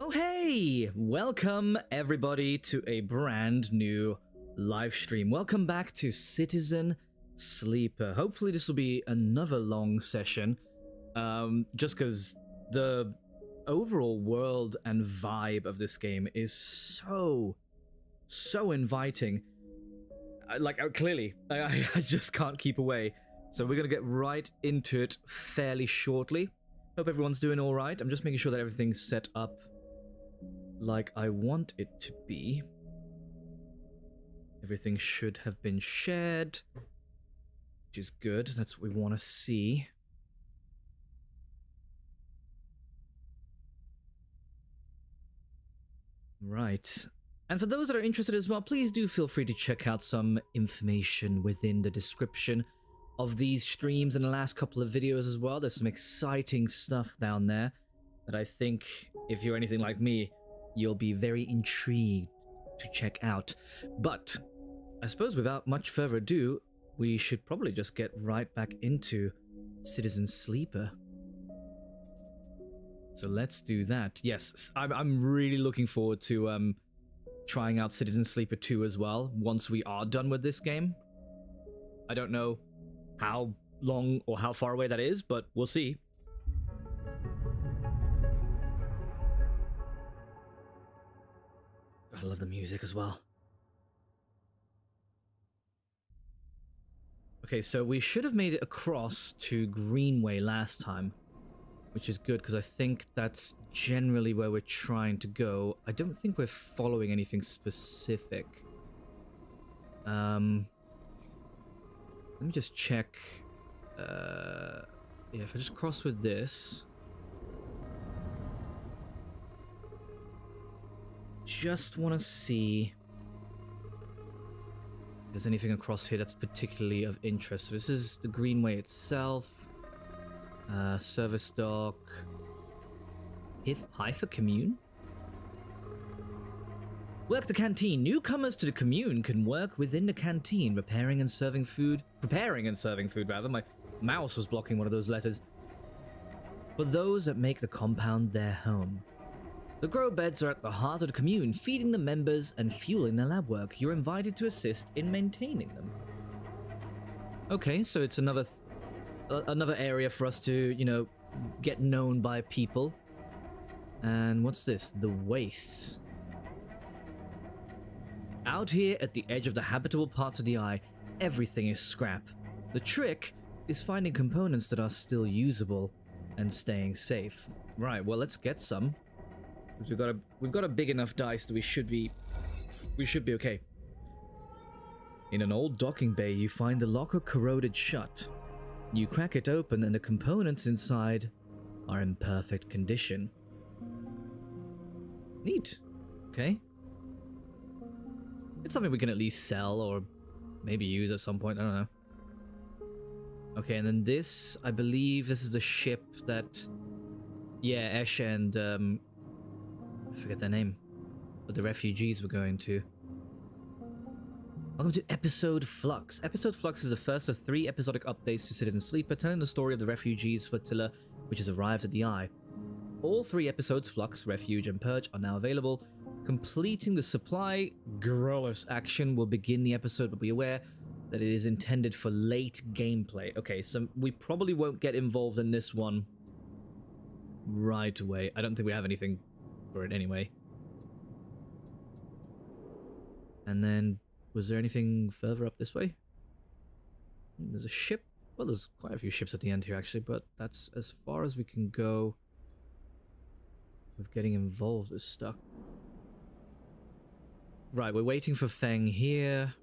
Oh hey! Welcome everybody to a brand new live stream. Welcome back to Citizen Sleeper. Hopefully this will be another long session, just because the overall world and vibe of this game is so inviting. Clearly, I just can't keep away. So we're gonna get right into it fairly shortly. Hope everyone's doing all right. I'm just making sure that everything's set up like I want it to be. Everything should have been shared, which is good. That's what we want to see. Right. And for those that are interested as well, please do feel free to check out some information within the description of these streams and the last couple of videos as well. There's some exciting stuff down there that I think, if you're anything like me, you'll be very intrigued to check out. But I suppose without much further ado, we should probably just get right back into Citizen Sleeper. So let's do that. Yes, I'm really looking forward to trying out Citizen Sleeper 2 as well once we are done with this game. I don't know how long or how far away that is, but we'll see. I love the music as well. Okay, so we should have made it across to Greenway last time, which is good because I think that's generally where we're trying to go. I don't think we're following anything specific. Let me just check. Yeah, if I just cross with this. Just want to see if there's anything across here that's particularly of interest. So this is the Greenway itself. Service dock. Haifa Commune? Work the canteen. Newcomers to the commune can work within the canteen, preparing and serving food, rather. My mouse was blocking one of those letters. For those that make the compound their home. The grow beds are at the heart of the commune, feeding the members and fueling their lab work. You're invited to assist in maintaining them. Okay, so it's another area for us to, you know, get known by people. And what's this? The wastes. Out here at the edge of the habitable parts of the eye, everything is scrap. The trick is finding components that are still usable and staying safe. Right, well, let's get some. We've got a big enough dice that we should be okay. In an old docking bay, you find the locker corroded shut. You crack it open and the components inside are in perfect condition. Neat. Okay. It's something we can at least sell or maybe use at some point. I don't know. Okay, and then this, I believe this is the ship that, yeah, Esh and I forget their name, but the refugees were going to. Welcome to Episode Flux. Episode Flux is the first of 3 episodic updates to Citizen Sleeper, telling the story of the refugees flotilla which has arrived at the Eye. All 3 episodes, Flux, Refuge, and Purge, are now available. Completing the supply Growlers action will begin the episode, but be aware that it is intended for late gameplay. Okay, so we probably won't get involved in this one right away. I don't think we have anything for it anyway. And then, was there anything further up this way? There's a ship. Well, there's quite a few ships at the end here, actually, but that's as far as we can go with getting involved with stuff. Right, we're waiting for Feng here.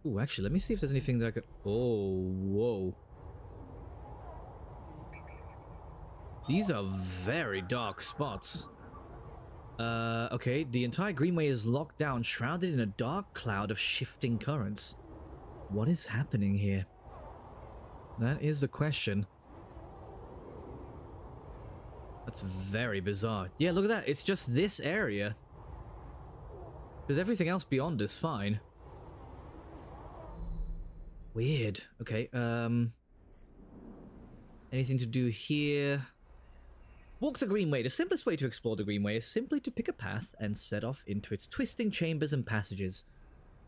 Ooh, actually, let me see if there's anything that I could... Oh, whoa. These are very dark spots. Okay, the entire Greenway is locked down, shrouded in a dark cloud of shifting currents. What is happening here? That is the question. That's very bizarre. Yeah, look at that. It's just this area. Because everything else beyond is fine. Weird. Okay, anything to do here? Walk the Greenway. The simplest way to explore the Greenway is simply to pick a path and set off into its twisting chambers and passages.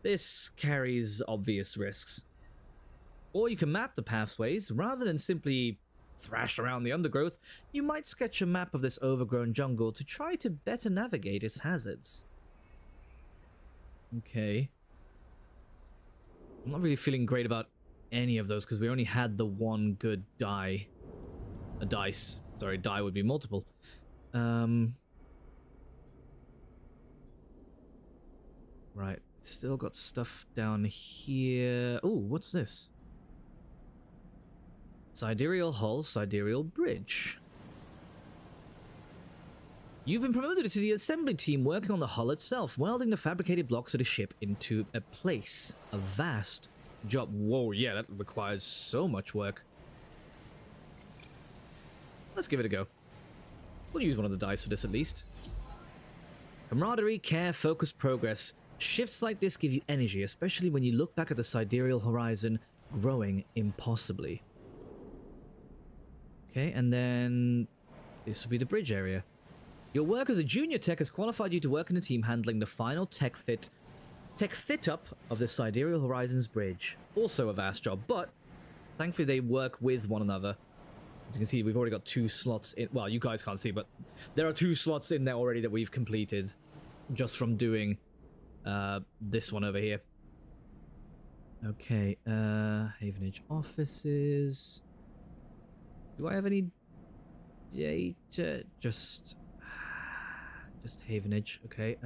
This carries obvious risks. Or you can map the pathways. Rather than simply thrash around the undergrowth, you might sketch a map of this overgrown jungle to try to better navigate its hazards. Okay. I'm not really feeling great about any of those because we only had the one good die. A dice. Sorry, die would be multiple. Right. Still got stuff down here. Oh, what's this? Sidereal hull, sidereal bridge. You've been promoted to the assembly team working on the hull itself, welding the fabricated blocks of the ship into a place. A vast job. Whoa, yeah, that requires so much work. Let's give it a go. We'll use one of the dice for this at least. Camaraderie, care, focus, progress. Shifts like this give you energy, especially when you look back at the sidereal horizon growing impossibly. Okay, and then this will be the bridge area. Your work as a junior tech has qualified you to work in a team handling the final tech fit up of the Sidereal Horizons bridge. Also a vast job, but thankfully they work with one another. As you can see, we've already got 2 slots in. Well, you guys can't see, but there are 2 slots in there already that we've completed just from doing this one over here. Okay, Havenage offices. Do I have any data? Just Havenage. Okay.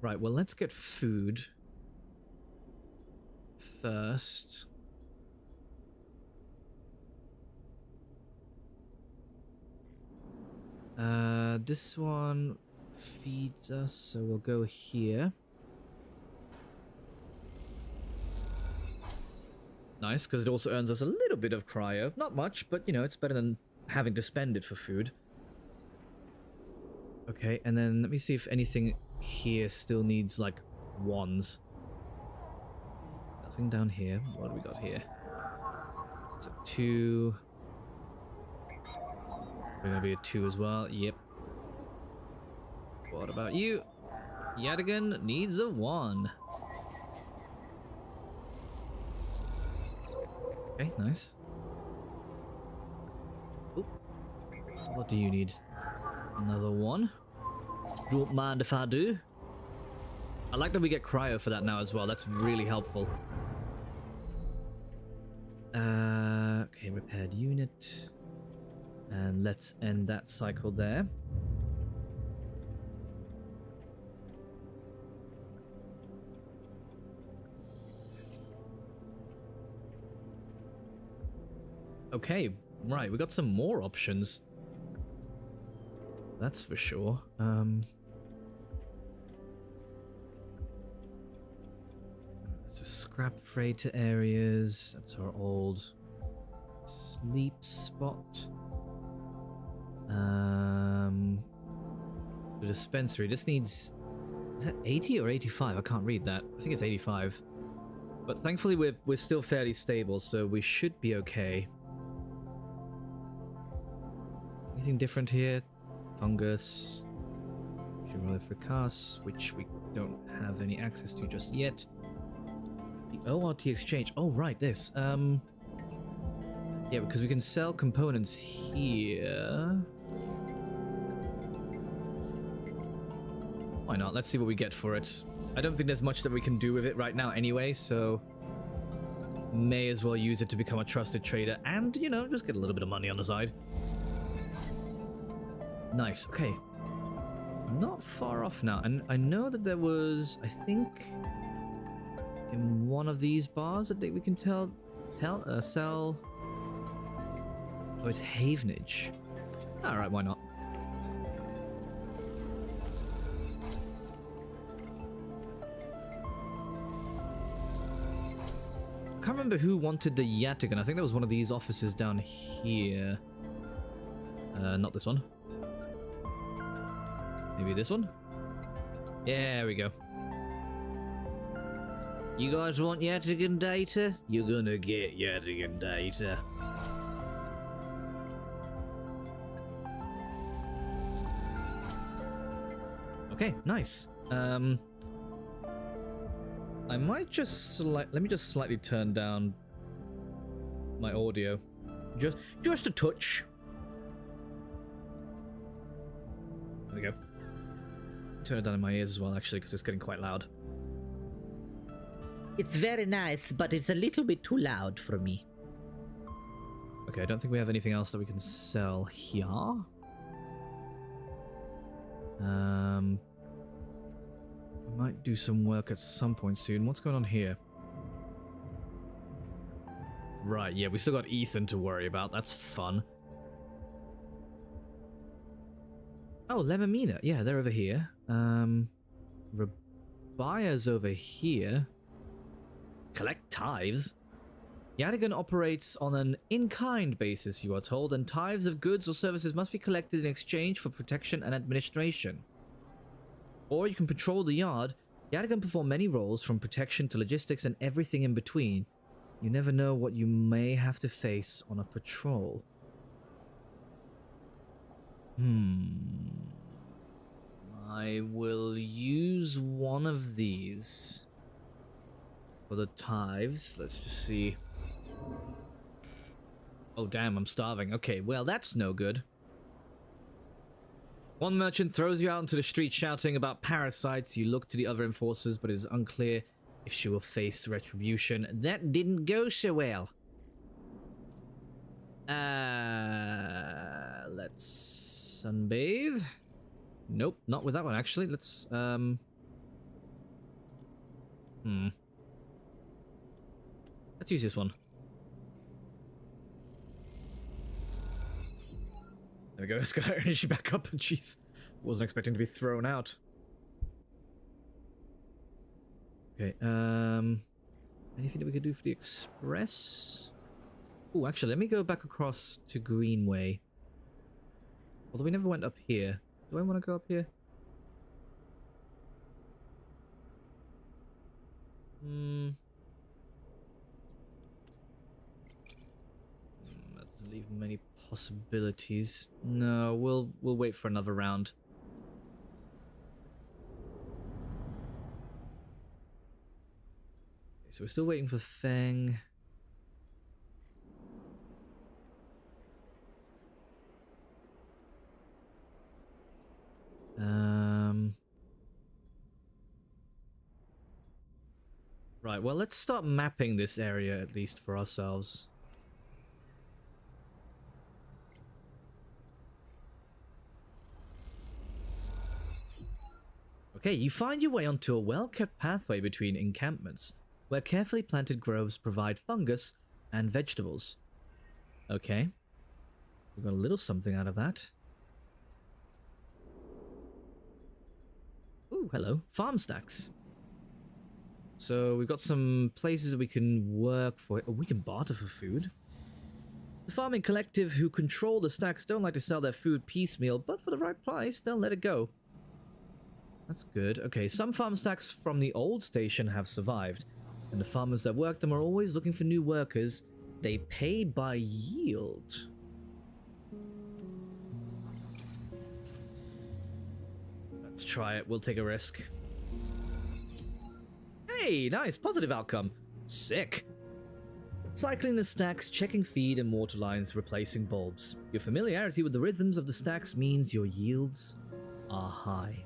Right. Well, let's get food first. This one feeds us, so we'll go here. Nice, because it also earns us a little bit of cryo. Not much, but, you know, it's better than having to spend it for food. Okay, and then let me see if anything here still needs, like, wands. Nothing down here. What do we got here? It's a 2. We're gonna be a 2 as well. Yep. What about you? Yadigan needs a 1. Okay, nice. Oop. What do you need? Another 1. Don't mind if I do. I like that we get cryo for that now as well. That's really helpful. Okay, repaired unit. And let's end that cycle there. Okay, right, we got some more options. That's for sure. It's a scrap freighter areas. That's our old sleep spot. The dispensary. This needs... Is that 80 or 85? I can't read that. I think it's 85. But thankfully we're still fairly stable, so we should be okay. Anything different here? Fungus. Fricas, which we don't have any access to just yet. The ORT exchange. Oh, right, this. Yeah, because we can sell components here. Why not? Let's see what we get for it. I don't think there's much that we can do with it right now anyway, so may as well use it to become a trusted trader and, you know, just get a little bit of money on the side. Nice, okay. Not far off now, and I know that there was, I think, in one of these bars that we can sell. Oh, it's Havenage. Alright, why not? I can't remember who wanted the Yatigan. I think that was one of these offices down here. Not this one. Maybe this one? Yeah, there we go. You guys want Yatigan data? You're gonna get Yatigan data. Okay, nice. I might just let me just slightly turn down my audio. Just a touch. There we go. Turn it down in my ears as well, actually, because it's getting quite loud. It's very nice, but it's a little bit too loud for me. Okay, I don't think we have anything else that we can sell here. We might do some work at some point soon. What's going on here? Right, yeah, we still got Ethan to worry about. That's fun. Oh, Lemamina. Yeah, they're over here. Rabia's over here. Collect tithes. Yadigan operates on an in-kind basis, you are told, and tithes of goods or services must be collected in exchange for protection and administration. Or you can patrol the yard. Yadigan perform many roles, from protection to logistics and everything in between. You never know what you may have to face on a patrol. I will use one of these for the tithes. Let's just see. Oh, damn, I'm starving. Okay, well, that's no good. One merchant throws you out into the street shouting about parasites. You look to the other enforcers, but it is unclear if she will face retribution. That didn't go so well. Let's sunbathe. Nope, not with that one, actually. Let's, Let's use this one. There we go, let's get our energy back up. Jeez, wasn't expecting to be thrown out. Okay, anything that we could do for the express? Oh, actually, let me go back across to Greenway. Although we never went up here. Do I want to go up here? That doesn't leave many possibilities. No, we'll wait for another round. Okay, so we're still waiting for Feng. Right, well, let's start mapping this area, at least for ourselves. Okay, you find your way onto a well-kept pathway between encampments, where carefully planted groves provide fungus and vegetables. Okay. We got a little something out of that. Ooh, hello. Farm stacks. So we've got some places that we can work for. Oh, we can barter for food. The farming collective who control the stacks don't like to sell their food piecemeal, but for the right price, they'll let it go. That's good. Okay, some farm stacks from the old station have survived, and the farmers that work them are always looking for new workers. They pay by yield. Let's try it. We'll take a risk. Hey, nice. Positive outcome. Sick. Cycling the stacks, checking feed and water lines, replacing bulbs. Your familiarity with the rhythms of the stacks means your yields are high.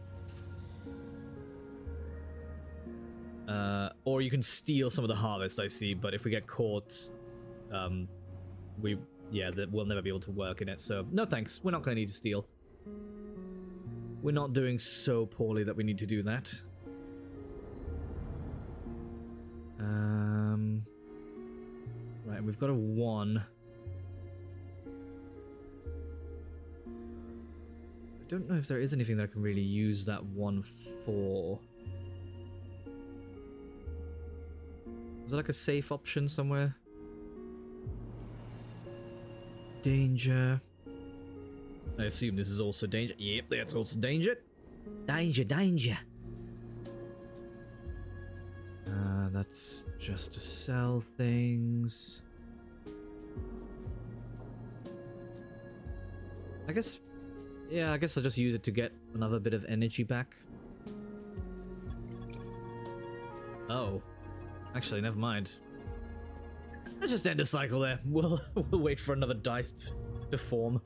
Or you can steal some of the harvest, I see, but if we get caught, we'll never be able to work in it, so no thanks. We're not going to need to steal. We're not doing so poorly that we need to do that. Right, we've got a 1. I don't know if there is anything that I can really use that 1 for. Is there like a safe option somewhere? Danger. I assume this is also danger. Yep, that's also danger. Danger, danger. That's just to sell things. I guess I'll just use it to get another bit of energy back. Oh. Actually, never mind. Let's just end the cycle there. We'll wait for another dice to form.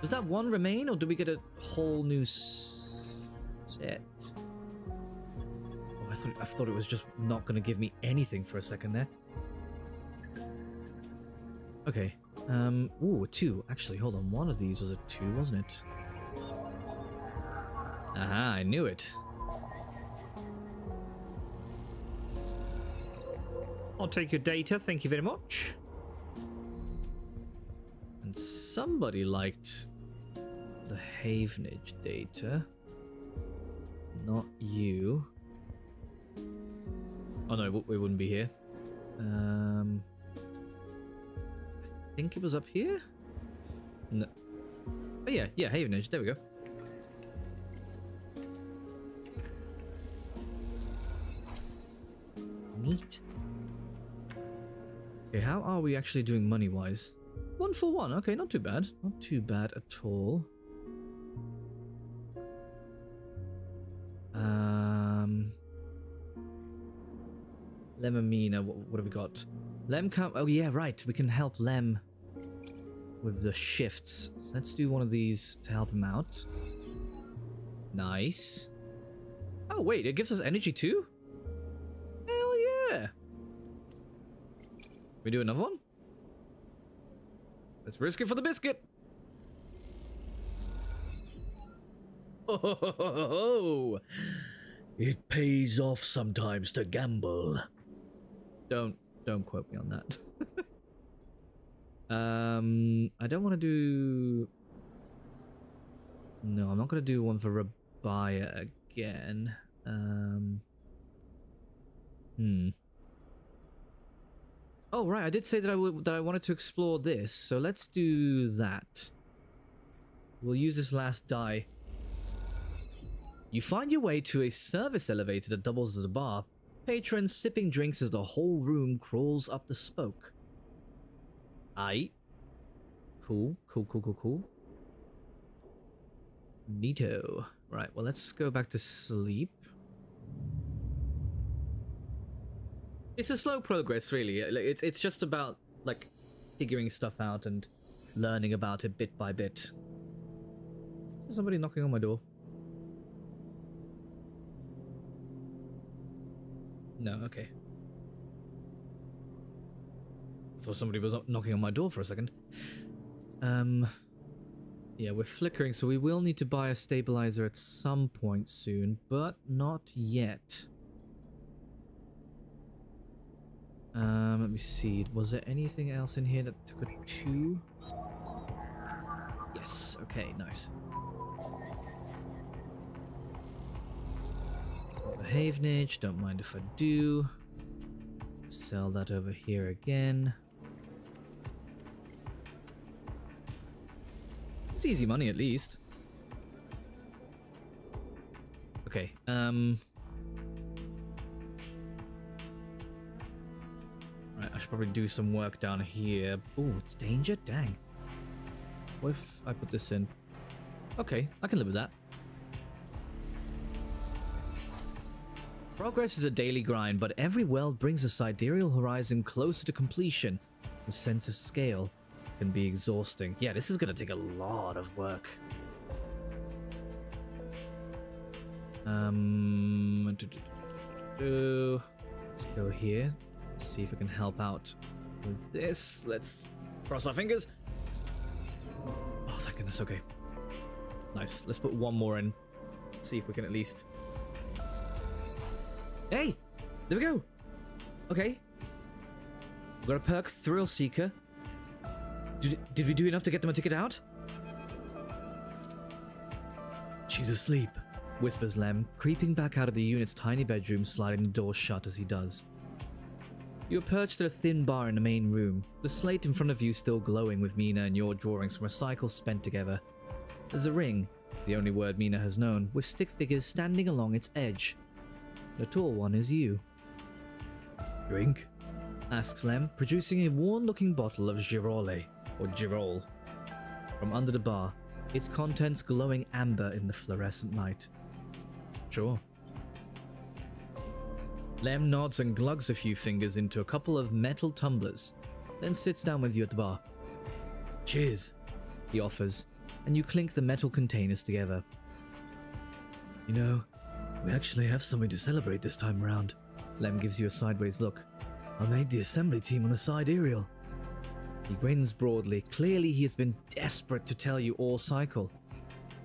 Does that one remain, or do we get a whole new set? Oh, I thought it was just not going to give me anything for a second there. Okay. Ooh, 2. Actually, hold on. One of these was a 2, wasn't it? Aha, I knew it. I'll take your data, thank you very much. And somebody liked the Havenage data. Not you. Oh no, we wouldn't be here. I think it was up here? No. Oh yeah, Havenage, there we go. Neat. Okay, how are we actually doing money-wise? 1 for 1, okay, not too bad. Not too bad at all. Lemamina, what have we got? Lem can, oh yeah, right, we can help Lem with the shifts. So let's do one of these to help him out. Nice. Oh wait, it gives us energy too? Hell yeah! We do another one? Let's risk it for the biscuit. Oh, it pays off sometimes to gamble. Don't quote me on that. I don't want to do. No, I'm not going to do one for Rabaya again. Oh right, I did say that I wanted to explore this, so let's do that. We'll use this last die. You find your way to a service elevator that doubles as a bar. Patrons sipping drinks as the whole room crawls up the spoke. Aight. Cool. Neato. Right, well let's go back to sleep. It's a slow progress, really. It's just about, like, figuring stuff out and learning about it bit by bit. Is somebody knocking on my door? No, okay. I thought somebody was knocking on my door for a second. Yeah, we're flickering, so we will need to buy a stabilizer at some point soon, but not yet. Let me see. Was there anything else in here that took a 2? Yes. Okay, nice. The Havenage, don't mind if I do. Sell that over here again. It's easy money at least. Okay, right, I should probably do some work down here. Oh, it's danger? Dang. What if I put this in? Okay, I can live with that. Progress is a daily grind, but every world brings a sidereal horizon closer to completion. The sense of scale can be exhausting. Yeah, this is going to take a lot of work. Let's go here. Let's see if I can help out with this. Let's cross our fingers. Oh, thank goodness. Okay. Nice. Let's put one more in. See if we can at least... Hey! There we go! Okay. We've got a perk, Thrill Seeker. Did we do enough to get them a ticket out? She's asleep, whispers Lem, creeping back out of the unit's tiny bedroom, sliding the door shut as he does. You are perched at a thin bar in the main room, the slate in front of you still glowing with Mina and your drawings from a cycle spent together. There's a ring, the only word Mina has known, with stick figures standing along its edge. The tall one is you. Drink? Asks Lem, producing a worn-looking bottle of Girole, or Girol, from under the bar, its contents glowing amber in the fluorescent light. Sure. Lem nods and glugs a few fingers into a couple of metal tumblers, then sits down with you at the bar. Cheers, he offers, and you clink the metal containers together. You know, we actually have something to celebrate this time around. Lem gives you a sideways look. I made the assembly team on the sidereal. He grins broadly. Clearly he has been desperate to tell you all cycle.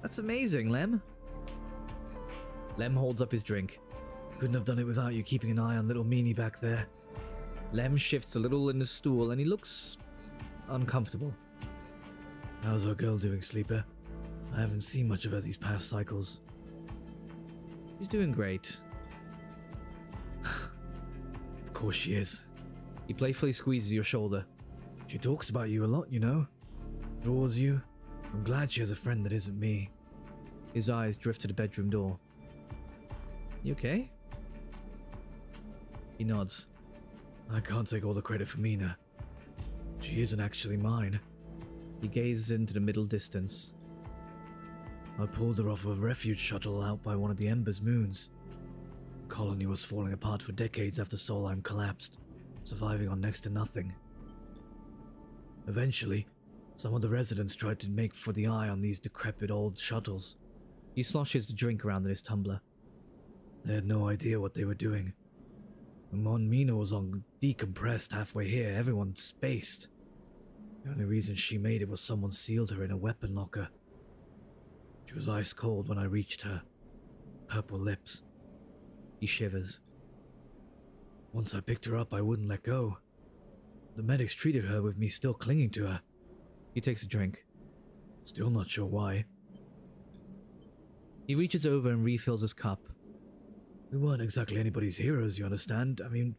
That's amazing, Lem. Lem holds up his drink. Couldn't have done it without you keeping an eye on little meanie back there. Lem shifts a little in the stool and he looks uncomfortable. How's our girl doing, Sleeper? I haven't seen much of her these past cycles. She's doing great. Of course she is. He playfully squeezes your shoulder. She talks about you a lot, you know. Draws you. I'm glad she has a friend that isn't me. His eyes drift to the bedroom door. You okay? He nods. I can't take all the credit for Mina. She isn't actually mine. He gazes into the middle distance. I pulled her off a refuge shuttle out by one of the Ember's moons. The colony was falling apart for decades after Solheim collapsed, surviving on next to nothing. Eventually, some of the residents tried to make for the eye on these decrepit old shuttles. He sloshes the drink around in his tumbler. They had no idea what they were doing. When Mina was on decompressed halfway here, everyone spaced. The only reason she made it was someone sealed her in a weapon locker. She was ice cold when I reached her. Purple lips. He shivers. Once I picked her up, I wouldn't let go. The medics treated her with me still clinging to her. He takes a drink. Still not sure why. He reaches over and refills his cup. We weren't exactly anybody's heroes, you understand? I mean,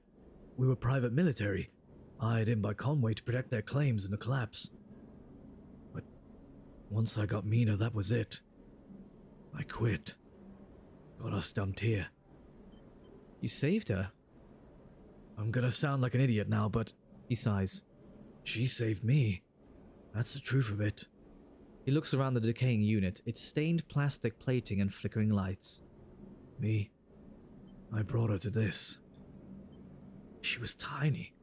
we were private military, hired in by Conway to protect their claims in the collapse. But once I got Mina, that was it. I quit. Got us dumped here. You saved her? I'm gonna sound like an idiot now, but... He sighs. She saved me. That's the truth of it. He looks around the decaying unit, its stained plastic plating and flickering lights. Me. I brought her to this. She was tiny.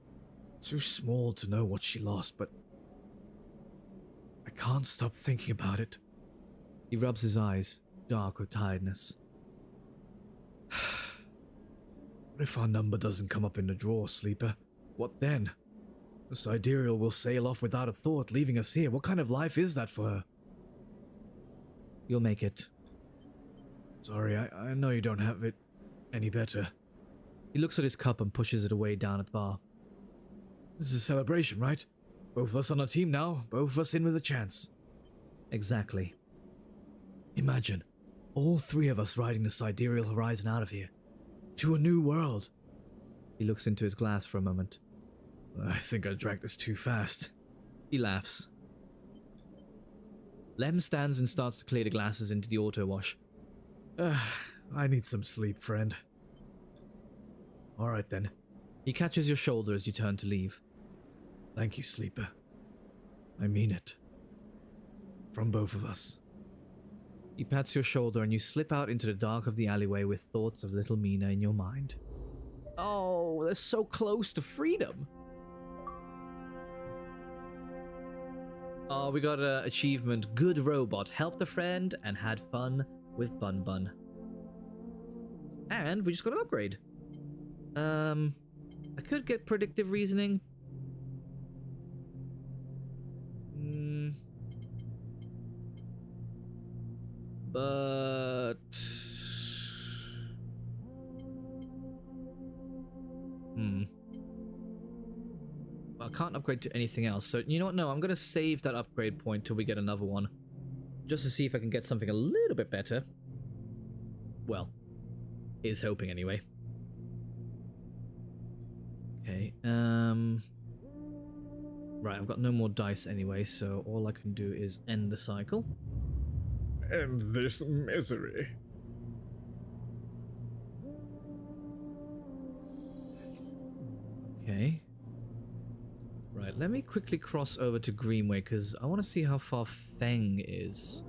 Too small to know what she lost, but... I can't stop thinking about it. He rubs his eyes, dark with tiredness. What if our number doesn't come up in the draw, Sleeper? What then? The Sidereal will sail off without a thought, leaving us here. What kind of life is that for her? You'll make it. Sorry, I know you don't have it any better. He looks at his cup and pushes it away down at the bar. This is a celebration, right? Both of us on a team now, both of us in with a chance. Exactly. Imagine, all three of us riding the Sidereal Horizon out of here. To a new world. He looks into his glass for a moment. I think I drank this too fast. He laughs. Lem stands and starts to clear the glasses into the auto wash. I need some sleep, friend. Alright then. He catches your shoulder as you turn to leave. Thank you, Sleeper. I mean it. From both of us. He pats your shoulder and you slip out into the dark of the alleyway with thoughts of little Mina in your mind. Oh, they're so close to freedom. Oh, we got an achievement. Good robot. Helped a friend and had fun with Bun Bun. And we just got an upgrade. I could get predictive reasoning. But... I can't upgrade to anything else, so you know what? No, I'm going to save that upgrade point till we get another one. Just to see if I can get something a little bit better. Well, here's hoping anyway. Okay, right, I've got no more dice anyway, so all I can do is end the cycle. End this misery. Okay. Right, let me quickly cross over to Greenway, because I want to see how far Feng is.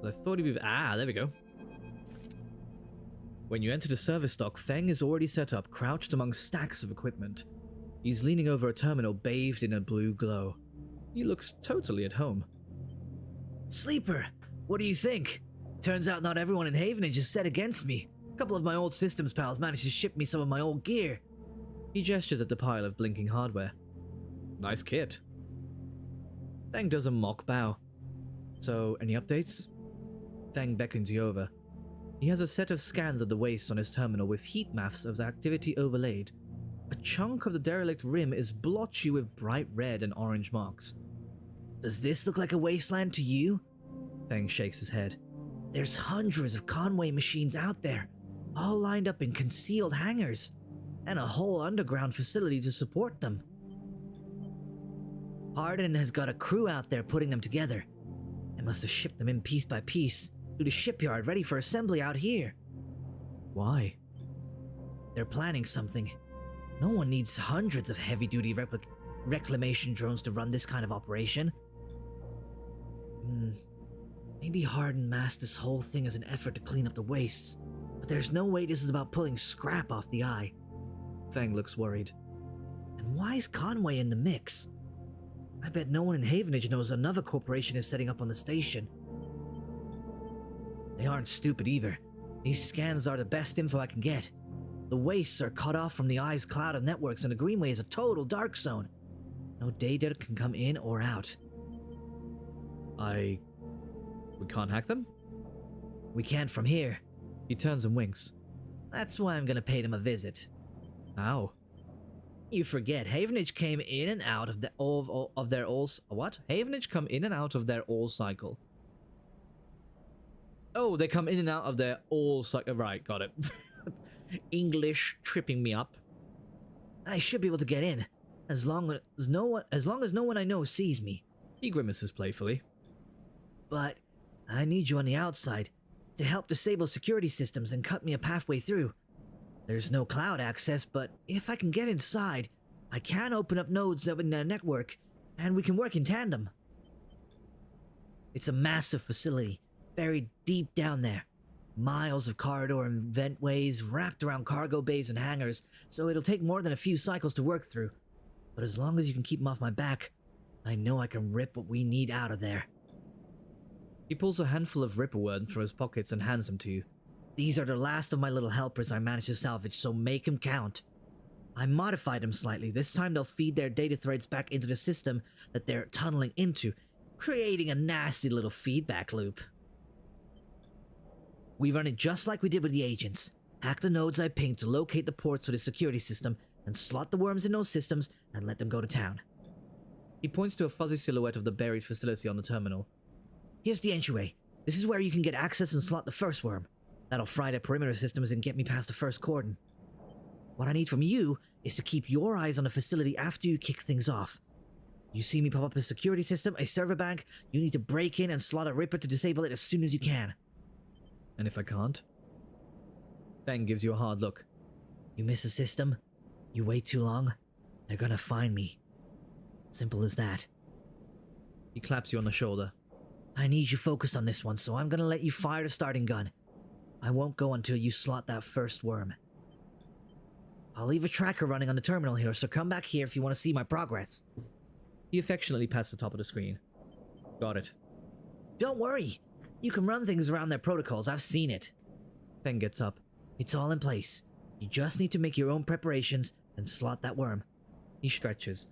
I thought he'd be... Ah, there we go. When you enter the service dock, Feng is already set up, crouched among stacks of equipment. He's leaning over a terminal bathed in a blue glow. He looks totally at home. Sleeper, what do you think? Turns out not everyone in Havenage is set against me. A couple of my old systems pals managed to ship me some of my old gear. He gestures at the pile of blinking hardware. Nice kit. Feng does a mock bow. So, any updates? Feng beckons you over. He has a set of scans of the waste on his terminal with heat maps of activity overlaid. A chunk of the derelict rim is blotchy with bright red and orange marks. Does this look like a wasteland to you? Feng shakes his head. There's hundreds of Conway machines out there, all lined up in concealed hangars, and a whole underground facility to support them. Hardin has got a crew out there putting them together. They must have shipped them in piece by piece to the shipyard ready for assembly out here. Why? They're planning something. No one needs hundreds of heavy-duty reclamation drones to run this kind of operation. Maybe Hardin masked this whole thing as an effort to clean up the wastes, but there's no way this is about pulling scrap off the eye. Feng looks worried. And why is Conway in the mix? I bet no one in Havenage knows another corporation is setting up on the station. They aren't stupid either. These scans are the best info I can get. The wastes are cut off from the eye's cloud of networks, and the Greenway is a total dark zone. No data can come in or out. We can't hack them? We can't from here. He turns and winks. That's why I'm gonna pay them a visit. How? You forget, Havenage came in and out of their all... What? Havenage come in and out of their all cycle. Oh, they come in and out of their all cycle. Right, got it. English tripping me up. I should be able to get in, as long as no one I know sees me. He grimaces playfully. But I need you on the outside to help disable security systems and cut me a pathway through. There's no cloud access, but if I can get inside, I can open up nodes in their network, and we can work in tandem. It's a massive facility, buried deep down there. Miles of corridor and ventways wrapped around cargo bays and hangars, so it'll take more than a few cycles to work through. But as long as you can keep them off my back, I know I can rip what we need out of there. He pulls a handful of ripperworms from his pockets and hands them to you. These are the last of my little helpers I managed to salvage, so make them count. I modified them slightly. This time they'll feed their data threads back into the system that they're tunneling into, creating a nasty little feedback loop. We run it just like we did with the agents. Hack the nodes I pinged to locate the ports for the security system, and slot the worms in those systems and let them go to town. He points to a fuzzy silhouette of the buried facility on the terminal. Here's the entryway. This is where you can get access and slot the first worm. That'll fry the perimeter systems and get me past the first cordon. What I need from you is to keep your eyes on the facility after you kick things off. You see me pop up a security system, a server bank, you need to break in and slot a ripper to disable it as soon as you can. And if I can't? Feng gives you a hard look. You miss a system, you wait too long, they're gonna find me. Simple as that. He claps you on the shoulder. I need you focused on this one, so I'm gonna let you fire the starting gun. I won't go until you slot that first worm. I'll leave a tracker running on the terminal here, so come back here if you want to see my progress. He affectionately pats the top of the screen. Got it. Don't worry. You can run things around their protocols, I've seen it. Feng gets up. It's all in place. You just need to make your own preparations and slot that worm. He stretches.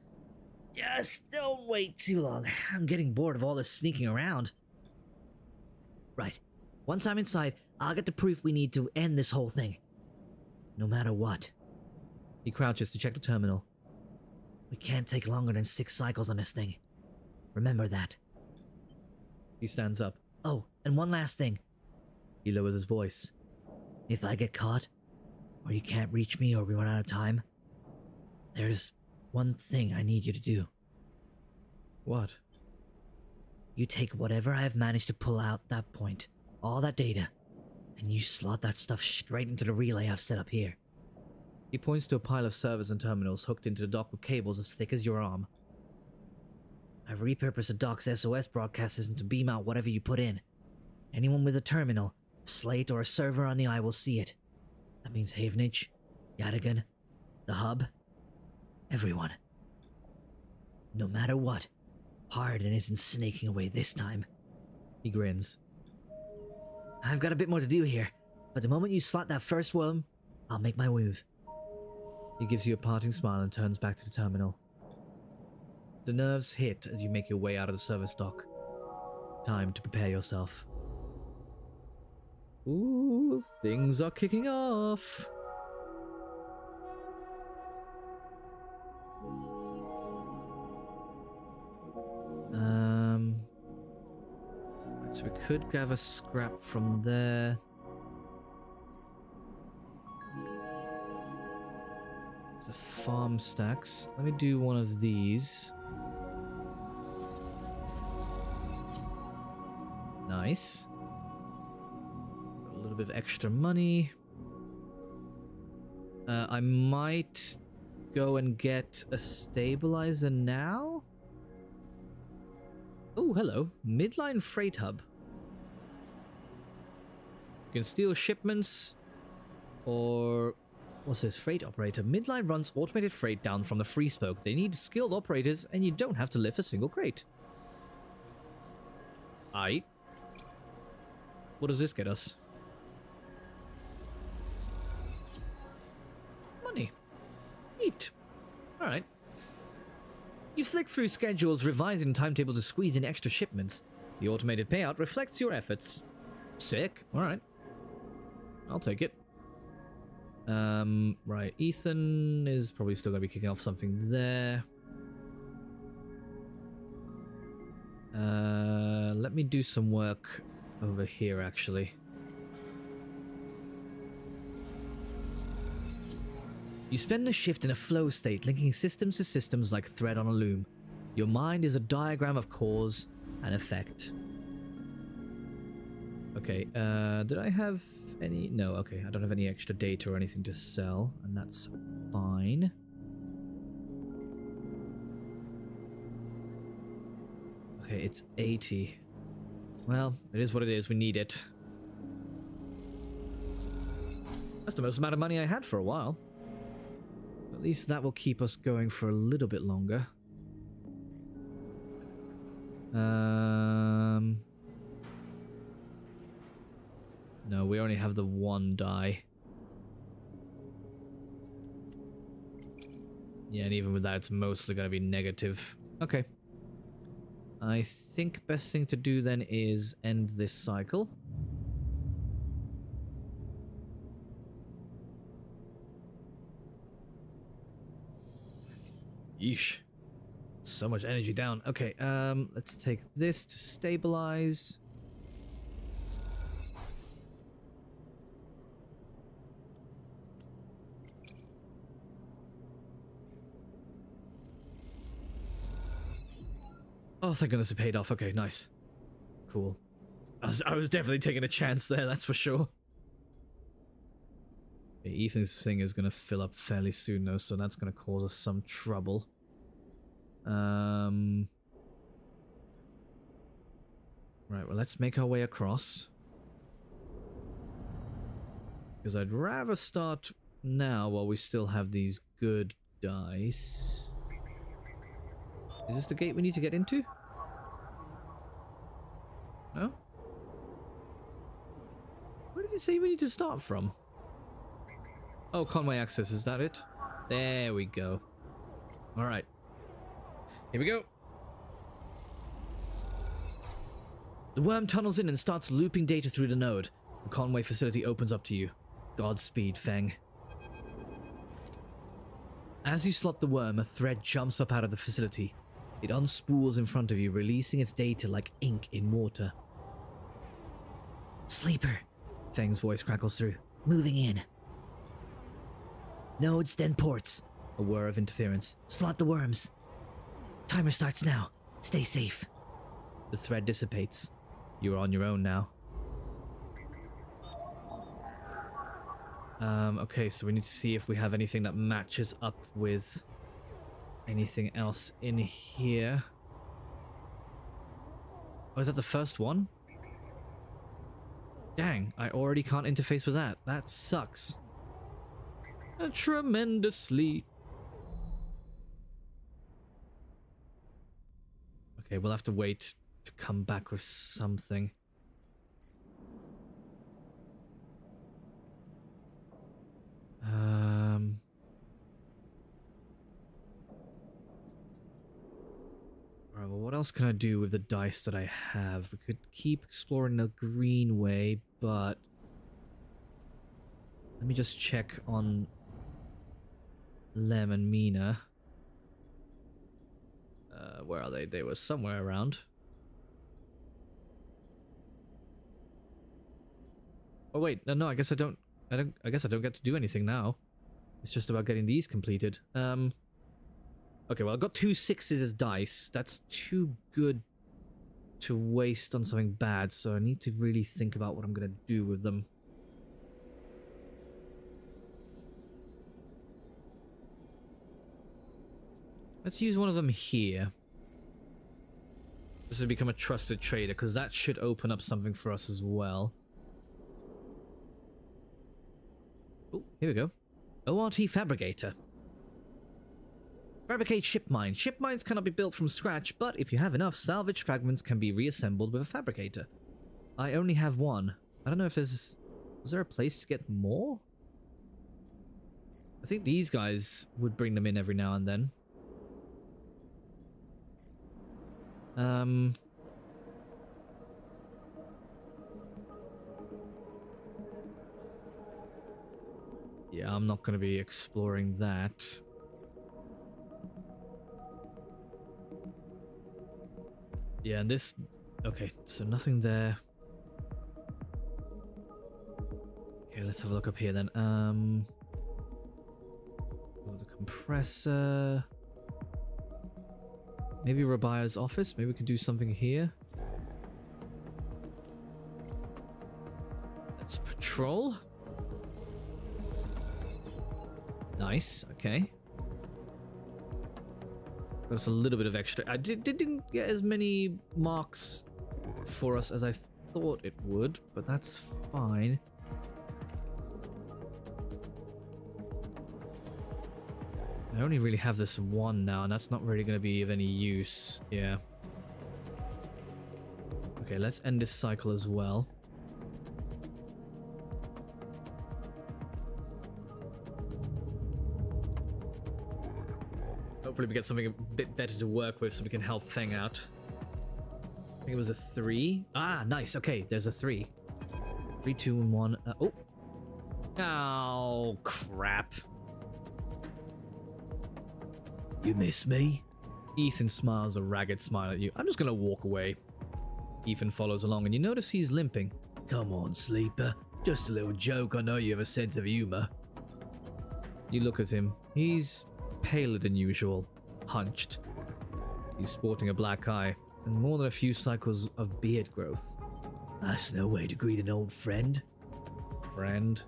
Just don't wait too long. I'm getting bored of all this sneaking around. Right. Once I'm inside, I'll get the proof we need to end this whole thing. No matter what. He crouches to check the terminal. We can't take longer than 6 cycles on this thing. Remember that. He stands up. Oh, and one last thing. He lowers his voice. If I get caught, or you can't reach me or we run out of time, there's one thing I need you to do. What? You take whatever I have managed to pull out that point, all that data, and you slot that stuff straight into the relay I've set up here. He points to a pile of servers and terminals hooked into the dock with cables as thick as your arm. I've repurposed the dock's SOS broadcast system to beam out whatever you put in. Anyone with a terminal, slate, or a server on the eye will see it. That means Havenage, Yadigan, the hub, everyone. No matter what, Hardin isn't snaking away this time. He grins. I've got a bit more to do here, but the moment you slot that first worm, I'll make my move. He gives you a parting smile and turns back to the terminal. The nerves hit as you make your way out of the service dock. Time to prepare yourself. Ooh, things are kicking off. So we could gather scrap from there. It's a farm stacks. Let me do one of these. Nice. A little bit of extra money. I might go and get a stabilizer now. Oh, hello. Midline Freight Hub. You can steal shipments or... What's this? Freight operator. Midline runs automated freight down from the free spoke. They need skilled operators and you don't have to lift a single crate. Aight. What does this get us? Money. Neat. Alright. You flick through schedules, revising timetable to squeeze in extra shipments. The automated payout reflects your efforts. Sick. Alright. I'll take it. Right. Ethan is probably still going to be kicking off something there. Let me do some work over here, actually. You spend the shift in a flow state, linking systems to systems like thread on a loom. Your mind is a diagram of cause and effect. Okay, did I have any? No, okay, I don't have any extra data or anything to sell, and that's fine. Okay, it's 80. Well, it is what it is, we need it. That's the most amount of money I had for a while. At least that will keep us going for a little bit longer. No, we only have the one die. Yeah, and even with that, it's mostly going to be negative. Okay. I think best thing to do then is end this cycle. Yeesh. So much energy down. Okay, let's take this to stabilize. Oh, thank goodness it paid off. Okay, nice. Cool. I was definitely taking a chance there, that's for sure. Okay, Ethan's thing is going to fill up fairly soon, though, so that's going to cause us some trouble. Right, well, let's make our way across. Because I'd rather start now while we still have these good dice. Is this the gate we need to get into? No? Where did it say we need to start from? Oh, Conway access, is that it? There we go. Alright. Here we go. The worm tunnels in and starts looping data through the node. The Conway facility opens up to you. Godspeed, Feng. As you slot the worm, a thread jumps up out of the facility. It unspools in front of you, releasing its data like ink in water. Sleeper, Feng's voice crackles through. Moving in. Nodes, then ports. A whir of interference. Slot the worms. Timer starts now. Stay safe. The thread dissipates. You are on your own now. Okay, so we need to see if we have anything that matches up with anything else in here. Oh, is that the first one? Dang, I already can't interface with that. That sucks. Tremendously. Okay, we'll have to wait to come back with something. Alright, well, what else can I do with the dice that I have? We could keep exploring the green way, but let me just check on Lem and Mina. Where are they? They were somewhere around. Oh wait, no, I guess I don't get to do anything now. It's just about getting these completed. Okay, well, I've got 2 6s as dice. That's too good to waste on something bad, so I need to really think about what I'm gonna do with them. Let's use one of them here. Just to become a trusted trader, because that should open up something for us as well. Oh, here we go. ORT Fabricator. Fabricate ship mines. Ship mines cannot be built from scratch, but if you have enough, salvage fragments can be reassembled with a fabricator. I only have one. I don't know if there's... Was there a place to get more? I think these guys would bring them in every now and then. Yeah, I'm not going to be exploring that. Yeah, and this... Okay, so nothing there. Okay, let's have a look up here then. Oh, the compressor... Maybe Rabia's office? Maybe we can do something here? Let's patrol. Nice, okay. Got us a little bit of extra. I didn't get as many marks for us as I thought it would, but that's fine. I only really have this one now, and that's not really going to be of any use. Yeah. Okay, let's end this cycle as well. Hopefully we get something a bit better to work with so we can help Feng out. I think it was a 3. Ah, nice. Okay, there's a 3. 3, 2, and 1. Oh. Oh, crap. You miss me? Ethan smiles a ragged smile at you. I'm just gonna walk away. Ethan follows along, and you notice he's limping. Come on, sleeper. Just a little joke. I know you have a sense of humor. You look at him. He's paler than usual, hunched. He's sporting a black eye, and more than a few cycles of beard growth. That's no way to greet an old friend. Friend?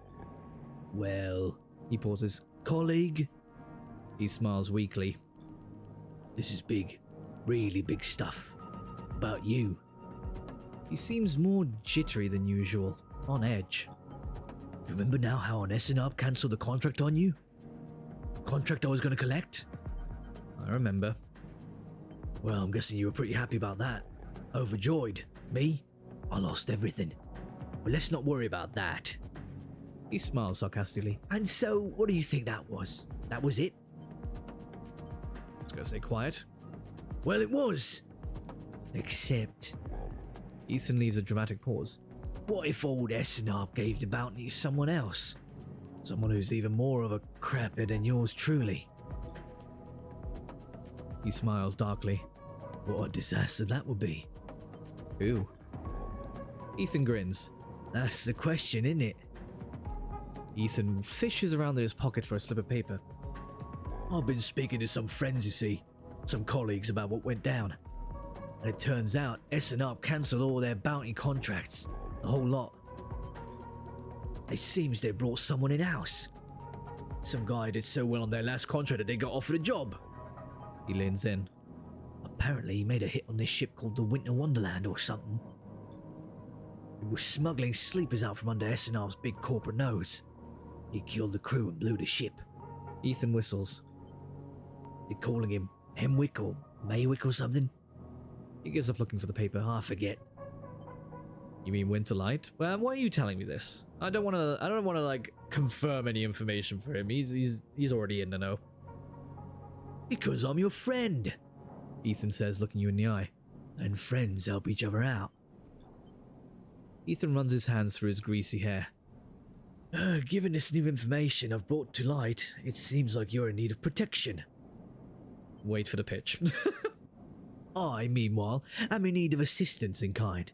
Well... He pauses. Colleague? He smiles weakly. This is big. Really big stuff. About you. He seems more jittery than usual, on edge. You remember now how an SNR cancelled the contract on you? Contract I was going to collect? I remember. Well, I'm guessing you were pretty happy about that. Overjoyed. Me? I lost everything. But let's not worry about that. He smiles sarcastically. And so, what do you think that was? That was it? I was going to say quiet. Well, it was. Except... Ethan leaves a dramatic pause. What if old SNR gave the bounty to someone else? Someone who's even more of a crapper than yours truly. He smiles darkly. What a disaster that would be. Who? Ethan grins. That's the question, isn't it? Ethan fishes around in his pocket for a slip of paper. I've been speaking to some friends, you see. Some colleagues about what went down. And it turns out SNR cancelled all their bounty contracts. The whole lot. It seems they brought someone in-house. Some guy did so well on their last contract that they got offered a job. He leans in. Apparently he made a hit on this ship called the Winter Wonderland or something. He was smuggling sleepers out from under SNR's big corporate nose. He killed the crew and blew the ship. Ethan whistles. They're calling him Hemwick or Maywick or something. He gives up looking for the paper. I forget. You mean Winterlight? Well, why are you telling me this? I don't want to like confirm any information for him. He's already in the know. Because I'm your friend, Ethan says, looking you in the eye. and friends help each other out. Ethan runs his hands through his greasy hair. Given this new information I've brought to light, it seems like you're in need of protection. Wait for the pitch. I, meanwhile, am in need of assistance in kind.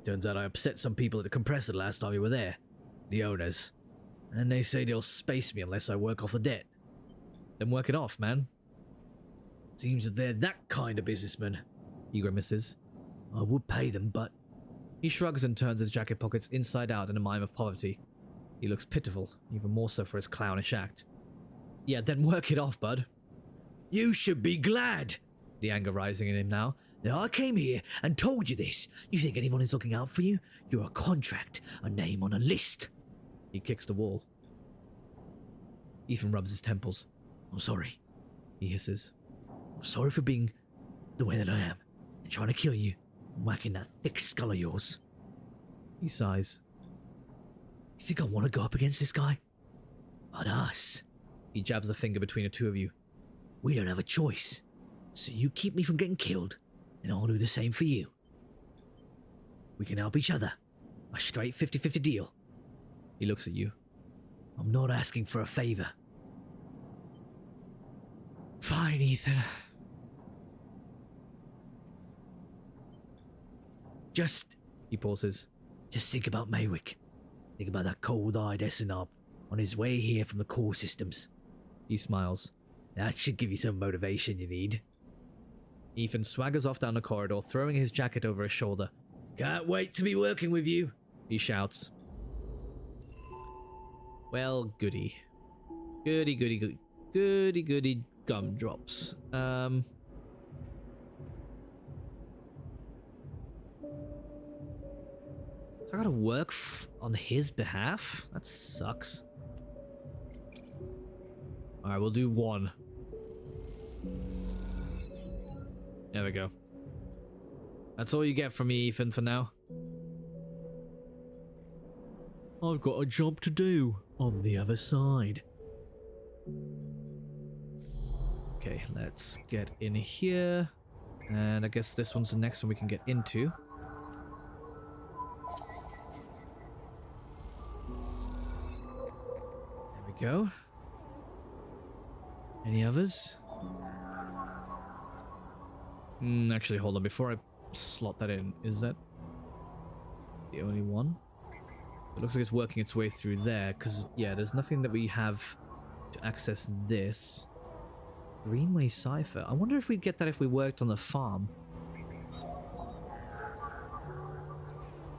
Turns out I upset some people at the compressor last time you were there. The owners. And they say they'll space me unless I work off the debt. Then work it off, man. Seems that they're that kind of businessman. He grimaces. I would pay them, but... He shrugs and turns his jacket pockets inside out in a mime of poverty. He looks pitiful, even more so for his clownish act. Yeah, then work it off, bud. You should be glad! The anger rising in him now. Now, I came here and told you this. You think anyone is looking out for you? You're a contract, a name on a list. He kicks the wall. Ethan rubs his temples. I'm sorry. He hisses. I'm sorry for being the way that I am and trying to kill you and whacking that thick skull of yours. He sighs. You think I want to go up against this guy? But us. He jabs a finger between the two of you. We don't have a choice. So you keep me from getting killed, and I'll do the same for you. We can help each other. A straight 50-50 deal. He looks at you. I'm not asking for a favor. Fine, Ethan. He pauses. Just think about Maywick. Think about that cold-eyed SNOB on his way here from the core systems. He smiles. That should give you some motivation you need. Ethan swaggers off down the corridor, throwing his jacket over his shoulder. Can't wait to be working with you. He shouts. Well, goody. Goody, goody, goody. Goody, goody gumdrops. So I gotta work on his behalf? That sucks. Alright, we'll do one. There we go. That's all you get from me, Ethan, for now. I've got a job to do on the other side. Okay, let's get in here. And I guess this one's the next one we can get into. There we go. Any others? Actually, hold on. Before I slot that in, is that the only one? It looks like it's working its way through there, because, yeah, there's nothing that we have to access this. Greenway Cipher. I wonder if we'd get that if we worked on the farm.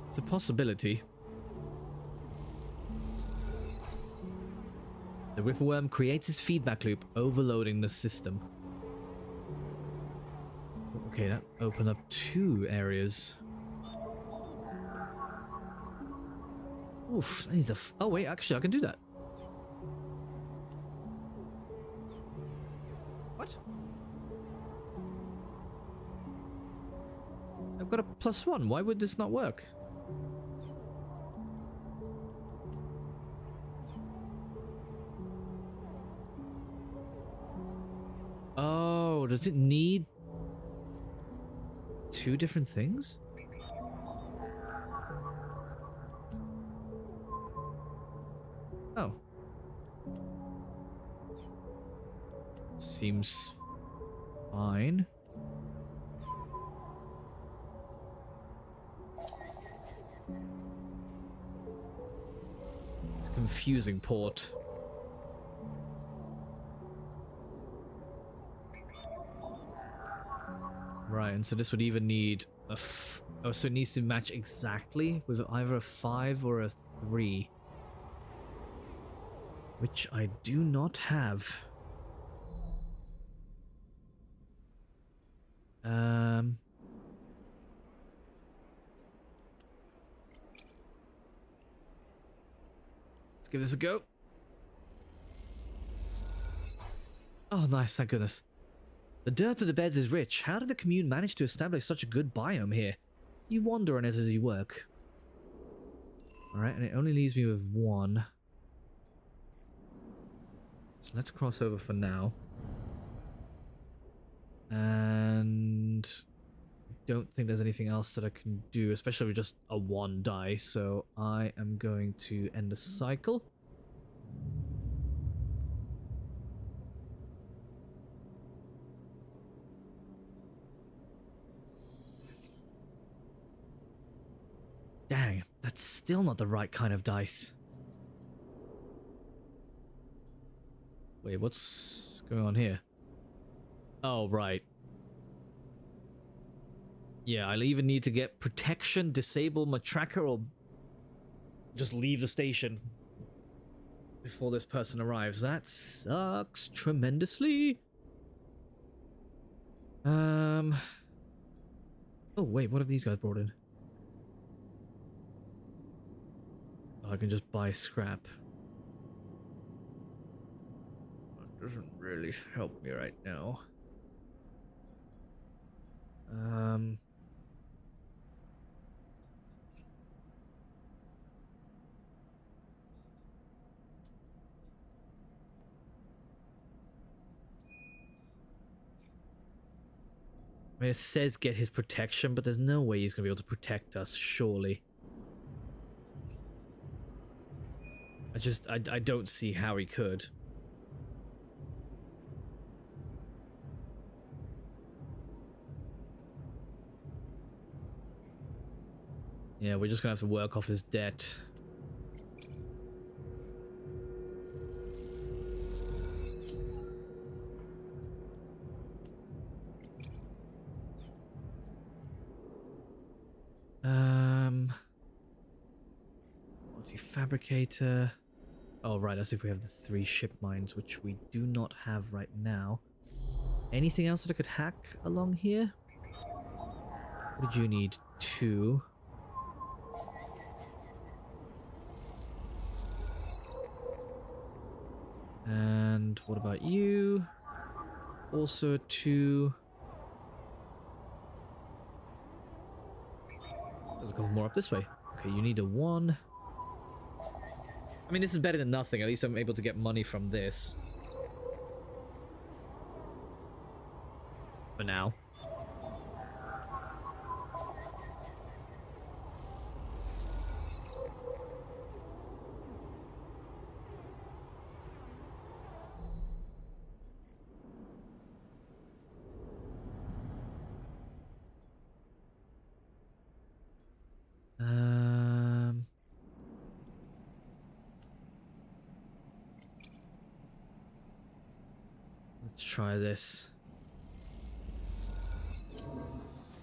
It's a possibility. The Ripperworm creates its feedback loop, overloading the system. Okay, that opened up 2 areas. Oof, that needs a... oh wait, actually I can do that. What? I've got a +1. Why would this not work? Oh, does it need 2 different things? Oh. Seems fine. It's a confusing port. Right, and so this would even need a oh, so it needs to match exactly with either a 5 or a 3. Which I do not have. Let's give this a go. Oh, nice, thank goodness. The dirt of the beds is rich. How did the commune manage to establish such a good biome here? You wander on it as you work. Alright, and it only leaves me with one. So let's cross over for now. And I don't think there's anything else that I can do, especially with just a 1 die. So I am going to end the cycle. Dang, that's still not the right kind of dice. Wait, what's going on here? Oh, right. Yeah, I'll either need to get protection, disable my tracker, or just leave the station before this person arrives. That sucks tremendously. Oh, wait, what have these guys brought in? Oh, I can just buy scrap. That doesn't really help me right now. I mean, it says get his protection, but there's no way he's gonna be able to protect us, surely. I don't see how he could. Yeah, we're just gonna have to work off his debt. Multi-fabricator. Oh, right, as if we have the 3 ship mines, which we do not have right now. Anything else that I could hack along here? What did you need? 2. And what about you? Also 2. There's a couple more up this way. Okay, you need a 1. I mean, this is better than nothing. At least I'm able to get money from this. For now. Let's try this.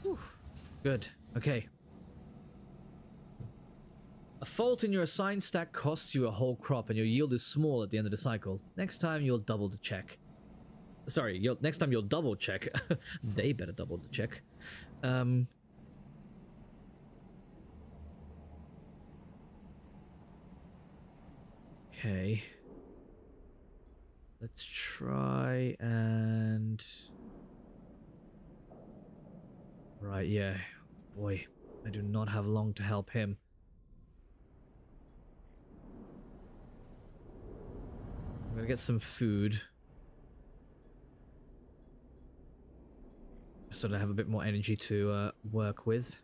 Whew. Good. Okay. A fault in your assigned stack costs you a whole crop, and your yield is small at the end of the cycle. Next time you'll double the check. Sorry, next time you'll double check. They better double the check. Okay. Let's try and... Right, yeah. Boy, I do not have long to help him. I'm gonna get some food. So that I have a bit more energy to work with.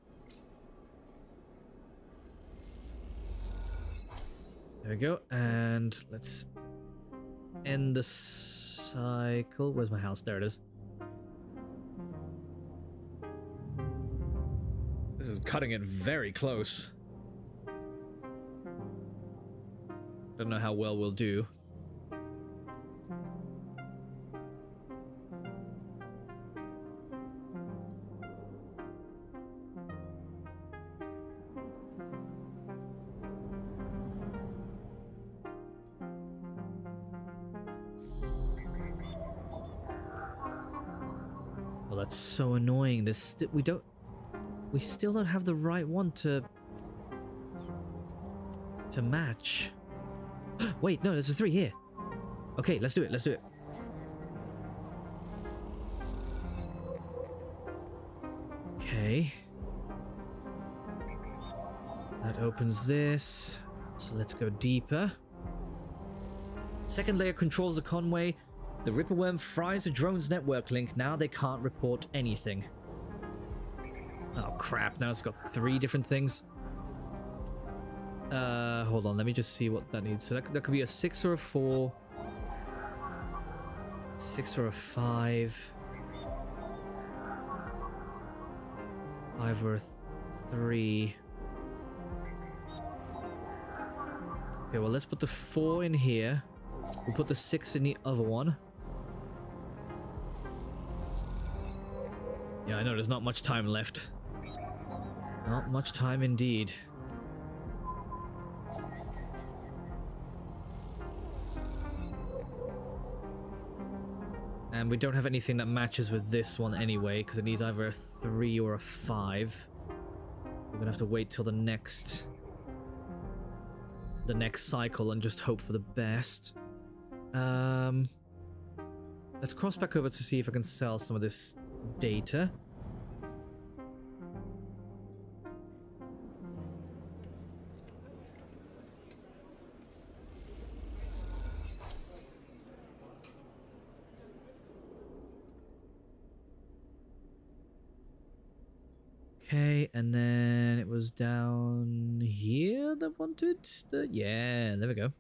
There we go, and let's end the cycle. Where's my house? There it is. This is cutting it very close. Don't know how well we'll do. Well, that's so annoying. We still don't have the right one to match. Wait, no, there's a 3 here. Okay, let's do it. Let's do it. Okay. That opens this. So let's go deeper. Second layer controls the conway. The Ripperworm fries the drone's network link. Now they can't report anything. Oh crap, now it's got 3 different things. Hold on, let me just see what that needs. So that could be a 6 or a 4. 6 or a 5. 5 or a 3. Okay, well let's put the 4 in here. We'll put the 6 in the other one. Yeah, I know there's not much time left. Not much time indeed. And we don't have anything that matches with this one anyway, because it needs either a 3 or a 5. We're gonna have to wait till the next cycle and just hope for the best. Let's cross back over to see if I can sell some of this data. Okay, and then it was down here that wanted the... Yeah, there we go.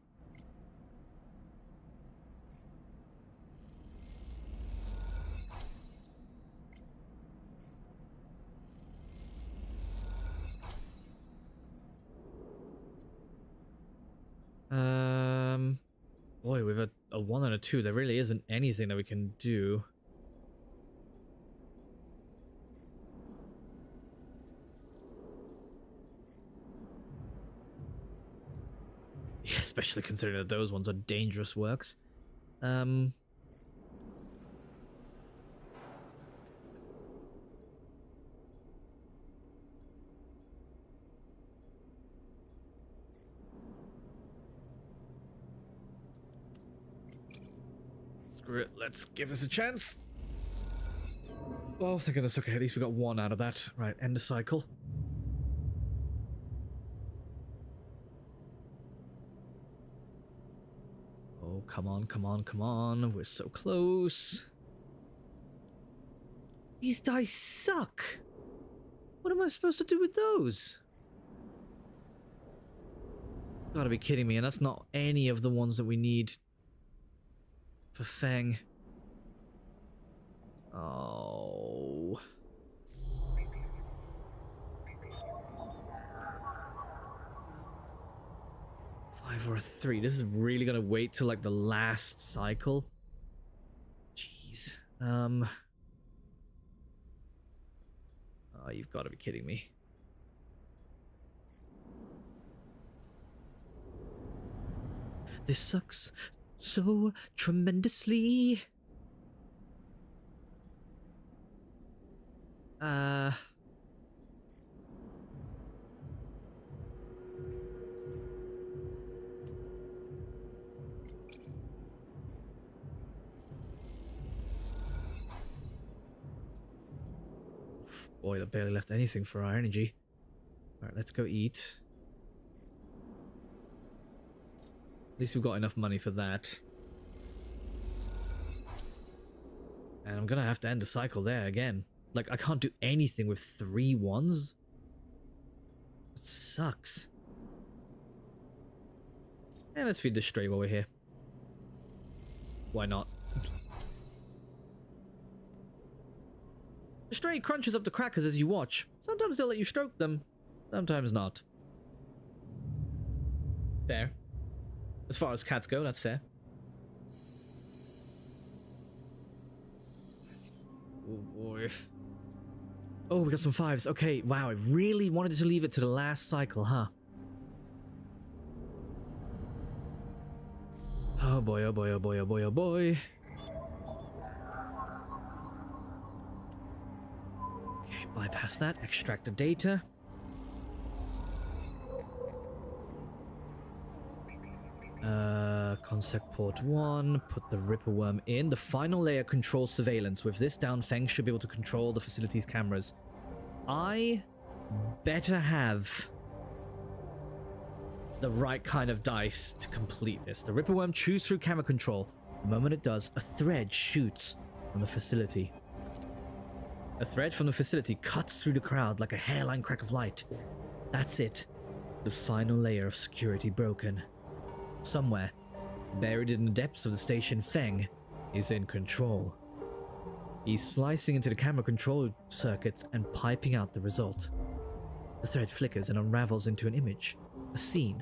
Boy, with a 1 and a 2, there really isn't anything that we can do. Yeah, especially considering that those ones are dangerous works. Screw it, let's give us a chance. Oh, thank goodness, okay, at least we got 1 out of that. Right, end the cycle. Oh, come on, come on, come on. We're so close. These dice suck. What am I supposed to do with those? Gotta be kidding me, and that's not any of the ones that we need for Feng. Oh. Five or a 3. This is really gonna wait till like the last cycle. Jeez. Oh, you've got to be kidding me. This sucks so tremendously. Boy, that barely left anything for our energy. Alright, let's go eat. At least we've got enough money for that. And I'm gonna have to end the cycle there again. Like, I can't do anything with 3 1s. It sucks. And let's feed the stray while we're here. Why not? The stray crunches up the crackers as you watch. Sometimes they'll let you stroke them, sometimes not. Fair. As far as cats go, that's fair. Oh boy. Oh, we got some 5s. Okay, wow, I really wanted to leave it to the last cycle, huh? Oh boy, oh boy, oh boy, oh boy, oh boy. Okay, bypass that, extract the data. Concept port 1, put the Ripperworm in. The final layer controls surveillance. With this down, Feng should be able to control the facility's cameras. I better have the right kind of dice to complete this. The Ripper Worm chews through camera control. The moment it does, a thread shoots from the facility. A thread from the facility cuts through the crowd like a hairline crack of light. That's it. The final layer of security broken. Somewhere, buried in the depths of the station, Feng is in control. He's slicing into the camera control circuits and piping out the result. The thread flickers and unravels into an image, a scene.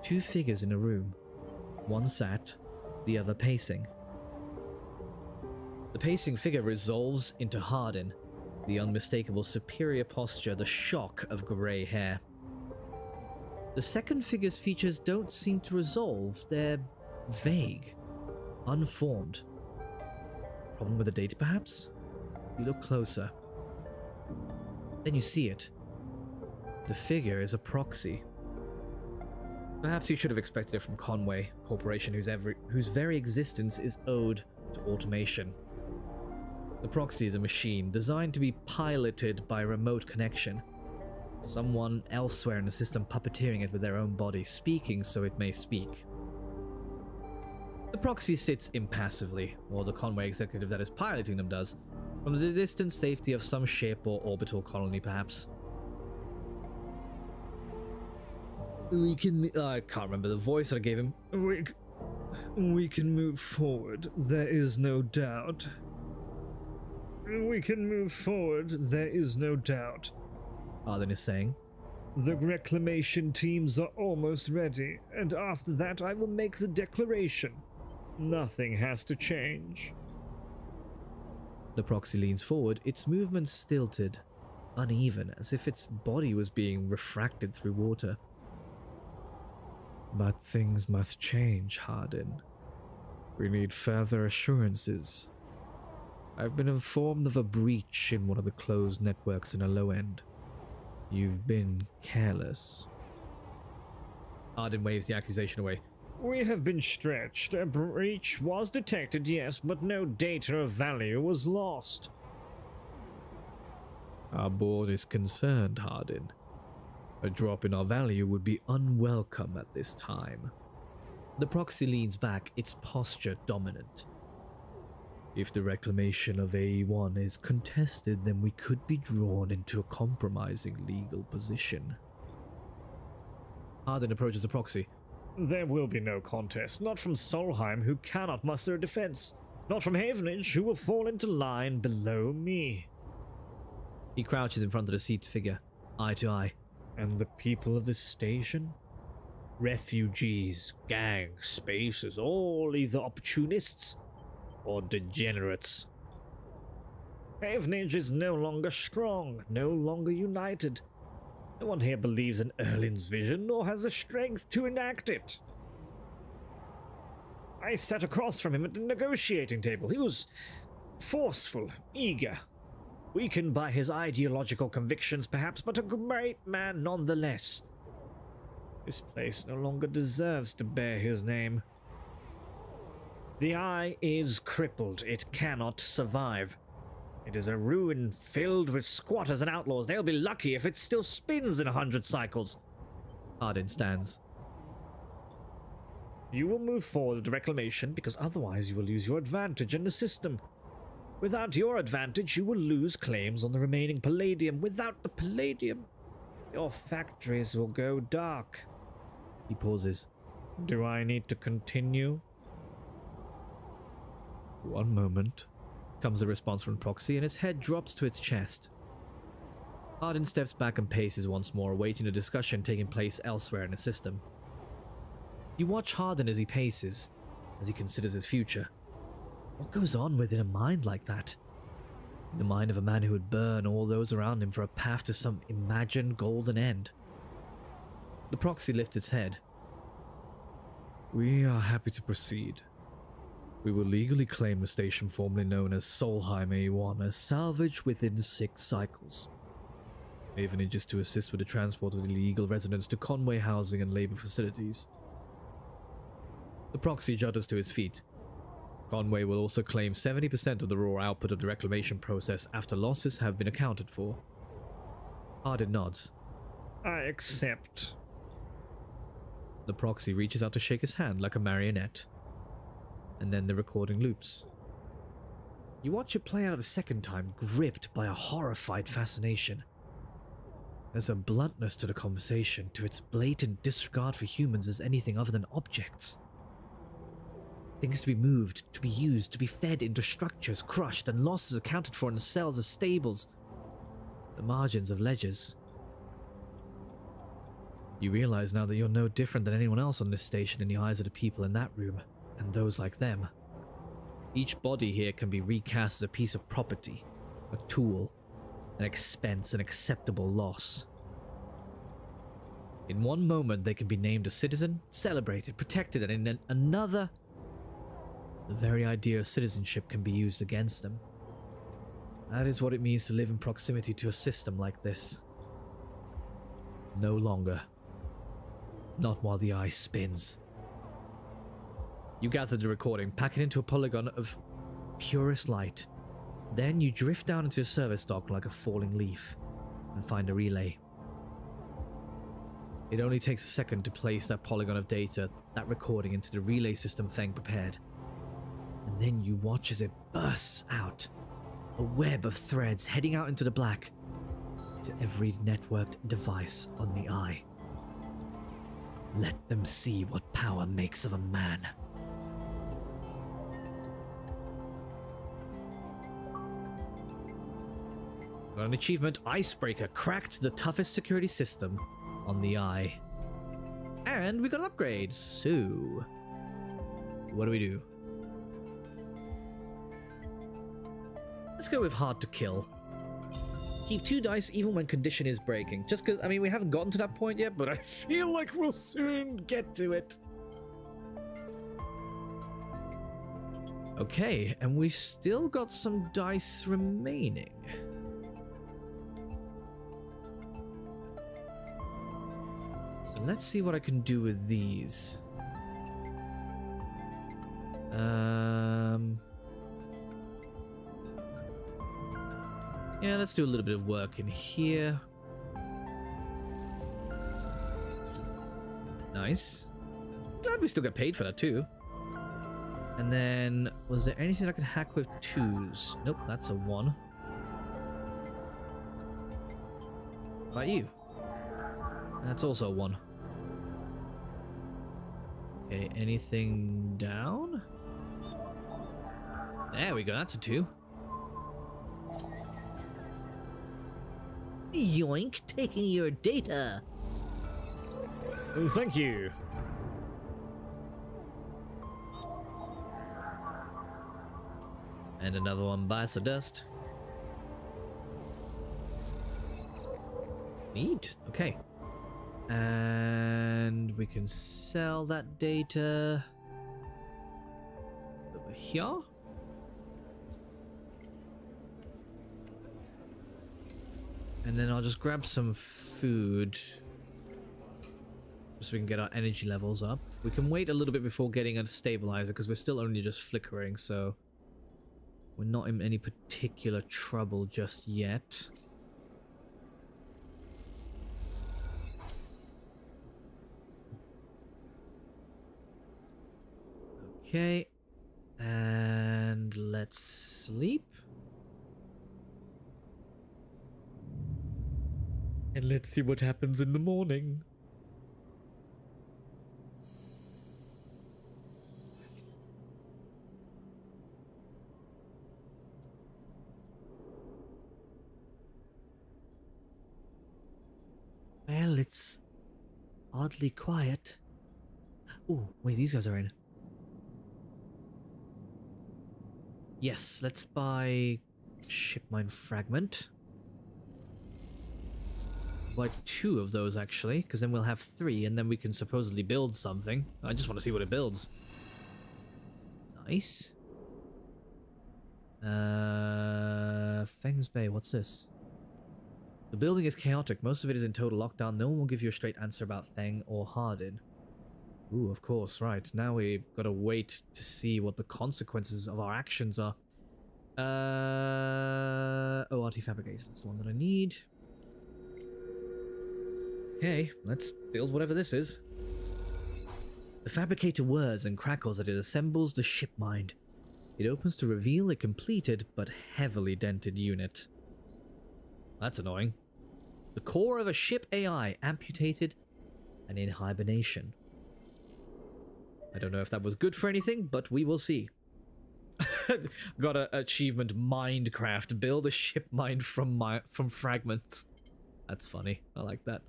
Two figures in a room. One sat, the other pacing. The pacing figure resolves into Hardin, the unmistakable superior posture, the shock of grey hair. The second figure's features don't seem to resolve, they're vague, unformed. Problem with the data, perhaps? You look closer. Then you see it. The figure is a proxy. Perhaps you should have expected it from Conway Corporation, whose very existence is owed to automation. The proxy is a machine designed to be piloted by remote connection. Someone elsewhere in the system puppeteering it with their own body, speaking so it may speak. The proxy sits impassively, or the Conway executive that is piloting them does, from the distant safety of some ship or orbital colony, perhaps. I can't remember the voice that I gave him. We can move forward, there is no doubt. We can move forward, there is no doubt. Arden is saying. The reclamation teams are almost ready, and after that I will make the declaration. Nothing has to change. The proxy leans forward, its movements stilted, uneven, as if its body was being refracted through water. But things must change, Hardin. We need further assurances. I've been informed of a breach in one of the closed networks in a low end. You've been careless. Arden waves the accusation away. We have been stretched. A breach was detected, yes, but no data of value was lost. Our board is concerned, Hardin. A drop in our value would be unwelcome at this time. The proxy leans back, its posture dominant. If the reclamation of AE1 is contested, then we could be drawn into a compromising legal position. Hardin approaches the proxy. There will be no contest, not from Solheim, who cannot muster a defense, not from Havenage, who will fall into line below me. He crouches in front of the seated figure, eye to eye. And the people of this station? Refugees, gangs, spacers, all either opportunists or degenerates. Havenage is no longer strong, no longer united. No one here believes in Erlin's vision, nor has the strength to enact it. I sat across from him at the negotiating table. He was forceful, eager, weakened by his ideological convictions perhaps, but a great man nonetheless. This place no longer deserves to bear his name. The Eye is crippled. It cannot survive. It is a ruin filled with squatters and outlaws. They'll be lucky if it still spins in 100 cycles. Arden stands. You will move forward with the reclamation, because otherwise you will lose your advantage in the system. Without your advantage, you will lose claims on the remaining palladium. Without the palladium, your factories will go dark. He pauses. Do I need to continue? One moment. Comes a response from Proxy, and its head drops to its chest. Arden steps back and paces once more, awaiting the discussion taking place elsewhere in the system. You watch Hardin as he paces, as he considers his future. What goes on within a mind like that? In the mind of a man who would burn all those around him for a path to some imagined golden end. The Proxy lifts its head. We are happy to proceed. We will legally claim the station formerly known as Solheim A1 as salvage within 6 cycles. Havenage is to assist with the transport of illegal residents to Conway housing and labor facilities. The Proxy judders to his feet. Conway will also claim 70% of the raw output of the reclamation process after losses have been accounted for. Hardin nods. I accept. The proxy reaches out to shake his hand like a marionette. And then the recording loops. You watch it play out a second time, gripped by a horrified fascination. There's a bluntness to the conversation, to its blatant disregard for humans as anything other than objects. Things to be moved, to be used, to be fed into structures, crushed, and lost as accounted for in the cells as stables, the margins of ledgers. You realize now that you're no different than anyone else on this station in the eyes of the people in that room, and those like them. Each body here can be recast as a piece of property, a tool, an expense, an acceptable loss. In one moment they can be named a citizen, celebrated, protected, and in another, the very idea of citizenship can be used against them. That is what it means to live in proximity to a system like this. No longer. Not while the eye spins. You gather the recording, pack it into a polygon of purest light. Then you drift down into a service dock like a falling leaf and find a relay. It only takes a second to place that polygon of data, that recording, into the relay system Feng prepared. And then you watch as it bursts out, a web of threads heading out into the black, to every networked device on the eye. Let them see what power makes of a man. Got an achievement, Icebreaker, cracked the toughest security system on the eye. And we got an upgrade, so what do we do? Let's go with hard to kill. Keep 2 dice even when condition is breaking. Just because, I mean, we haven't gotten to that point yet, but I feel like we'll soon get to it. Okay, and we still got some dice remaining. So let's see what I can do with these. Yeah, let's do a little bit of work in here. Nice. Glad we still get paid for that too. And then, was there anything I could hack with 2s? Nope, that's a 1. How about you? That's also a 1. Okay, anything down? There we go, that's a 2. Yoink, taking your data. Oh, thank you. And another one bites the dust. Neat. Okay. And we can sell that data over here. And then I'll just grab some food just so we can get our energy levels up. We can wait a little bit before getting a stabilizer because we're still only just flickering, so we're not in any particular trouble just yet. Okay, and let's sleep. And let's see what happens in the morning. Well, it's oddly quiet. Oh, wait, these guys are in. Yes, let's buy ship mine fragment. Buy 2 of those actually, because then we'll have 3 and then we can supposedly build something. I just want to see what it builds. Nice. Feng's Bay, what's this? The building is chaotic. Most of it is in total lockdown. No one will give you a straight answer about Feng or Hardin. Ooh, of course, right. Now we've got to wait to see what the consequences of our actions are. ORT Fabricator, that's the one that I need. Okay, let's build whatever this is. The fabricator whirs and crackles as it assembles the ship mind. It opens to reveal a completed but heavily dented unit. That's annoying. The core of a ship AI amputated and in hibernation. I don't know if that was good for anything, but we will see. Got an achievement, Mindcraft. Build a ship mind from fragments. That's funny. I like that.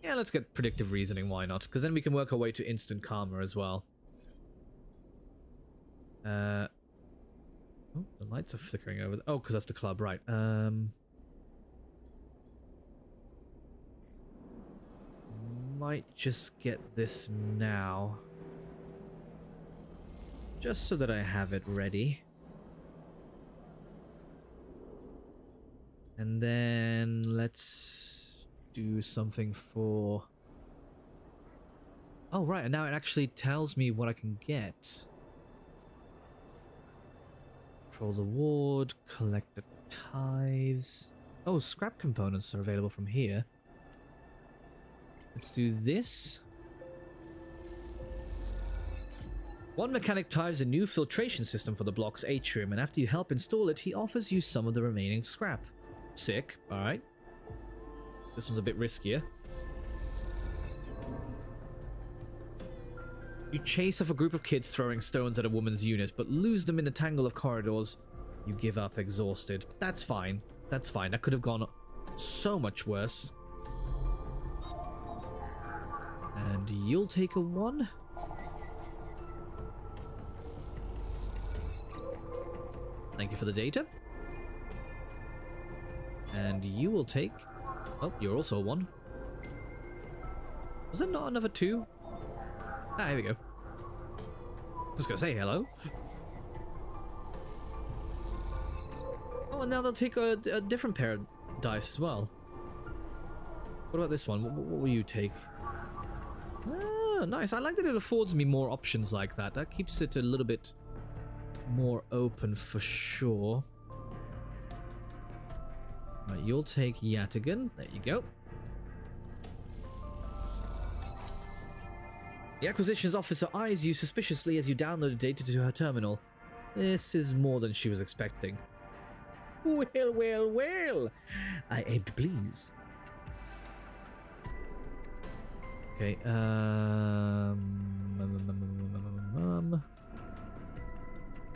Yeah, let's get predictive reasoning, why not? Because then we can work our way to instant karma as well. Oh, the lights are flickering over. Oh, because that's the club, right. Might just get this now. Just so that I have it ready. And then let's do something for... Oh, right, and now it actually tells me what I can get. Control the ward, collect the tithes. Oh, scrap components are available from here. Let's do this. One mechanic ties a new filtration system for the block's atrium, and after you help install it, he offers you some of the remaining scrap. Sick. Alright. This one's a bit riskier. You chase off a group of kids throwing stones at a woman's unit, but lose them in a tangle of corridors. You give up exhausted. That's fine. That's fine. That could have gone so much worse. And you'll take a 1. Thank you for the data. And you will take... Oh, you're also a 1. Was there not another 2? Ah, here we go. I was gonna say hello. Oh, and now they'll take a different pair of dice as well. What about this one? What will you take? Ah, nice. I like that it affords me more options like that. That keeps it a little bit more open for sure. Right, you'll take Yatigan. There you go. The acquisitions officer eyes you suspiciously as you download data to her terminal. This is more than she was expecting. Well, well, well. I aim to please. Okay,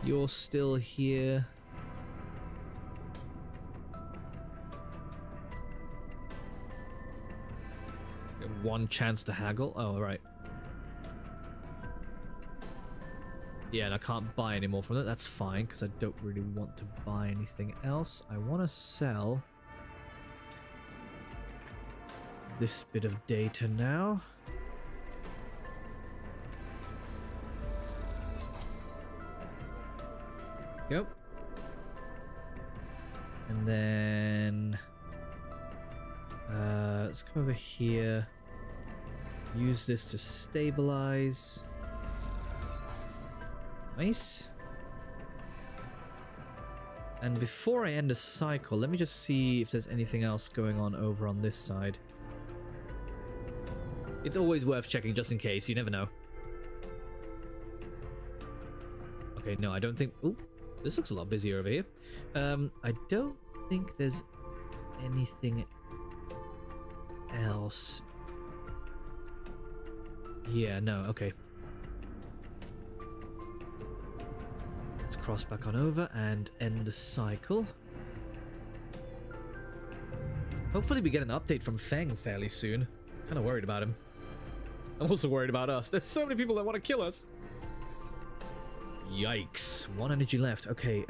you're still here. One chance to haggle. Oh, right. Yeah, and I can't buy any more from that. That's fine, because I don't really want to buy anything else. I want to sell this bit of data now. Go. And then let's come over here. Use this to stabilize. Nice. And before I end the cycle, let me just see if there's anything else going on over on this side. It's always worth checking just in case, you never know. Okay, no, I don't think... Ooh, this looks a lot busier over here. I don't think there's anything else. Yeah, no, okay. Let's cross back on over and end the cycle. Hopefully we get an update from Feng fairly soon. Kind of worried about him. I'm also worried about us. There's so many people that want to kill us. Yikes. 1 energy left. Okay,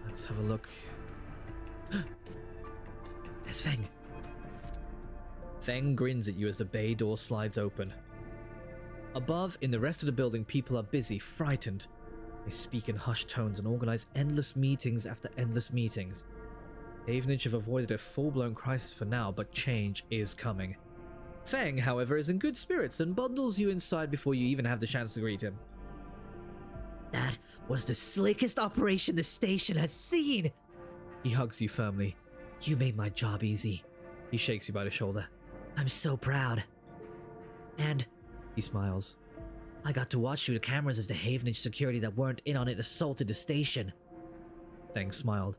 let's have a look. There's Feng. Feng grins at you as the bay door slides open. Above, in the rest of the building, people are busy, frightened. They speak in hushed tones and organize endless meetings after endless meetings. Havenage have avoided a full-blown crisis for now, but change is coming. Feng, however, is in good spirits and bundles you inside before you even have the chance to greet him. That was the slickest operation the station has seen! He hugs you firmly. You made my job easy. He shakes you by the shoulder. I'm so proud. And He smiles. I got to watch through the cameras as the Havenage security that weren't in on it assaulted the station. Feng smiled.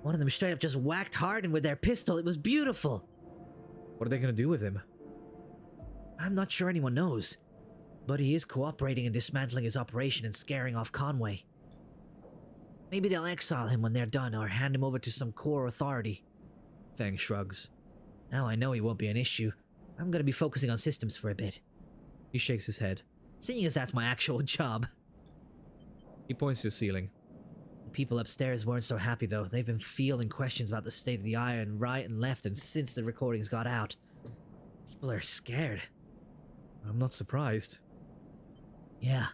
One of them straight up just whacked Hardin with their pistol. It was beautiful. What are they going to do with him? I'm not sure anyone knows, but he is cooperating in dismantling his operation and scaring off Conway. Maybe they'll exile him when they're done or hand him over to some core authority. Feng shrugs. Now I know he won't be an issue. I'm gonna be focusing on systems for a bit. He shakes his head. Seeing as that's my actual job. He points to the ceiling. The people upstairs weren't so happy though. They've been fielding questions about the state of the iron right and left and since the recordings got out. People are scared. I'm not surprised. Yeah,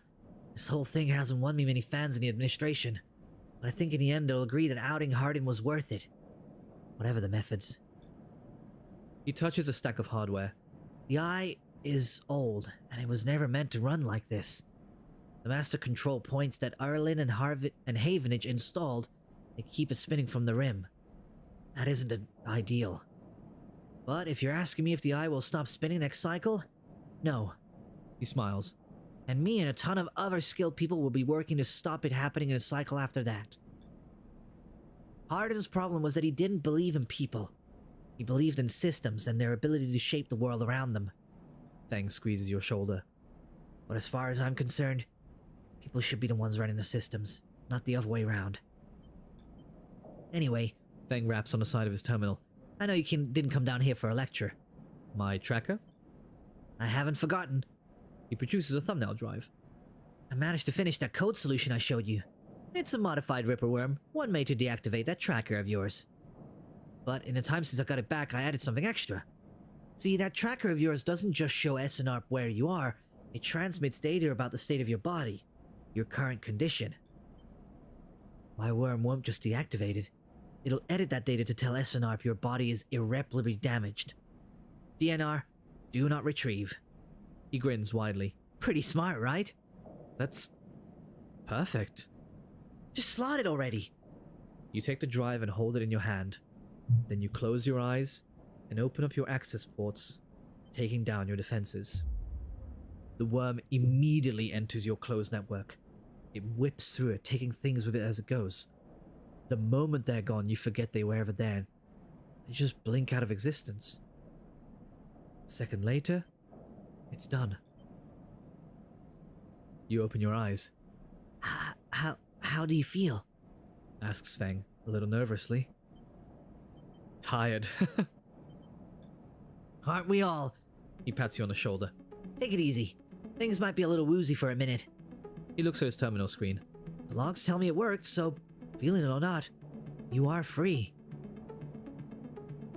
this whole thing hasn't won me many fans in the administration. But I think in the end they'll agree that outing Hardin was worth it. Whatever the methods. He touches a stack of hardware. The eye is old, and it was never meant to run like this. The master control points that Erlin and Havenage installed, they keep it spinning from the rim. That isn't ideal. But if you're asking me if the eye will stop spinning next cycle, no. He smiles. And me and a ton of other skilled people will be working to stop it happening in a cycle after that. Hardin's problem was that he didn't believe in people. He believed in systems and their ability to shape the world around them. Feng squeezes your shoulder. But as far as I'm concerned, people should be the ones running the systems, not the other way around. Anyway, Feng raps on the side of his terminal. I know you didn't come down here for a lecture. My tracker? I haven't forgotten. He produces a thumbnail drive. I managed to finish that code solution I showed you. It's a modified Ripper worm, one made to deactivate that tracker of yours. But in the time since I got it back, I added something extra. See, that tracker of yours doesn't just show SNRP where you are, it transmits data about the state of your body, your current condition. My worm won't just deactivate it. It'll edit that data to tell SNRP your body is irreparably damaged. DNR, do not retrieve. He grins widely. Pretty smart, right? That's perfect. Just slot it already. You take the drive and hold it in your hand. Then you close your eyes and open up your access ports, taking down your defenses. The worm immediately enters your closed network. It whips through it, taking things with it as it goes. The moment they're gone, you forget they were ever there. They just blink out of existence. A second later, it's done. You open your eyes. How do you feel? Asks Feng, a little nervously. Tired. Aren't we all? He pats you on the shoulder. Take it easy. Things might be a little woozy for a minute. He looks at his terminal screen. The logs tell me it worked, so feeling it or not, you are free.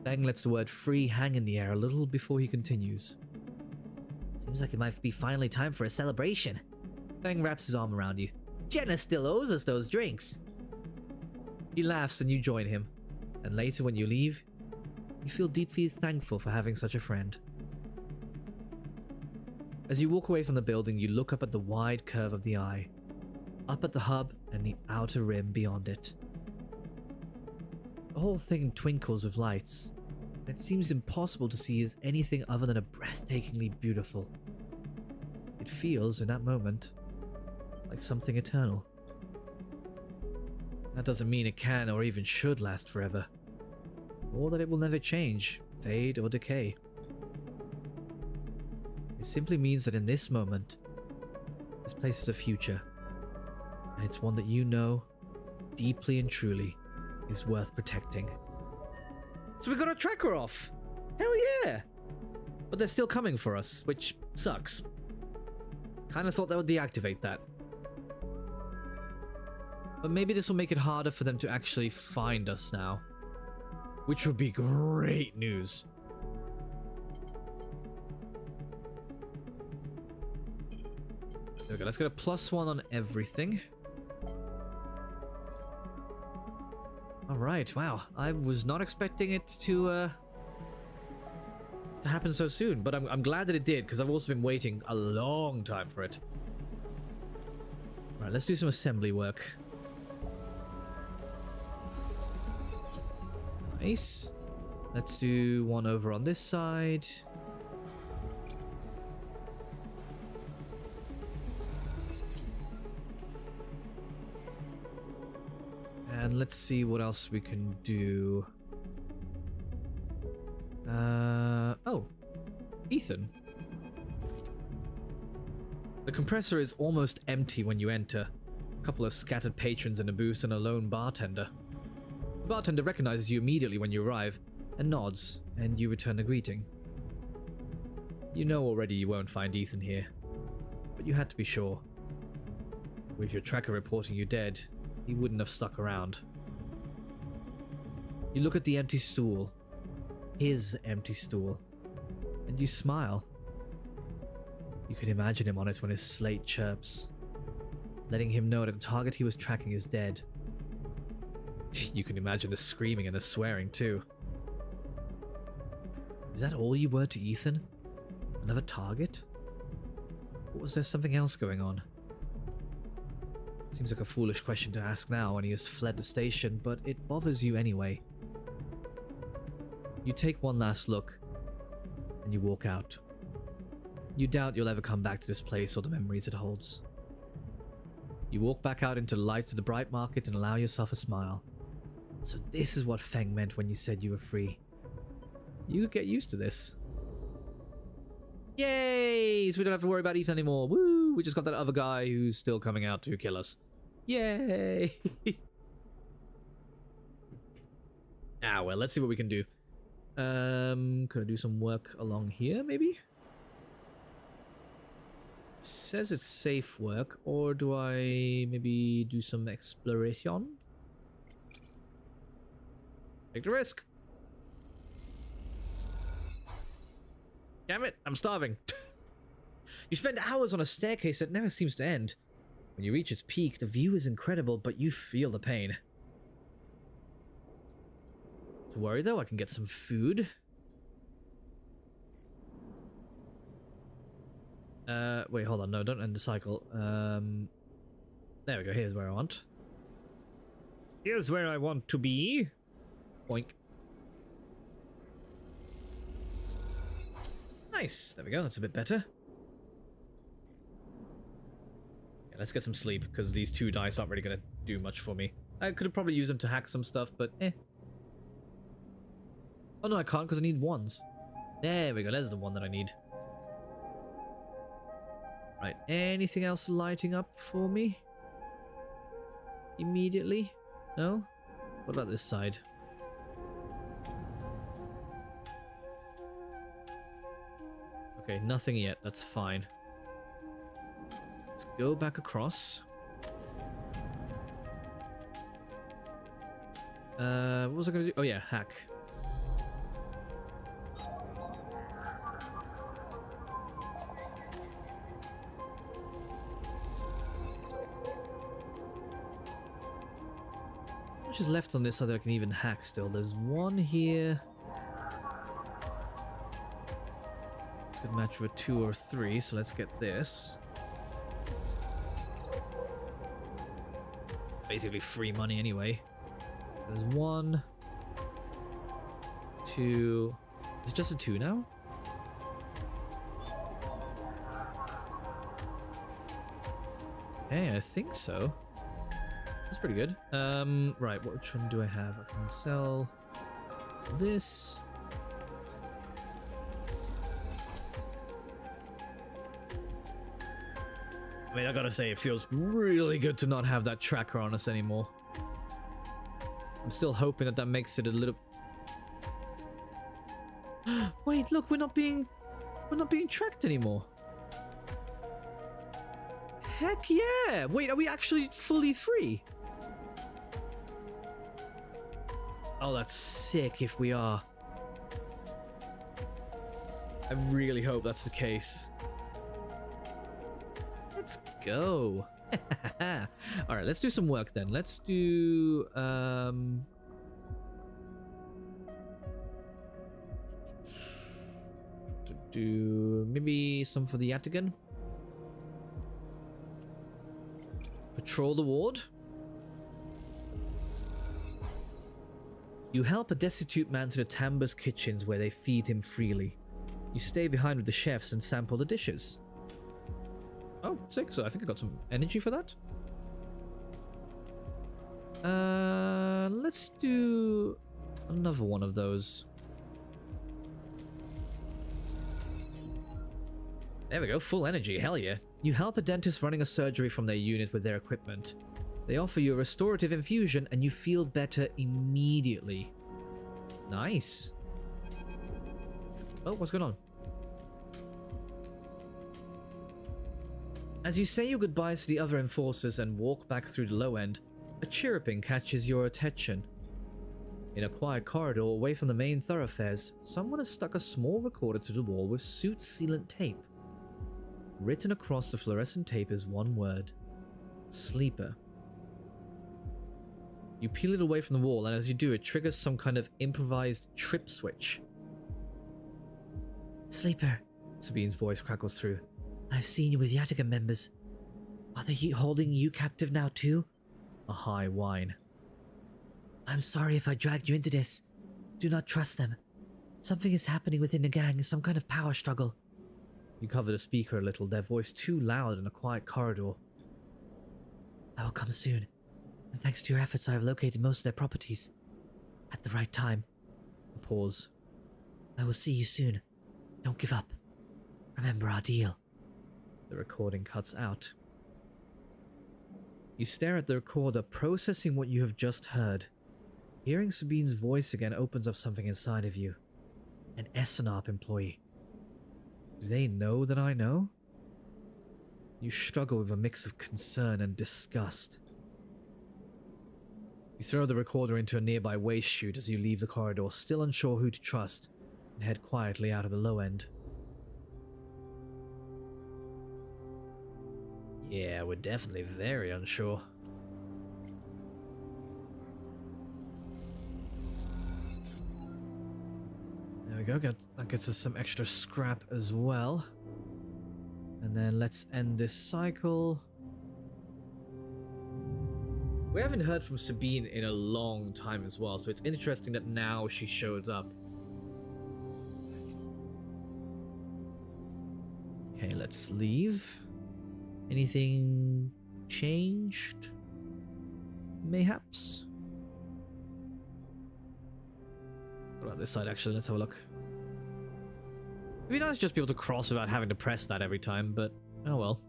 Feng lets the word free hang in the air a little before he continues. Seems like it might be finally time for a celebration. Feng wraps his arm around you. Jenna still owes us those drinks. He laughs and you join him. And later when you leave, you feel deeply thankful for having such a friend. As you walk away from the building, you look up at the wide curve of the eye, up at the hub and the outer rim beyond it. The whole thing twinkles with lights, and it seems impossible to see as anything other than a breathtakingly beautiful. It feels, in that moment, like something eternal. That doesn't mean it can or even should last forever, or that it will never change, fade, or decay. It simply means that in this moment, this place is a future, and it's one that you know, deeply and truly, is worth protecting. So we got our tracker off! Hell yeah! But they're still coming for us, which sucks. Kinda thought that would deactivate that. But maybe this will make it harder for them to actually find us now. Which would be great news. There we go, let's get a +1 on everything. Alright, wow. I was not expecting it to to happen so soon, but I'm glad that it did, because I've also been waiting a long time for it. Alright, let's do some assembly work. Nice. Let's do one over on this side. And let's see what else we can do. Oh, Ethan. The compressor is almost empty when you enter. A couple of scattered patrons in a booth and a lone bartender. The bartender recognizes you immediately when you arrive and nods, and you return the greeting. You know already you won't find Ethan here, but you had to be sure. With your tracker reporting you dead, he wouldn't have stuck around. You look at the empty stool, his empty stool, and you smile. You can imagine him on it when his slate chirps, letting him know that the target he was tracking is dead. You can imagine the screaming and the swearing too. Is that all you were to Ethan? Another target? Or was there something else going on? Seems like a foolish question to ask now when he has fled the station, but it bothers you anyway. You take one last look, and you walk out. You doubt you'll ever come back to this place or the memories it holds. You walk back out into the lights of the bright market and allow yourself a smile. So this is what Feng meant when you said you were free. You could get used to this. Yay! So we don't have to worry about Ethan anymore. Woo! We just got that other guy who's still coming out to kill us. Yay! Ah, well, let's see what we can do. Could I do some work along here, maybe? Says it's safe work, or do I maybe do some exploration? Take the risk. Damn it, I'm starving. You spend hours on a staircase that never seems to end. When you reach its peak, the view is incredible, but you feel the pain. Don't worry though, I can get some food. Wait, hold on, no, don't end the cycle. There we go, here's where I want. Here's where I want to be. Boink. Nice, there we go, that's a bit better. Yeah, let's get some sleep, because these two dice aren't really going to do much for me. I could have probably used them to hack some stuff, but eh. Oh no, I can't, because I need ones. There we go, there's the one that I need. Right, anything else lighting up for me? Immediately? No? What about this side? Okay, nothing yet, that's fine. Let's go back across. What was I gonna do? Oh yeah, hack. How much is left on this side that I can even hack still? There's one here. It's a good match for a 2 or 3, so let's get this. Basically free money anyway. There's 1, 2. Is it just a 2 now? Hey, I think so. That's pretty good. Right, which one do I have? I can sell this. I mean, I gotta say, it feels really good to not have that tracker on us anymore. I'm still hoping that that makes it a little... Wait, look, we're not being tracked anymore. Heck yeah! Wait, are we actually fully free? Oh, that's sick if we are. I really hope that's the case. Let's go. All right, let's do some work then. Let's do Maybe some for the Yataghan. Patrol the ward. You help a destitute man to the Tamba's kitchens where they feed him freely. You stay behind with the chefs and sample the dishes. Oh, sick. So I think I got some energy for that. Let's do another one of those. There we go, full energy, hell yeah. You help a dentist running a surgery from their unit with their equipment. They offer you a restorative infusion and you feel better immediately. Nice. Oh, what's going on? As you say your goodbyes to the other enforcers and walk back through the low end, a chirruping catches your attention. In a quiet corridor away from the main thoroughfares, someone has stuck a small recorder to the wall with suit sealant tape. Written across the fluorescent tape is one word: Sleeper. You peel it away from the wall, and as you do, it triggers some kind of improvised trip switch. Sleeper, Sabine's voice crackles through. I've seen you with Yataghan members. Are they holding you captive now too? A high whine. I'm sorry if I dragged you into this. Do not trust them. Something is happening within the gang, some kind of power struggle. You cover the speaker a little, their voice too loud in a quiet corridor. I will come soon, and thanks to your efforts I have located most of their properties. At the right time. A pause. I will see you soon. Don't give up. Remember our deal. The recording cuts out. You stare at the recorder, processing what you have just heard. Hearing Sabine's voice again opens up something inside of you. An SNARP employee. Do they know that I know? You struggle with a mix of concern and disgust. You throw the recorder into a nearby waste chute as you leave the corridor, still unsure who to trust, and head quietly out of the low end. Yeah, we're definitely very unsure. There we go, that gets us some extra scrap as well. And then let's end this cycle. We haven't heard from Sabine in a long time as well, so it's interesting that now she shows up. Okay, let's leave. Anything changed? Mayhaps? What about this side, actually? Let's have a look. It'd be nice to just be able to cross without having to press that every time, but oh well.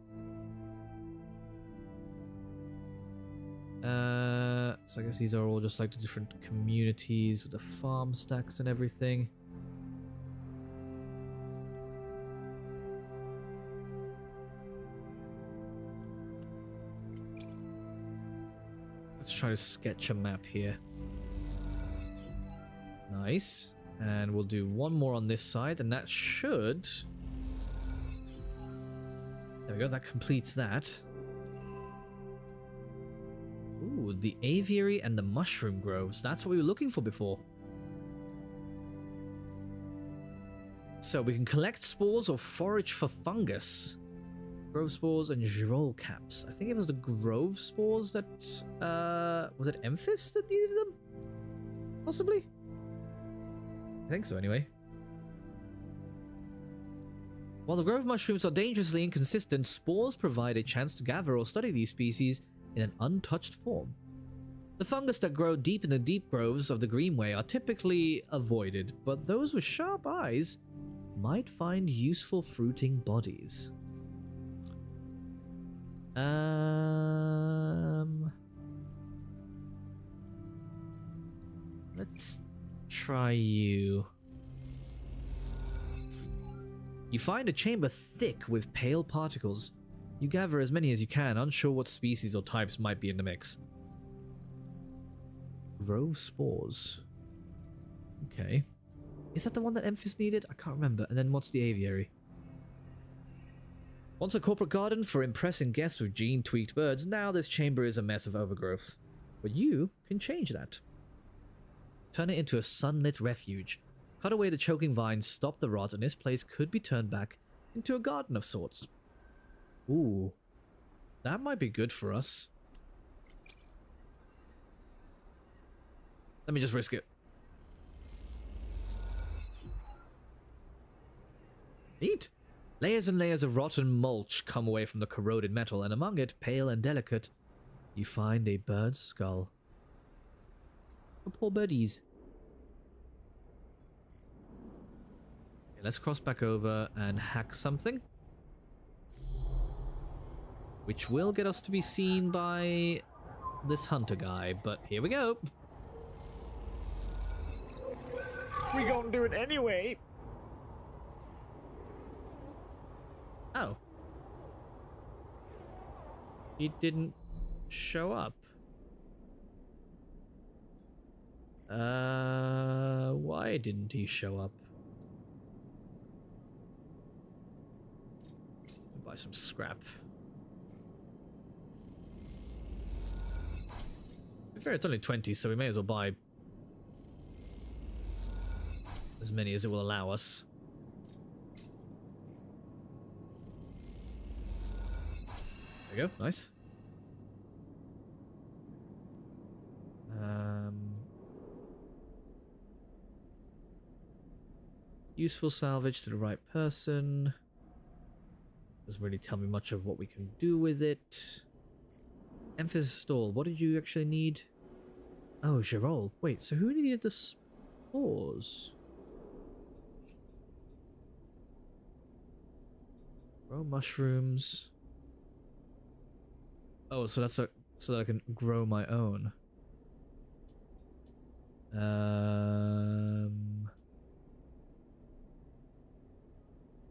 So I guess these are all just like the different communities with the farm stacks and everything. Let's try to sketch a map here. Nice. And we'll do one more on this side, and that should... There we go, that completes that. Ooh, the aviary and the mushroom groves. That's what we were looking for before. So we can collect spores or forage for fungus. Grove spores and girole caps. I think it was the grove spores that... was it Emphis that needed them? Possibly? I think so, anyway. While the grove mushrooms are dangerously inconsistent, spores provide a chance to gather or study these species in an untouched form. The fungus that grow deep in the deep groves of the Greenway are typically avoided, but those with sharp eyes might find useful fruiting bodies. Let's try you. You find a chamber thick with pale particles. You gather as many as you can, unsure what species or types might be in the mix. Grove spores. Okay. Is that the one that Emphis needed? I can't remember. And then what's the aviary? Once a corporate garden for impressing guests with gene-tweaked birds, now this chamber is a mess of overgrowth. But you can change that. Turn it into a sunlit refuge. Cut away the choking vines, stop the rods, and this place could be turned back into a garden of sorts. Ooh. That might be good for us. Let me just risk it. Neat. Layers and layers of rotten mulch come away from the corroded metal, and among it, pale and delicate, you find a bird's skull. Oh, poor birdies. Okay, let's cross back over and hack something. Which will get us to be seen by this hunter guy, but here we go. We gonna do it anyway. Oh. He didn't show up. Why didn't he show up? Buy some scrap. To be fair, it's only 20, so we may as well buy as many as it will allow us. There we go, nice. Useful salvage to the right person. Doesn't really tell me much of what we can do with it. Emphasis stall. What did you actually need? Oh, Girol. Wait, so who needed the spores? Grow mushrooms. Oh, so that's so that I can grow my own.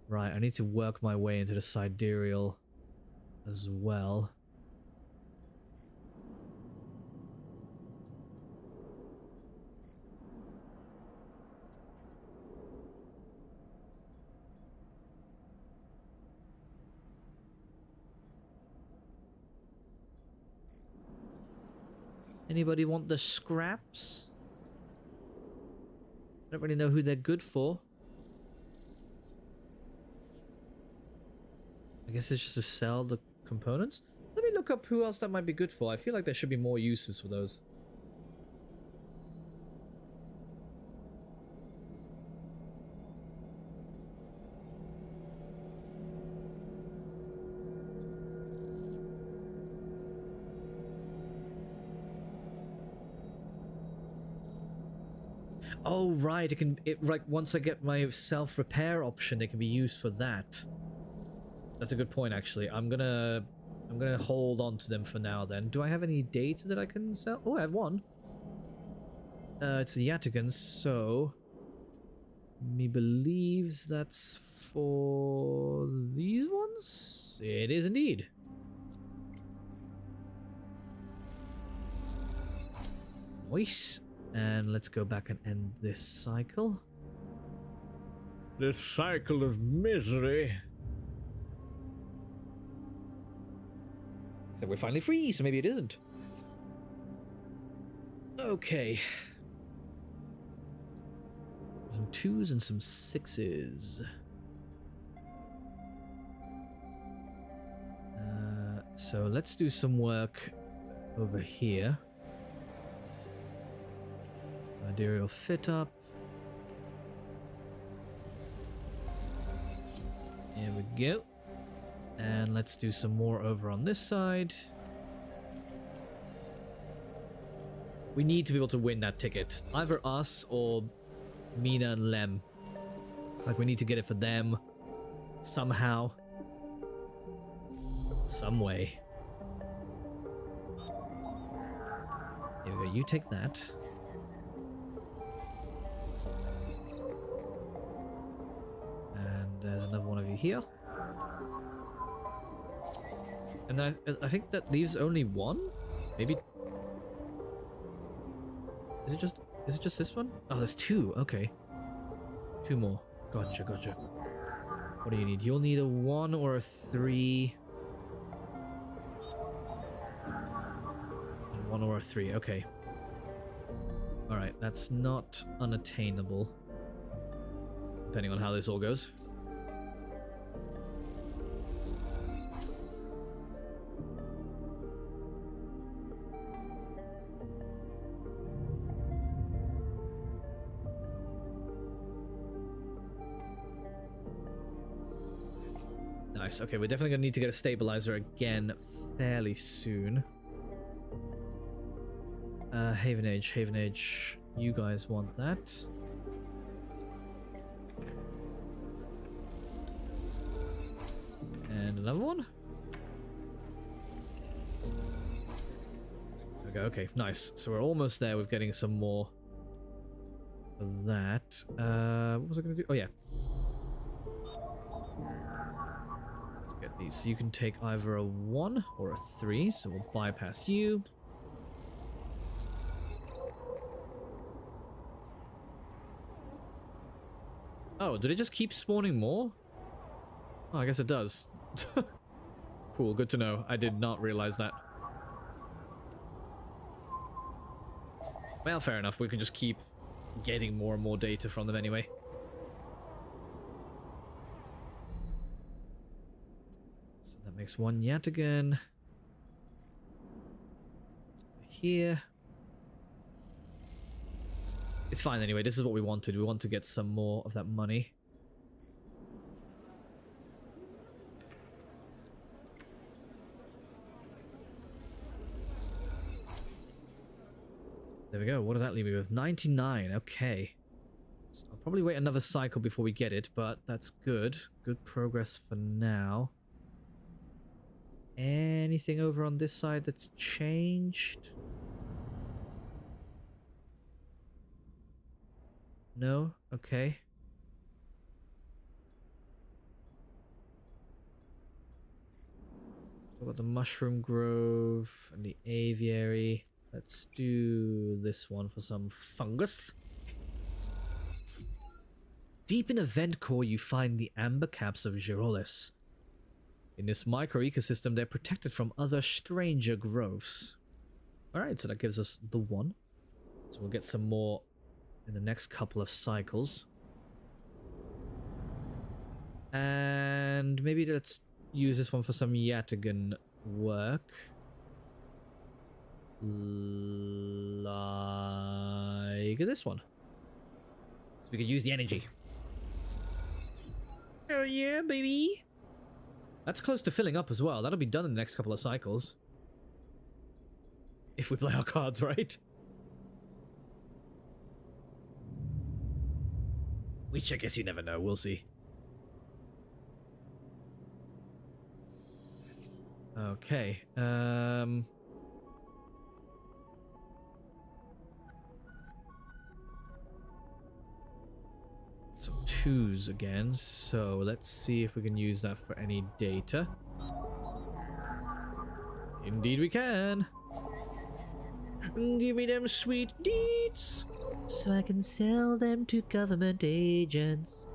Right, I need to work my way into the sidereal as well. Anybody want the scraps? I don't really know who they're good for. I guess it's just to sell the components? Let me look up who else that might be good for. I feel like there should be more uses for those. Oh right, right, once I get my self-repair option, it can be used for that. That's a good point, actually. I'm gonna hold on to them for now. Then, do I have any data that I can sell? Oh, I have one. It's the Yatigans, so me believes that's for these ones. It is indeed. Nice. And let's go back and end this cycle. This cycle of misery. So we're finally free, so maybe it isn't. Okay. Some 2s and some 6s. So let's do some work over here. Sidereal fit up. Here we go. And let's do some more over on this side. We need to be able to win that ticket. Either us or Mina and Lem. Like, we need to get it for them. Somehow. Some way. Here we go. You take that. And there's another one of you here. And I think that leaves only one? Maybe... Is it just this one? Oh, there's 2. Okay. 2 more. Gotcha, gotcha. What do you need? You'll need a 1 or a 3. And 1 or a 3. Okay. Alright, that's not unattainable. depending on how this all goes. Nice. Okay, we're definitely gonna need to get a stabilizer again fairly soon. Haven Age. You guys want that? And another one. Okay, okay, nice. So we're almost there with getting some more of that. What was I gonna do? Oh yeah. Let's get these. So you can take either a 1 or a 3, so we'll bypass you. Oh, did it just keep spawning more? Oh, I guess it does. Cool, good to know. I did not realize that. Well, fair enough. We can just keep getting more and more data from them anyway. So that makes 1 yet again. Here. It's fine anyway. This is what we wanted. We want to get some more of that money. There we go. What does that leave me with? 99. Okay. So I'll probably wait another cycle before we get it, but that's good. Good progress for now. Anything over on this side that's changed? No? Okay. We've got the Mushroom Grove and the Aviary. Let's do this one for some fungus. Deep in a vent core, you find the amber caps of Girolis. In this micro-ecosystem, they're protected from other stranger growths. Alright, so that gives us the 1. So we'll get some more in the next couple of cycles. And maybe let's use this one for some Yatagan work. Like this one. So we can use the energy. Oh yeah, baby! That's close to filling up as well. That'll be done in the next couple of cycles. If we play our cards right. Which I guess you never know, we'll see. Okay, some 2s again, so let's see if we can use that for any data. Indeed we can! Give me them sweet deeds! So I can sell them to government agents.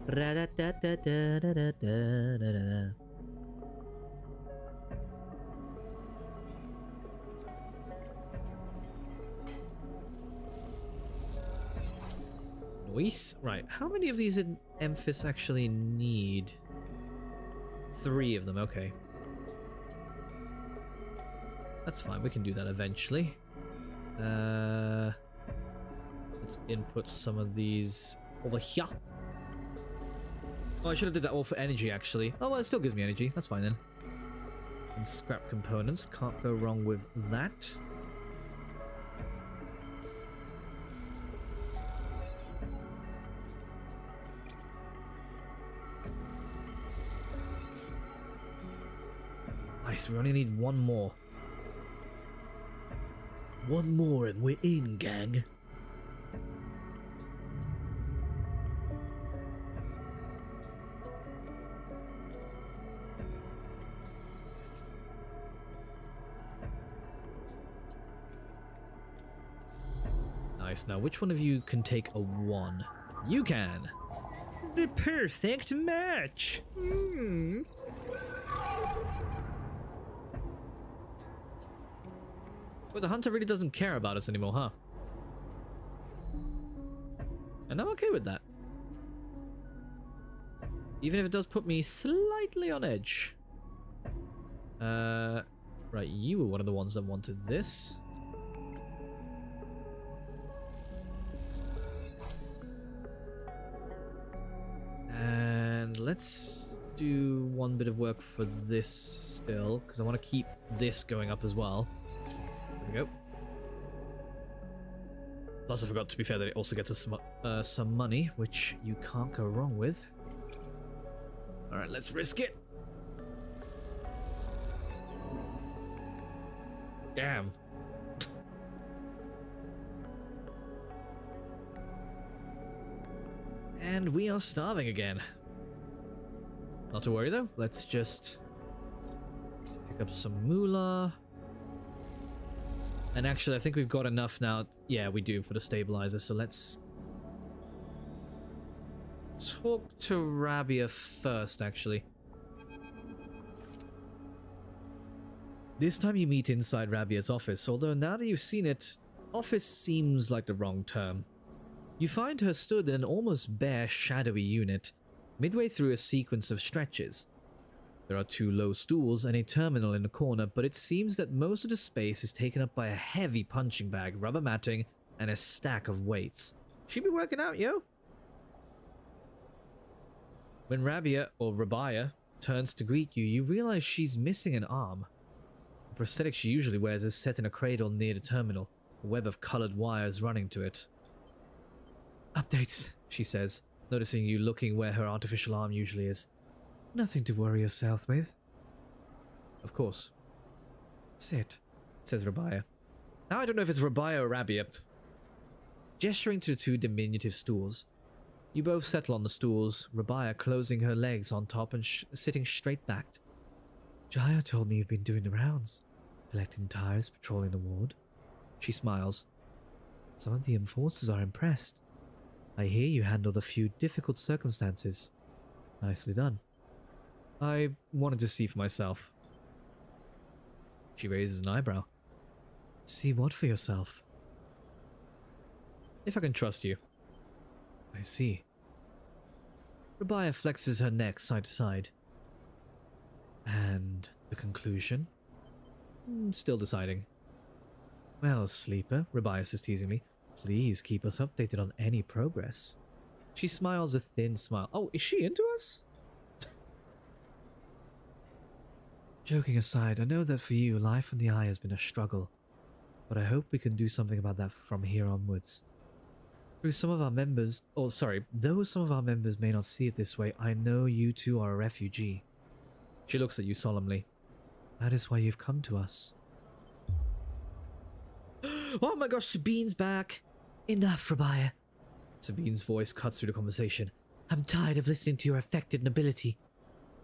Ra-da-da-da-da-da-da-da-da. Nice. Right, how many of these did Emphis actually need? 3 of them, okay. That's fine, we can do that eventually. Let's input some of these over here. Oh, I should have did that all for energy, actually. Oh, well, it still gives me energy. That's fine, then. And scrap components. Can't go wrong with that. Nice, we only need 1 more. 1 more and we're in, gang. Nice. Now, which one of you can take a 1? You can! The perfect match! Well, the hunter really doesn't care about us anymore, huh? And I'm okay with that. Even if it does put me slightly on edge. Right, you were one of the ones that wanted this. And let's do one bit of work for this still, because I want to keep this going up as well. There we go. Plus, I forgot, to be fair, that it also gets us some money, which you can't go wrong with. Alright, let's risk it. Damn. And we are starving again. Not to worry though, let's just pick up some moolah. And actually, I think we've got enough now. Yeah, we do, for the stabilizer, so let's talk to Rabia first, actually. This time you meet inside Rabia's office, although now that you've seen it, office seems like the wrong term. You find her stood in an almost bare, shadowy unit, midway through a sequence of stretches. There are 2 low stools and a terminal in the corner, but it seems that most of the space is taken up by a heavy punching bag, rubber matting, and a stack of weights. She be working out, yo? When Rabia, or Rabia, turns to greet you, you realize she's missing an arm. The prosthetic she usually wears is set in a cradle near the terminal, a web of colored wires running to it. Updates, she says, noticing you looking where her artificial arm usually is. Nothing to worry yourself with. Of course. Sit, says Rabia. Now I don't know if it's Rabia or Rabia. Gesturing to the 2 diminutive stools. You both settle on the stools, Rabia closing her legs on top and sitting straight backed. Jaya told me you've been doing the rounds, collecting tires, patrolling the ward. She smiles. Some of the enforcers are impressed. I hear you handled a few difficult circumstances. Nicely done. I wanted to see for myself. She raises an eyebrow. See what for yourself? If I can trust you. I see. Rabia flexes her neck side to side. And the conclusion? Still deciding. Well, Sleeper, Rabia says teasingly, please keep us updated on any progress. She smiles a thin smile. Oh, is she into us? Joking aside, I know that for you, life on the Eye has been a struggle, but I hope we can do something about that from here onwards. Though some of our members may not see it this way, I know you two are a refugee. She looks at you solemnly. That is why you've come to us. Oh my gosh, Sabine's back! Enough, Rabia. Sabine's voice cuts through the conversation. I'm tired of listening to your affected nobility.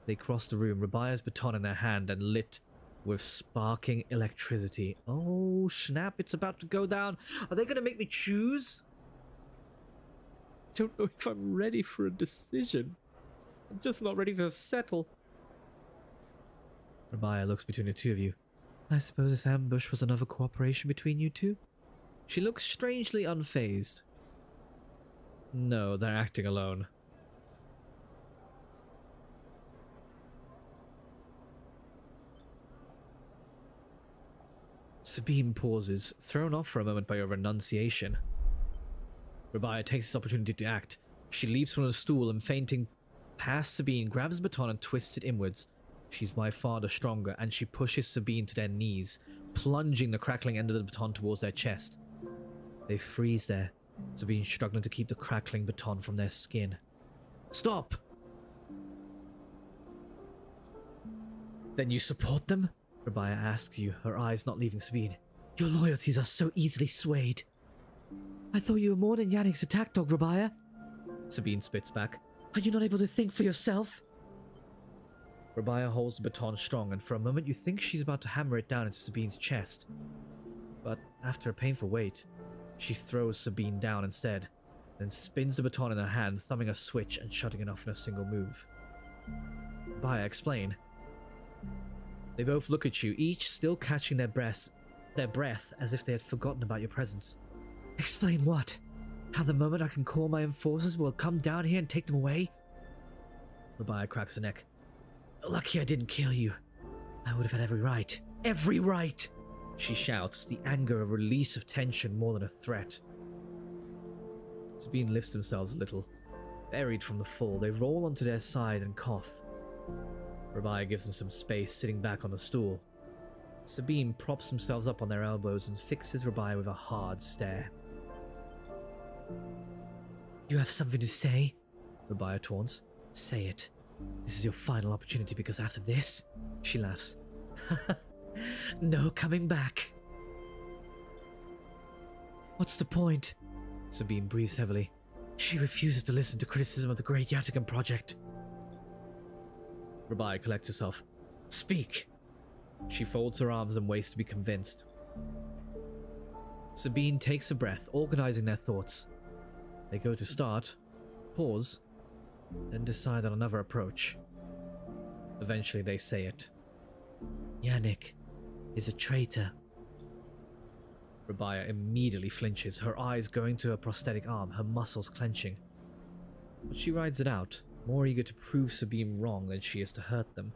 They cross the room, Rabia's baton in their hand and lit with sparking electricity. Oh snap, it's about to go down. Are they gonna make me choose? I don't know if I'm ready for a decision. I'm just not ready to settle. Rabia looks between the 2 of you. I suppose this ambush was another cooperation between you 2? She looks strangely unfazed. No, they're acting alone. Sabine pauses, thrown off for a moment by your renunciation. Rabia takes this opportunity to act. She leaps from the stool and, fainting past Sabine, grabs the baton and twists it inwards. She's by far the stronger, and she pushes Sabine to their knees, plunging the crackling end of the baton towards their chest. They freeze there, Sabine struggling to keep the crackling baton from their skin. Stop! Then you support them? Rabia asks you, her eyes not leaving Sabine. Your loyalties are so easily swayed. I thought you were more than Yannick's attack dog, Rabia. Sabine spits back. Are you not able to think for yourself? Rabia holds the baton strong, and for a moment you think she's about to hammer it down into Sabine's chest. But after a painful wait, she throws Sabine down instead, then spins the baton in her hand, thumbing a switch and shutting it off in a single move. Rabia, explain. They both look at you, each still catching their breath as if they had forgotten about your presence. Explain what? How the moment I can call my enforcers will come down here and take them away? Rabia cracks her neck. Lucky I didn't kill you. I would have had every right. Every right! She shouts, the anger a release of tension more than a threat. Sabine lifts themselves a little. Buried from the fall, they roll onto their side and cough. Rabia gives them some space, sitting back on the stool. Sabine props themselves up on their elbows and fixes Rabia with a hard stare. You have something to say? Rabia taunts. Say it. This is your final opportunity because after this, she laughs. No coming back. What's the point? Sabine breathes heavily. She refuses to listen to criticism of the Great Yatagan Project. Rabia collects herself. Speak. She folds her arms and waits to be convinced. Sabine takes a breath, organizing their thoughts. They go to start, pause, then decide on another approach. Eventually they say it. Yannick is a traitor. Rabia immediately flinches, her eyes going to her prosthetic arm, her muscles clenching. But she rides it out, more eager to prove Sabine wrong than she is to hurt them.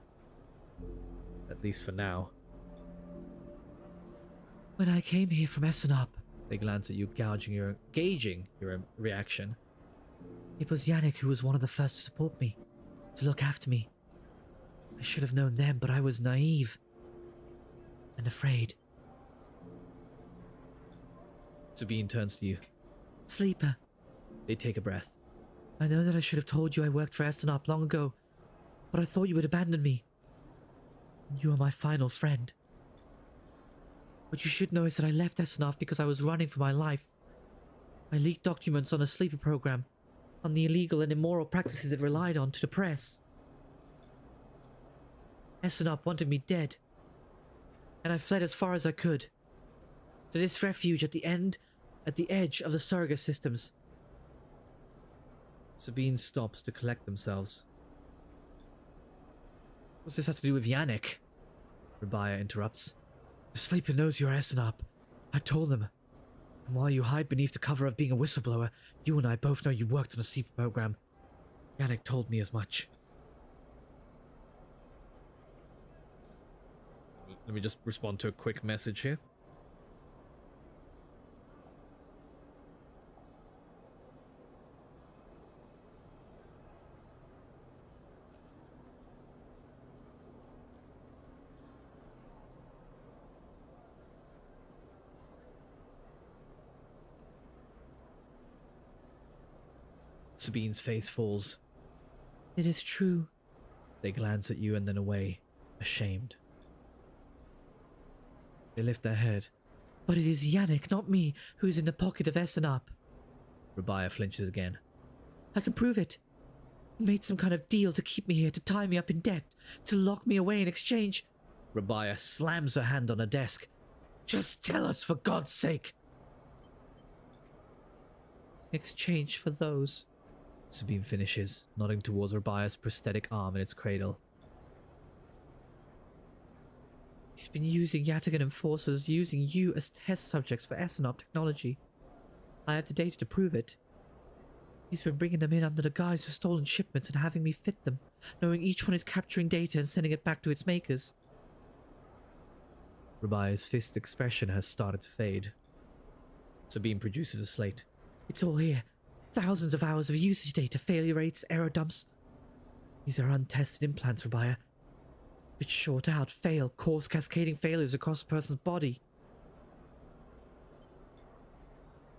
At least for now. When I came here from Essenop, they glance at you, gauging your reaction. It was Yannick who was one of the first to support me, to look after me. I should have known then, but I was naive and afraid. Sabine turns to you. Sleeper. They take a breath. I know that I should have told you I worked for Essenop long ago, but I thought you would abandon me. You are my final friend. What you should know is that I left Essenop because I was running for my life. I leaked documents on a sleeper program, on the illegal and immoral practices it relied on to the press. Essenop wanted me dead, and I fled as far as I could. To this refuge at the edge of the surrogate systems. Sabine stops to collect themselves. What's this have to do with Yannick? Rabia interrupts. The sleeper knows you're Essenop. I told them. And while you hide beneath the cover of being a whistleblower, you and I both know you worked on a sleeper program. Yannick told me as much. Let me just respond to a quick message here. Sabine's face falls. It is true. They glance at you and then away, ashamed. They lift their head. But it is Yannick, not me, who's in the pocket of Essenop. Rabia flinches again. I can prove it. He made some kind of deal to keep me here, to tie me up in debt, to lock me away in exchange. Rabia slams her hand on her desk. Just tell us, for God's sake. In exchange for those. Sabine finishes, nodding towards Rabia's prosthetic arm in its cradle. He's been using Yatagan enforcers, using you as test subjects for Essenop technology. I have the data to prove it. He's been bringing them in under the guise of stolen shipments and having me fit them, knowing each one is capturing data and sending it back to its makers. Rabia's fist expression has started to fade. Sabine produces a slate. It's all here. Thousands of hours of usage data, failure rates, error dumps. These are untested implants, Rabia. Which short out, fail, cause cascading failures across a person's body.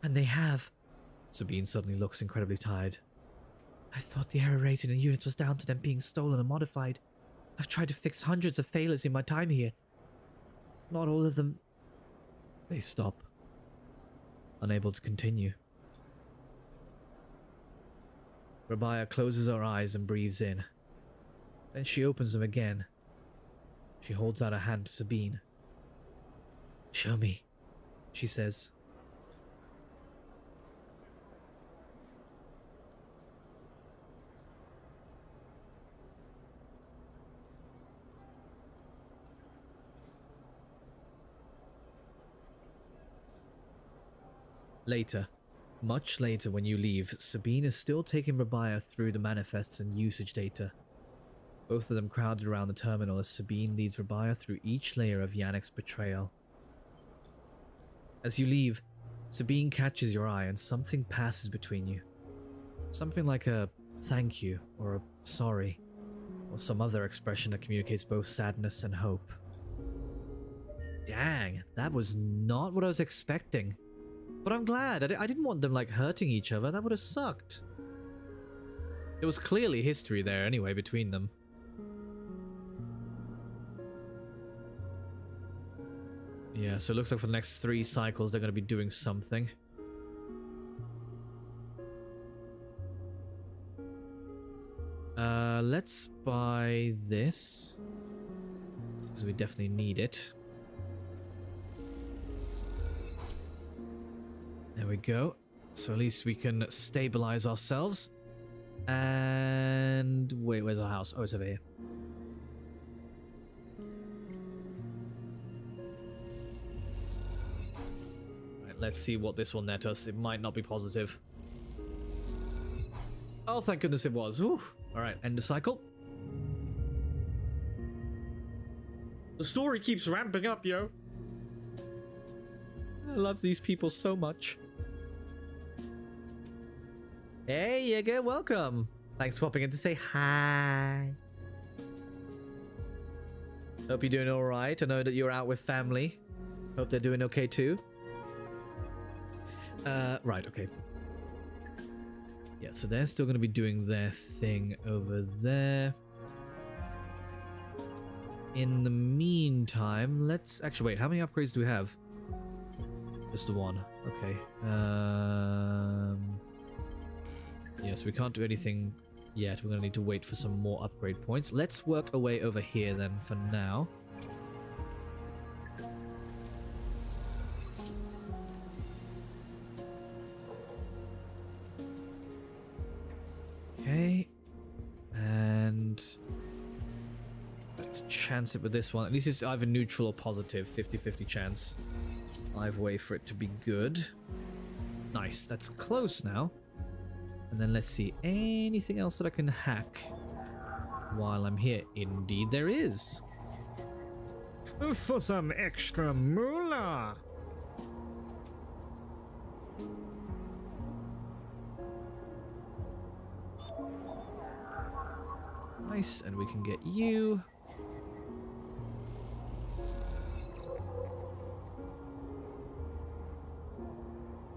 And they have. Sabine suddenly looks incredibly tired. I thought the error rate in the units was down to them being stolen and modified. I've tried to fix hundreds of failures in my time here. Not all of them. They stop, unable to continue. Rabia closes her eyes and breathes in. Then she opens them again. She holds out a hand to Sabine. Show me, she says. Later, much later when you leave, Sabine is still taking Rabia through the manifests and usage data. Both of them crowded around the terminal as Sabine leads Rabaya through each layer of Yannick's betrayal. As you leave, Sabine catches your eye and something passes between you. Something like a thank you or a sorry, or some other expression that communicates both sadness and hope. Dang, that was not what I was expecting. But I'm glad. I didn't want them like hurting each other. That would have sucked. There was clearly history there anyway between them. Yeah, so it looks like for the next 3 cycles they're going to be doing something. Let's buy this, because we definitely need it. There we go. So at least we can stabilize ourselves. And wait, where's our house? Oh, it's over here. Right, let's see what this will net us. It might not be positive. Oh, thank goodness it was. Whew. Alright, end the cycle. The story keeps ramping up, yo. I love these people so much. Hey, Jaeger, welcome. Thanks for popping in to say hi. Hope you're doing alright. I know that you're out with family. Hope they're doing okay too. Right, okay. Yeah, so they're still going to be doing their thing over there. In the meantime, let's... Actually, wait, how many upgrades do we have? Just the one. Okay. Yes, we can't do anything yet. We're going to need to wait for some more upgrade points. Let's work our way over here then for now. Okay. And let's chance it with this one. At least it's either neutral or positive. 50-50 chance. Either way for it to be good. Nice. That's close now. And then let's see, anything else that I can hack while I'm here? Indeed there is. For some extra moolah. Nice, and we can get you.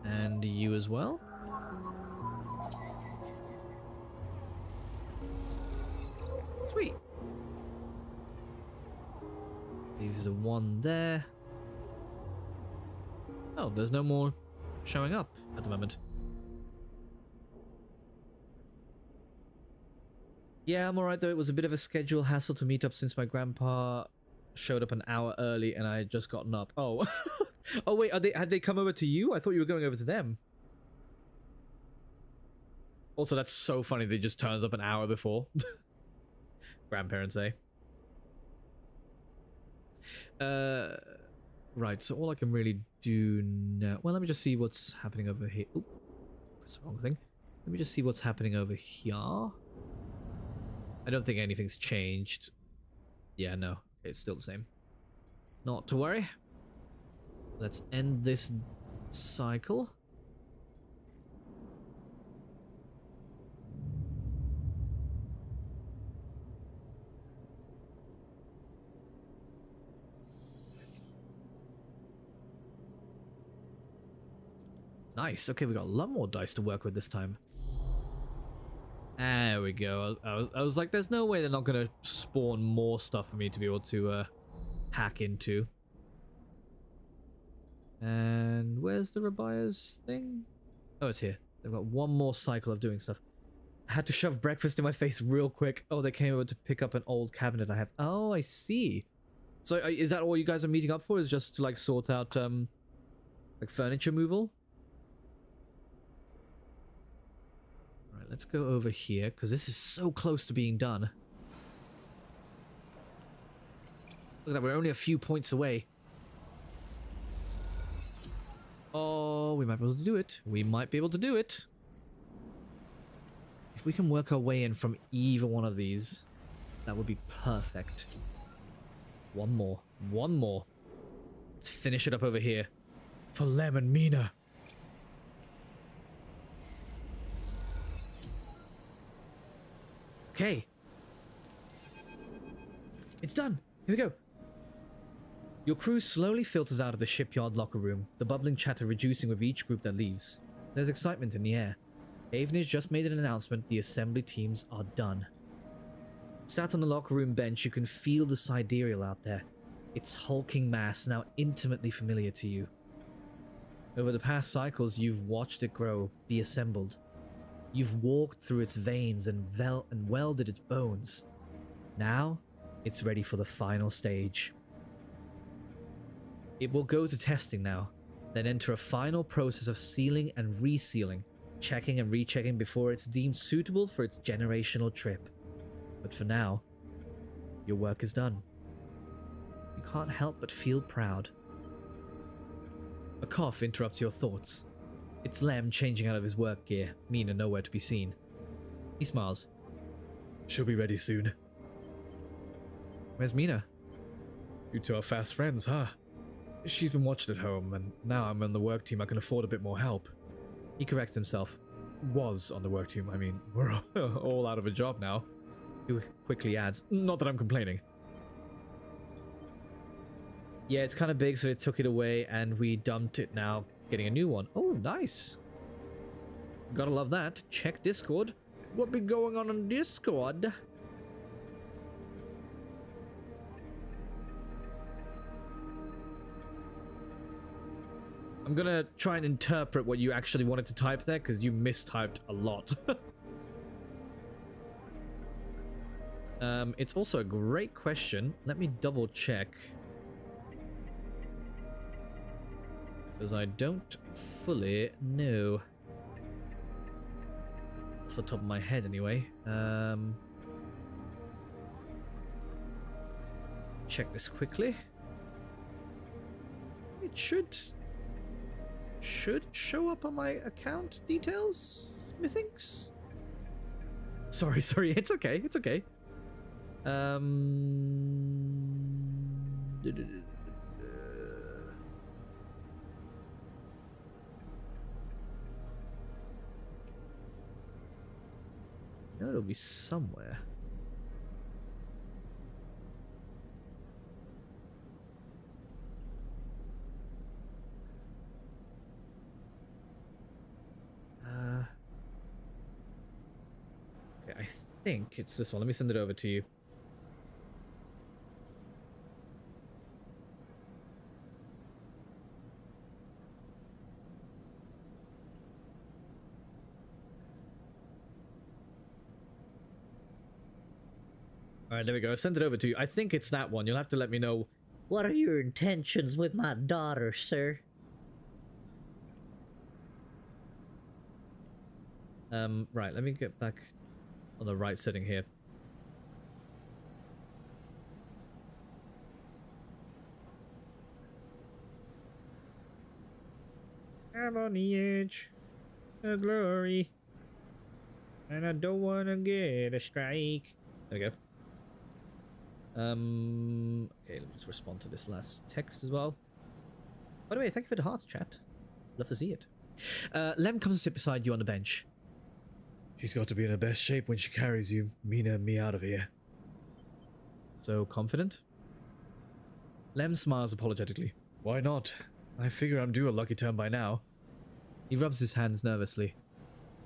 And you as well. Sweet. Leaves the one there. Oh, there's no more showing up at the moment. Yeah, I'm alright though. It was a bit of a schedule hassle to meet up since my grandpa showed up an hour early and I had just gotten up. Oh. Oh wait, had they come over to you? I thought you were going over to them. Also, that's so funny. They just turns up an hour before. Grandparents, eh? Right, so all I can really do now... Well, let me just see what's happening over here. Oop, that's the wrong thing. Let me just see what's happening over here. I don't think anything's changed. Yeah, no. It's still the same. Not to worry. Let's end this cycle. Nice. Okay, we got a lot more dice to work with this time. There we go. I was like, there's no way they're not going to spawn more stuff for me to be able to hack into. And where's the Rabaya's thing? Oh, it's here. They've got one more cycle of doing stuff. I had to shove breakfast in my face real quick. Oh, they came over to pick up an old cabinet I have. Oh, I see. So is that all you guys are meeting up for? Is just to like sort out like furniture removal? Right, let's go over here because this is so close to being done. Look at that, we're only a few points away. Oh, we might be able to do it. We might be able to do it. If we can work our way in from either one of these, That would be perfect. One more. One more. Let's finish it up over here. For Lem and Mina. Okay. It's done. Here we go. Your crew slowly filters out of the shipyard locker room, the bubbling chatter reducing with each group that leaves. There's excitement in the air. Havenage just made an announcement: the assembly teams are done. Sat on the locker room bench, you can feel the sidereal out there, its hulking mass now intimately familiar to you. Over the past cycles, you've watched it grow, be assembled. You've walked through its veins and welded its bones. Now, it's ready for the final stage. It will go to testing now, then enter a final process of sealing and resealing, checking and rechecking before it's deemed suitable for its generational trip. But for now, your work is done. You can't help but feel proud. A cough interrupts your thoughts. It's Lem changing out of his work gear, Mina nowhere to be seen. He smiles. She'll be ready soon. Where's Mina? You two are fast friends, huh? She's been watched at home, and now I'm on the work team, I can afford a bit more help. He corrects himself. Was on the work team, I mean. We're all out of a job now. He quickly adds, Not that I'm complaining. yeah, it's kind of big, so they took it away and we dumped it now, getting a new one. Oh, nice. Gotta love that. Check Discord. What be going on Discord? I'm gonna try and interpret what you actually wanted to type there, because you mistyped a lot. It's also a great question. Let me double check. Because I don't fully know. Off the top of my head, anyway. Check this quickly. It should show up on my account details, methinks. Sorry, it's okay, it's okay. No, it'll be somewhere. Okay, I think it's this one. Let me send it over to you. Alright, there we go. I sent it over to you. I think it's that one. You'll have to let me know. What are your intentions with my daughter, sir? Right, let me get back on the right setting here. I'm on the edge of glory, and I don't want to get a strike. There we go. Okay, let me just respond to this last text as well. By the way, thank you for the hearts, chat. Love to see it. Lem comes to sit beside you on the bench. She's got to be in her best shape when she carries you, Mina and me out of here. So confident? Lem smiles apologetically. Why not? I figure I'm due a lucky turn by now. He rubs his hands nervously.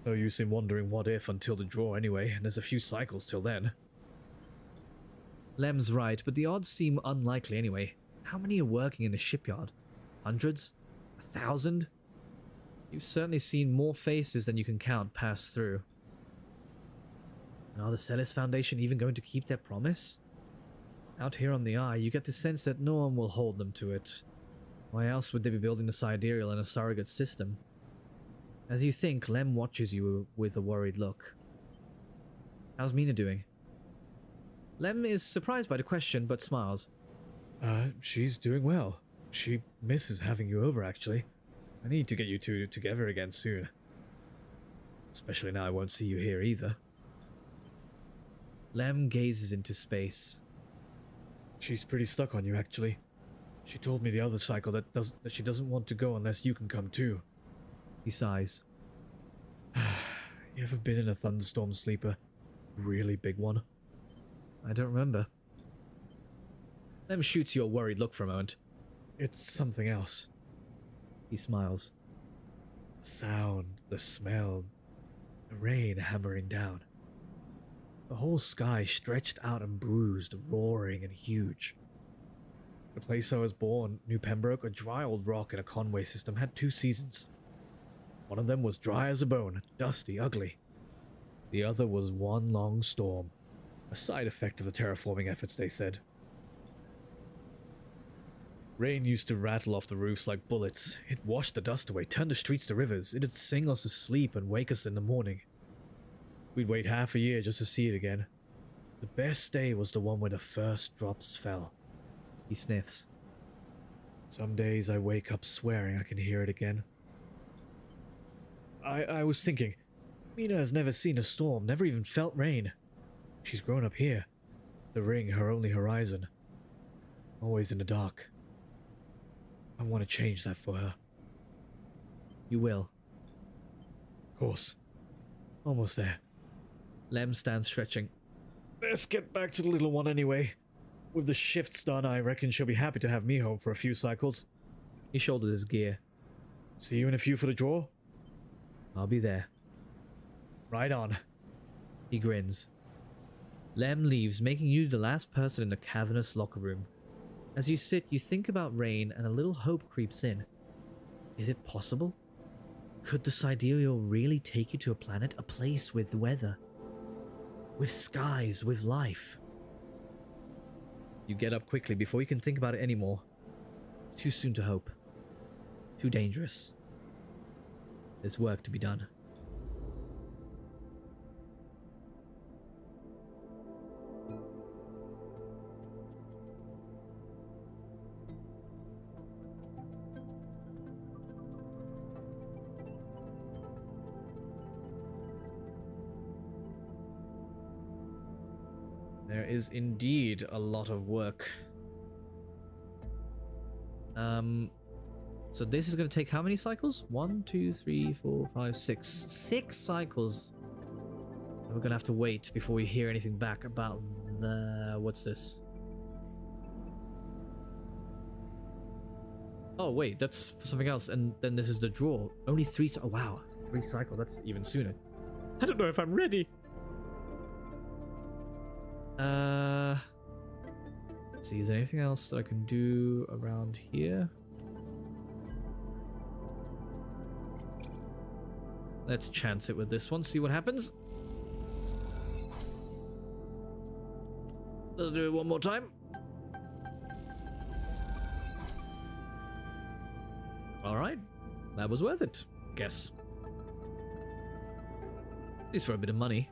No use in wondering what if until the draw anyway, and there's a few cycles till then. Lem's right, but the odds seem unlikely anyway. How many are working in the shipyard? Hundreds? 1,000? You've certainly seen more faces than you can count pass through. And are the Stellis Foundation even going to keep their promise? Out here on the Eye, you get the sense that no one will hold them to it. Why else would they be building the sidereal and a surrogate system? As you think, Lem watches you with a worried look. How's Mina doing? Lem is surprised by the question, but smiles. She's doing well. She misses having you over, actually. I need to get you two together again soon. Especially now I won't see you here either. Lem gazes into space. She's pretty stuck on you, actually. She told me the other cycle that she doesn't want to go unless you can come too. He sighs. You ever been in a thunderstorm, Sleeper? Really big one? I don't remember. Lem shoots you a worried look for a moment. It's something else. He smiles. The sound, the smell, the rain hammering down. The whole sky stretched out and bruised, roaring and huge. The place I was born, New Pembroke, a dry old rock in a Conway system, had 2 seasons. One of them was dry as a bone, dusty, ugly. The other was one long storm, a side effect of the terraforming efforts, they said. Rain used to rattle off the roofs like bullets. It washed the dust away, turned the streets to rivers. It'd sing us to sleep and wake us in the morning. We'd wait half a year just to see it again. The best day was the one where the first drops fell. He sniffs. Some days I wake up swearing I can hear it again. I was thinking, Mina has never seen a storm, never even felt rain. She's grown up here. The ring, her only horizon. Always in the dark. I want to change that for her. You will. Of course. Almost there. Lem stands stretching. Let's get back to the little one anyway. With the shifts done, I reckon she'll be happy to have me home for a few cycles. He shoulders his gear. See you in a few for the draw? I'll be there. Right on. He grins. Lem leaves, making you the last person in the cavernous locker room. As you sit, you think about Rain, and a little hope creeps in. Is it possible? Could the Sidereal really take you to a planet, a place with weather? With skies, with life? You get up quickly before you can think about it anymore. It's too soon to hope. Too dangerous. There's work to be done. There is indeed a lot of work. So this is going to take how many cycles? 1, 2, 3, 4, 5, 6. 6 cycles. We're going to have to wait before we hear anything back about the... What's this? Oh, wait, that's something else. And then this is the draw. Only 3... Oh, wow. 3 cycles. That's even sooner. I don't know if I'm ready. Let's see, is there anything else that I can do around here? Let's chance it with this one, see what happens. Let's do it one more time. Alright, that was worth it, guess. At least for a bit of money.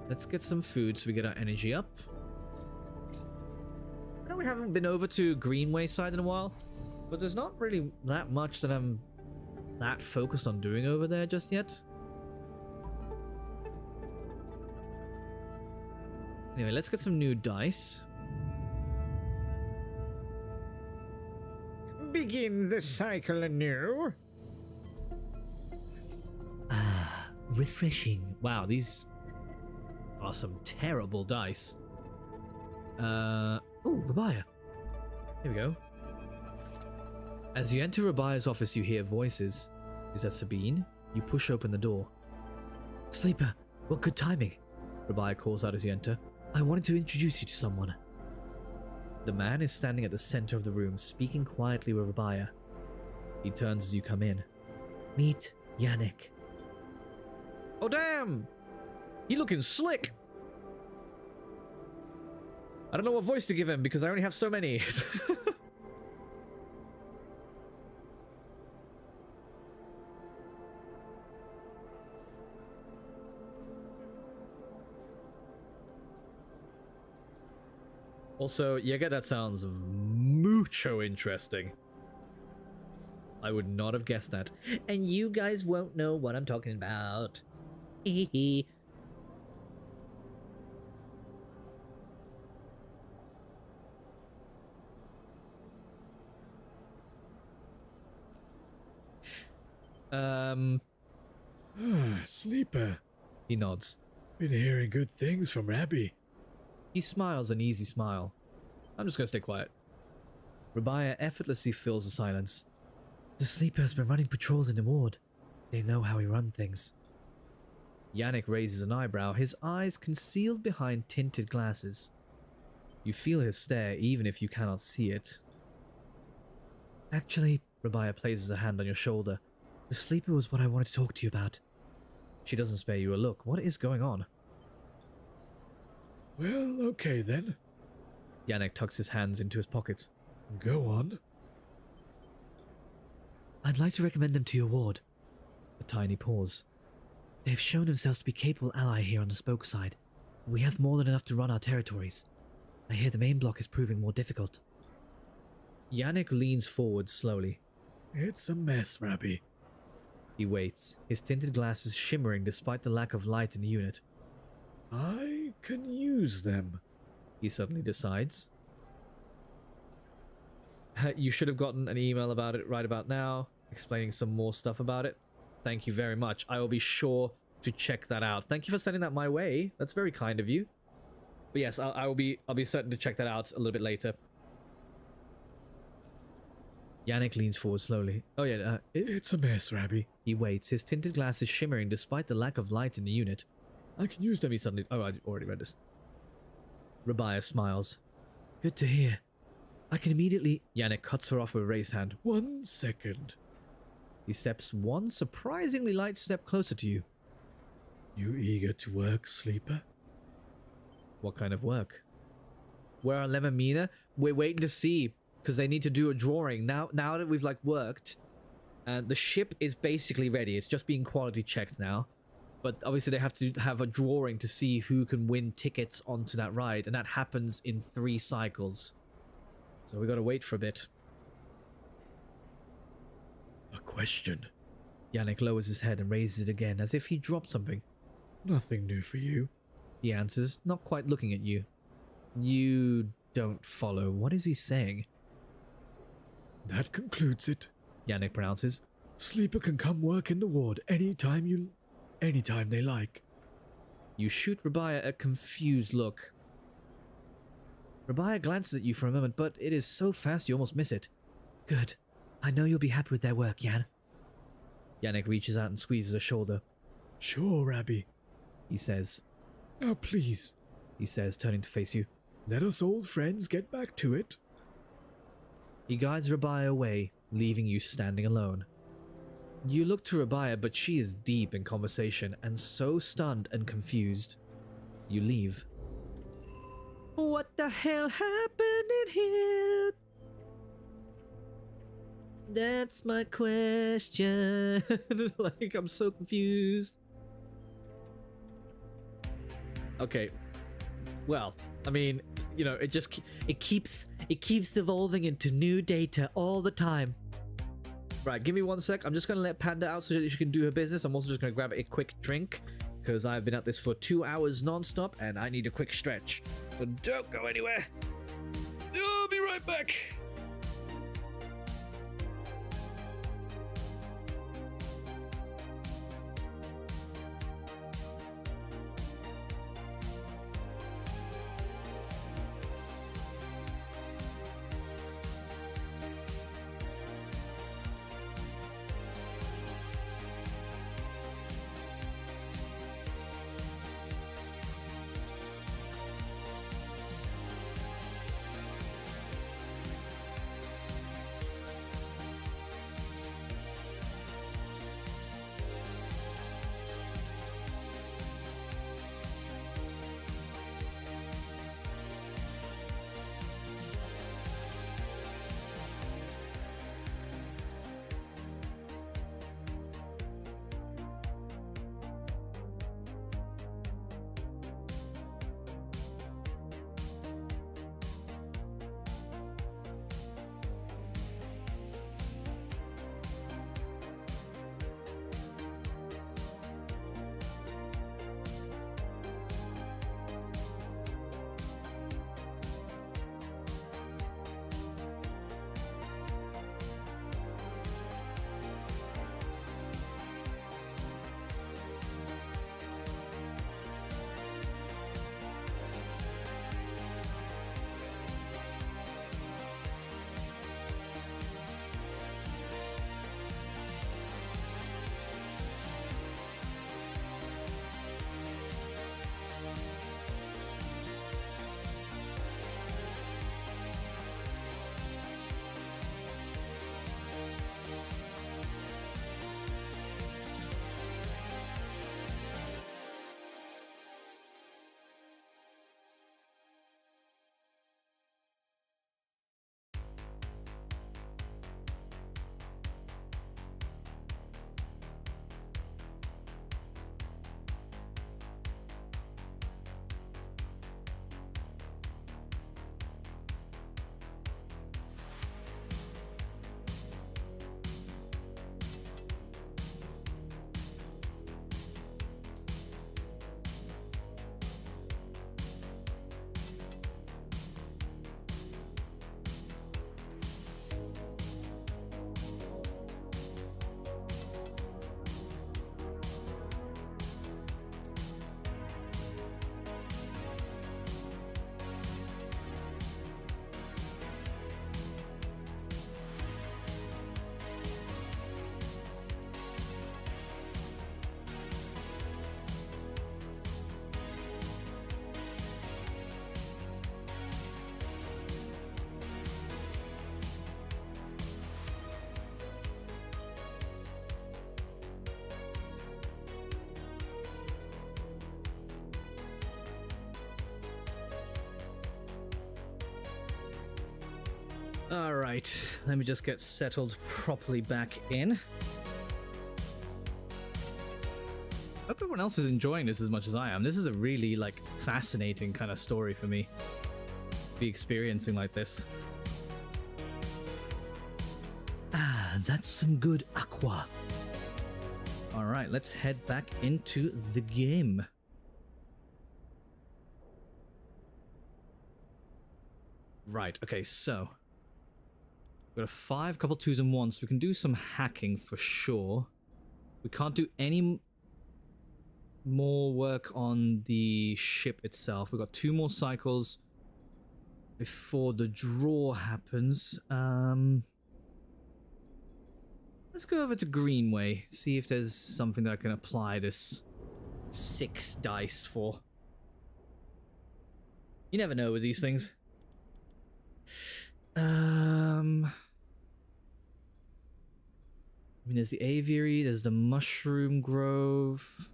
Let's get some food so we get our energy up. I know we haven't been over to Greenway side in a while, but there's not really that much that I'm that focused on doing over there just yet. Anyway, let's get some new dice. Begin the cycle anew. Ah, refreshing. Wow, these are some terrible dice. Oh, Rabaya. Here we go. As you enter Rabaya's office, you hear voices. Is that Sabine? You push open the door. Sleeper, what good timing. Rabaya calls out as you enter. I wanted to introduce you to someone. The man is standing at the center of the room, speaking quietly with Rabaya. He turns as you come in. Meet Yannick. Oh, damn! He looking slick! I don't know what voice to give him because I only have so many. Also, yeah, that sounds mucho interesting. I would not have guessed that. And you guys won't know what I'm talking about. Hee hee. Sleeper. He nods. Been hearing good things from Rabbi. He smiles an easy smile. I'm just gonna stay quiet. Rabia effortlessly fills the silence. The Sleeper has been running patrols in the ward. They know how we run things. Yannick raises an eyebrow, his eyes concealed behind tinted glasses. You feel his stare even if you cannot see it. Actually, Rabia places a hand on your shoulder. The Sleeper was what I wanted to talk to you about. She doesn't spare you a look. What is going on? Well, okay then. Yannick tucks his hands into his pockets. Go on. I'd like to recommend them to your ward. A tiny pause. They've shown themselves to be capable ally here on the spoke side. We have more than enough to run our territories. I hear the main block is proving more difficult. Yannick leans forward slowly. It's a mess, Rabbi. He waits, his tinted glasses shimmering despite the lack of light in the unit. I can use them, he suddenly decides. You should have gotten an email about it right about now, explaining some more stuff about it. Thank you very much. I will be sure to check that out. Thank you for sending that my way. That's very kind of you. But yes, I'll be certain to check that out a little bit later. Yannick leans forward slowly. Oh yeah, it's a mess, Rabbi. He waits, his tinted glasses shimmering despite the lack of light in the unit. I can use them. He suddenly... Oh, I already read this. Rabia smiles. Good to hear. I can immediately... Yannick cuts her off with a raised hand. 1 second. He steps one surprisingly light step closer to you. You eager to work, Sleeper? What kind of work? Where are Lemamina? We're waiting to see, because they need to do a drawing. Now that we've, like, worked, the ship is basically ready. It's just being quality checked now. But obviously they have to have a drawing to see who can win tickets onto that ride, and that happens in 3 cycles. So we gotta wait for a bit. A question. Yannick lowers his head and raises it again, as if he dropped something. Nothing new for you. He answers, not quite looking at you. You don't follow. What is he saying? That concludes it. Yannick pronounces. Sleeper can come work in the ward anytime they like. You shoot Rabia a confused look. Rabia glances at you for a moment, but it is so fast you almost miss it. Good. I know you'll be happy with their work, Yan. Yannick reaches out and squeezes her shoulder. Sure, Rabbi, he says. Now please, he says, turning to face you. Let us old friends get back to it. He guides Rabia away, leaving you standing alone. You look to Rabia, but she is deep in conversation and so stunned and confused. You leave. What the hell happened in here? That's my question. Like, I'm so confused. Okay. Well, I mean, you know, it keeps devolving into new data all the time. Right, give me 1 sec. I'm just gonna let Panda out so that she can do her business. I'm also just gonna grab a quick drink because I've been at this for 2 hours non-stop and I need a quick stretch. So don't go anywhere. I'll be right back. Alright, let me just get settled properly back in. Hope everyone else is enjoying this as much as I am. This is a really, like, fascinating kind of story for me. Be experiencing like this. Ah, that's some good aqua. Alright, let's head back into the game. Right, okay, so we've got a 5, couple 2s and 1s. So we can do some hacking for sure. We can't do any more work on the ship itself. We've got 2 more cycles before the draw happens. Let's go over to Greenway, see if there's something that I can apply this 6 dice for. You never know with these things. I mean, there's the aviary, there's the mushroom grove.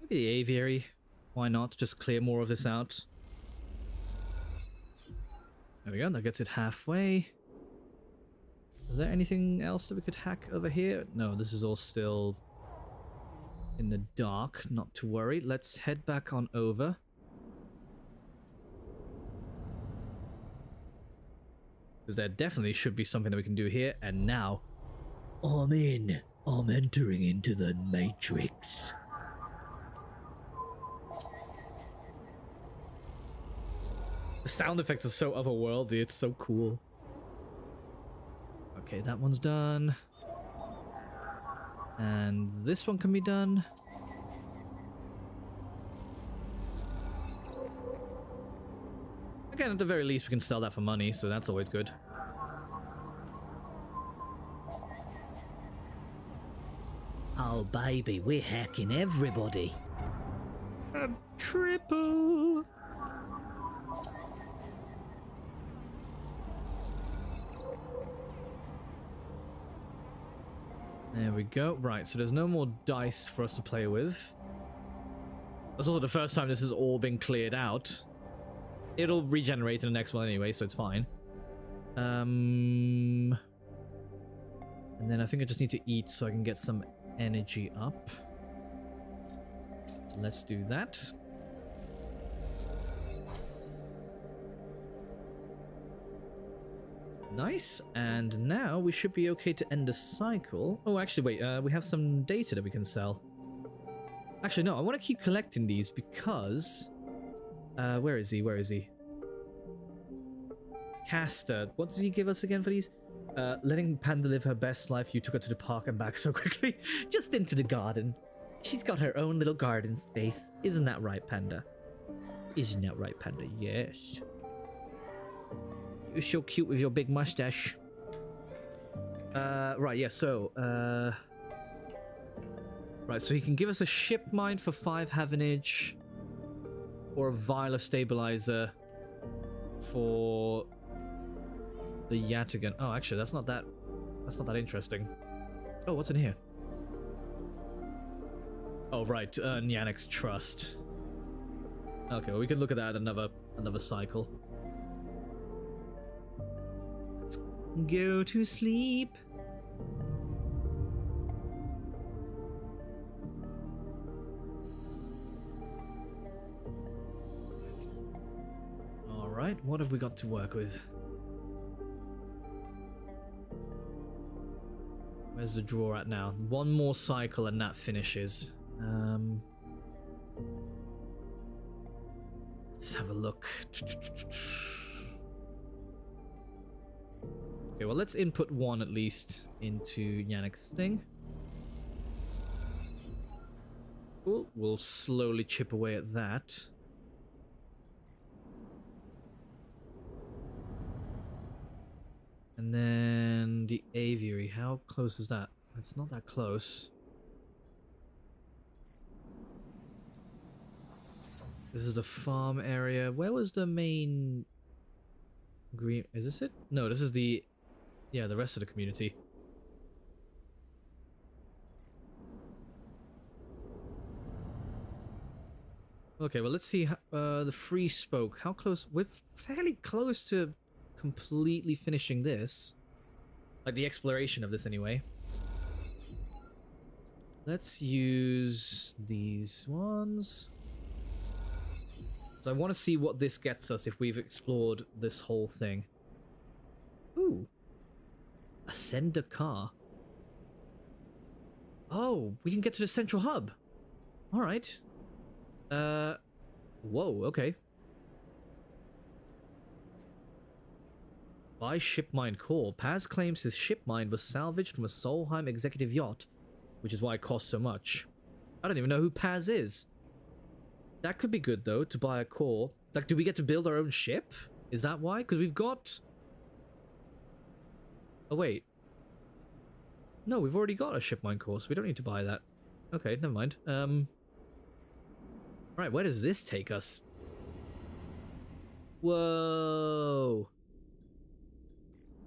Maybe the aviary. Why not? Just clear more of this out. There we go, that gets it halfway. Is there anything else that we could hack over here? No, this is all still in the dark, not to worry. Let's head back on over. Because there definitely should be something that we can do here, and now... I'm in. I'm entering into the Matrix. The sound effects are so otherworldly, it's so cool. Okay, that one's done. And this one can be done. Again, at the very least, we can sell that for money, so that's always good. Oh, baby, we're hacking everybody. A triple! There we go. Right, so there's no more dice for us to play with. That's also the first time this has all been cleared out. It'll regenerate in the next one anyway, so it's fine. And then I think I just need to eat so I can get some energy up. So let's do that. Nice, and now we should be okay to end the cycle. Oh, actually, wait, we have some data that we can sell. Actually, no, I want to keep collecting these because... where is he? Where is he? Caster. What does he give us again for these? Letting Panda live her best life. You took her to the park and back so quickly. Just into the garden. She's got her own little garden space. Isn't that right, Panda? Isn't that right, Panda? Yes. You're so cute with your big mustache. Right, yeah, so, right, so he can give us a ship mine for 5 Havenage, or a vial of stabilizer for the Yatagan. Oh, actually, that's not that interesting. Oh, what's in here? Oh, right, Nyanek's Trust. Okay, well, we can look at that another cycle. Let's go to sleep. Alright, what have we got to work with? Where's the drawer at now? One more cycle and that finishes. Let's have a look. Okay, well, let's input 1 at least into Yannick's thing. Cool. We'll slowly chip away at that. And then the aviary. How close is that? It's not that close. This is the farm area. Where was the main green? Is this it? No, this is the... yeah, the rest of the community. Okay, well, let's see the free spoke. How close? We're fairly close to completely finishing this. Like, the exploration of this, anyway. Let's use these ones. So I want to see what this gets us if we've explored this whole thing. Ooh. Ascend a car. Oh, we can get to the central hub. Alright. Whoa, okay. Buy ship mine core. Paz claims his ship mine was salvaged from a Solheim executive yacht, which is why it costs so much. I don't even know who Paz is. That could be good, though, to buy a core. Like, do we get to build our own ship? Is that why? Because we've got... Oh, wait. No, we've already got a ship mine core, so we don't need to buy that. Okay, never mind. Right, where does this take us? Whoa!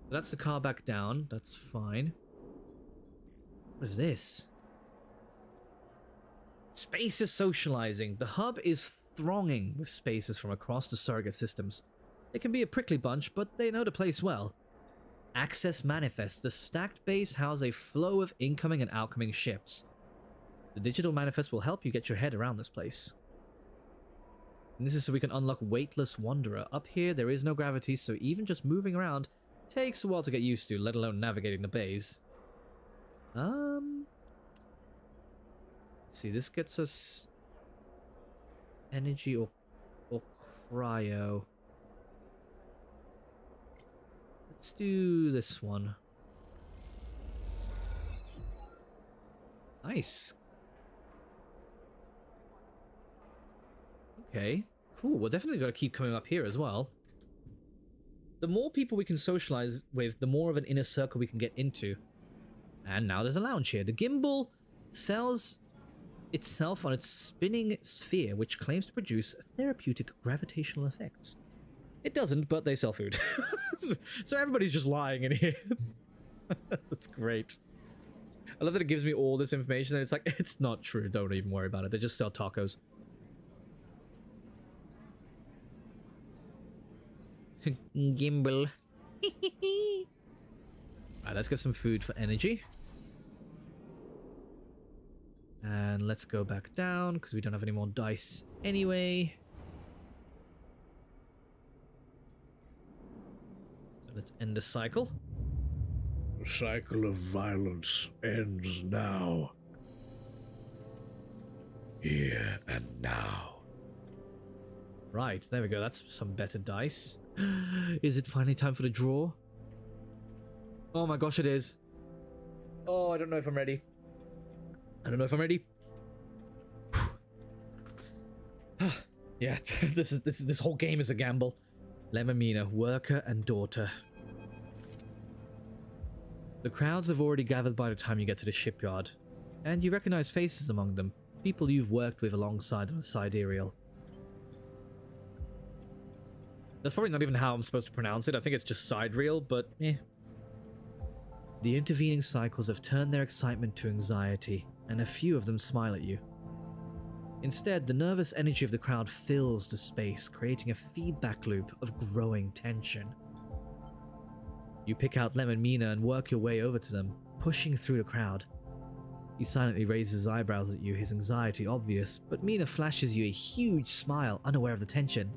That's the car back down. That's fine. What is this? Space is socializing. The hub is thronging with spaces from across the surrogate systems. They can be a prickly bunch, but they know the place well. Access manifest. The stacked base house a flow of incoming and outgoing ships. The digital manifest will help you get your head around this place. And this is so we can unlock Weightless Wanderer. Up here, there is no gravity, so even just moving around takes a while to get used to, let alone navigating the bays. See, this gets us energy or cryo. Let's do this one. Nice. Okay, cool. We're definitely got to keep coming up here as well. The more people we can socialize with, the more of an inner circle we can get into. And now there's a lounge here. The gimbal sells itself on its spinning sphere, which claims to produce therapeutic gravitational effects. It doesn't, but they sell food. So everybody's just lying in here. That's great. I love that it gives me all this information and it's like, it's not true, don't even worry about it. They just sell tacos. Gimbal. Alright, let's get some food for energy. And let's go back down, because we don't have any more dice anyway. So let's end the cycle. The cycle of violence ends now. Here and now. Right, there we go. That's some better dice. Is it finally time for the draw? Oh my gosh, it is. Oh, I don't know if I'm ready. I don't know if I'm ready. Yeah, this whole game is a gamble. Lemamina, worker and daughter. The crowds have already gathered by the time you get to the shipyard, and you recognize faces among them, people you've worked with alongside on a sidereal. That's probably not even how I'm supposed to pronounce it. I think it's just sidereal, but eh. The intervening cycles have turned their excitement to anxiety, and a few of them smile at you. Instead, the nervous energy of the crowd fills the space, creating a feedback loop of growing tension. You pick out Lemon Mina and work your way over to them, pushing through the crowd. He silently raises his eyebrows at you, his anxiety obvious, but Mina flashes you a huge smile, unaware of the tension.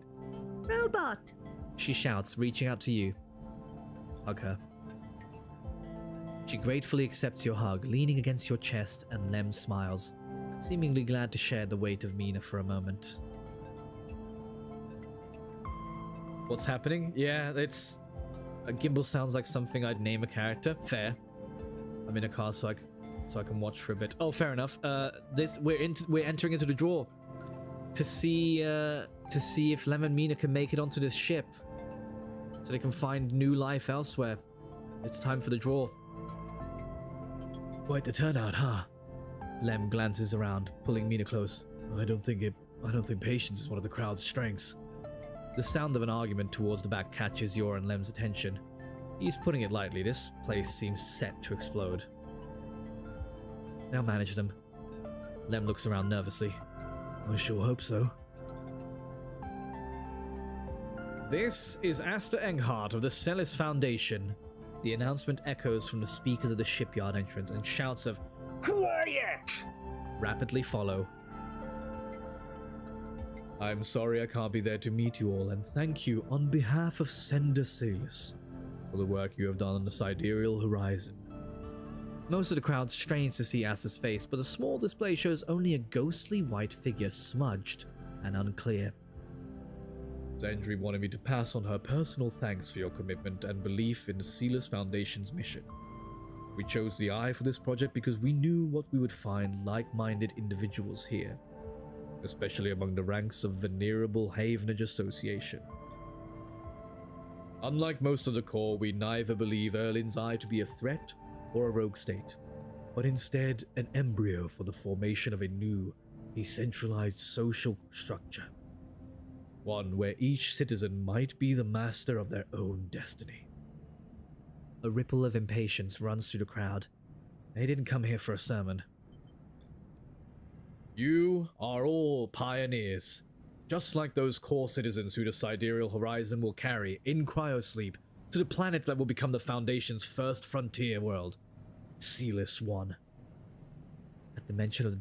Robot! She shouts, reaching out to you. Hug her. She gratefully accepts your hug, leaning against your chest, and Lem smiles, seemingly glad to share the weight of Mina for a moment. What's happening? Yeah, it's... A gimbal sounds like something I'd name a character. Fair. I'm in a car so I can watch for a bit. Oh, fair enough. We're entering into the draw to see if Lemon Mina can make it onto this ship, so they can find new life elsewhere. It's time for the draw. Quite the turnout, huh? Lem glances around, pulling Mina close. I don't think patience is one of the crowd's strengths. The sound of an argument towards the back catches your and Lem's attention. He's putting it lightly. This place seems set to explode. They'll manage them. Lem looks around nervously. I sure hope so. This is Asta Enghart of the Celis Foundation. The announcement echoes from the speakers of the shipyard entrance, and shouts of "Quiet!" rapidly follow. I'm sorry I can't be there to meet you all, and thank you on behalf of Sender Celis for the work you have done on the sidereal horizon. Most of the crowd strains to see Asta's face, but a small display shows only a ghostly white figure, smudged and unclear. Zendri wanted me to pass on her personal thanks for your commitment and belief in the Celis Foundation's mission. We chose the Eye for this project because we knew what we would find like-minded individuals here, especially among the ranks of Venerable Havenage Association. Unlike most of the Corps, we neither believe Erlin's Eye to be a threat or a rogue state, but instead an embryo for the formation of a new, decentralized social structure. One where each citizen might be the master of their own destiny. A ripple of impatience runs through the crowd. They didn't come here for a sermon. You are all pioneers, just like those core citizens who the Sidereal Horizon will carry in cryosleep to the planet that will become the Foundation's first frontier world, Celis 1. At the mention of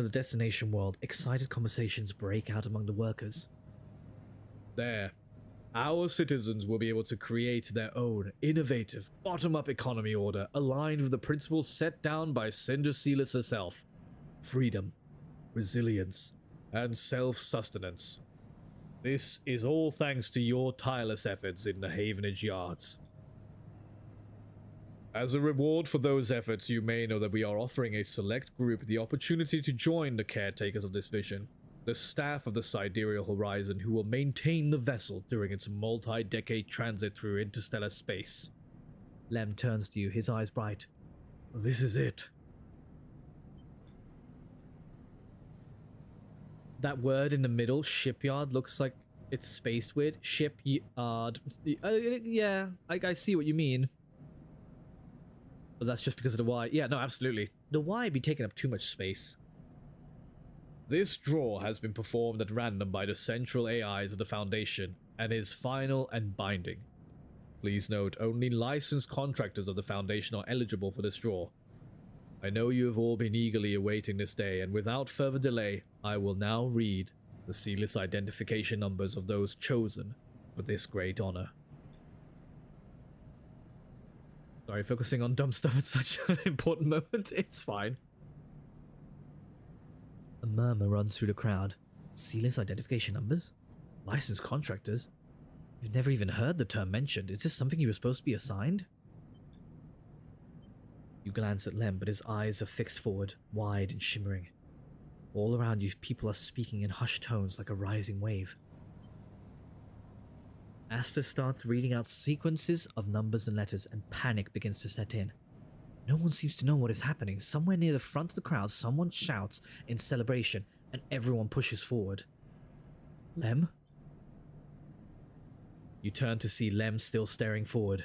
the destination world, excited conversations break out among the workers. There, our citizens will be able to create their own innovative, bottom-up economy order aligned with the principles set down by Cinder Celis herself: freedom, resilience, and self-sustenance. This is all thanks to your tireless efforts in the Havenage Yards. As a reward for those efforts, you may know that we are offering a select group the opportunity to join the caretakers of this vision, the staff of the Sidereal Horizon, who will maintain the vessel during its multi-decade transit through interstellar space. Lem turns to you, his eyes bright. This is it. That word in the middle, shipyard, looks like it's spaced weird. Shipyard. Yeah, I see what you mean. But that's just because of the Y. Yeah, no, absolutely. The Y would be taking up too much space. This draw has been performed at random by the central AIs of the Foundation and is final and binding. Please note, only licensed contractors of the Foundation are eligible for this draw. I know you have all been eagerly awaiting this day, and without further delay, I will now read the Celis identification numbers of those chosen for this great honor. Sorry, focusing on dumb stuff at such an important moment. It's fine. A murmur runs through the crowd. Celis identification numbers? Licensed contractors? You've never even heard the term mentioned. Is this something you were supposed to be assigned? You glance at Lem, but his eyes are fixed forward, wide and shimmering. All around you, people are speaking in hushed tones like a rising wave. Asta starts reading out sequences of numbers and letters, and panic begins to set in. No one seems to know what is happening. Somewhere near the front of the crowd, someone shouts in celebration, and everyone pushes forward. Lem? You turn to see Lem still staring forward.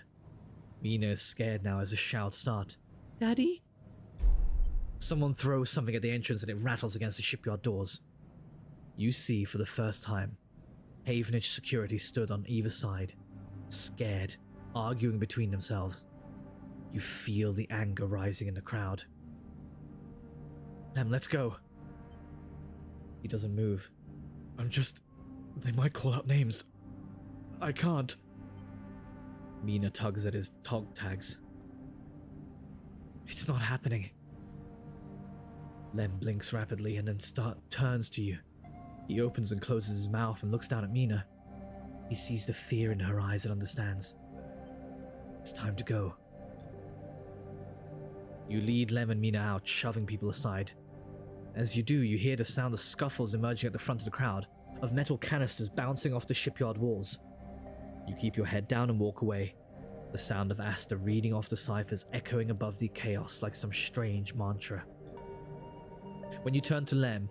Mina is scared now as the shouts start. Daddy? Someone throws something at the entrance and it rattles against the shipyard doors. You see, for the first time, Havenage security stood on either side, scared, arguing between themselves. You feel the anger rising in the crowd. Lem, let's go. He doesn't move. They might call out names. I can't. Mina tugs at his tog tags. It's not happening. Lem blinks rapidly and then turns to you. He opens and closes his mouth and looks down at Mina. He sees the fear in her eyes and understands. It's time to go. You lead Lem and Mina out, shoving people aside. As you do, you hear the sound of scuffles emerging at the front of the crowd, of metal canisters bouncing off the shipyard walls. You keep your head down and walk away, the sound of Asta reading off the ciphers echoing above the chaos like some strange mantra. When you turn to Lem,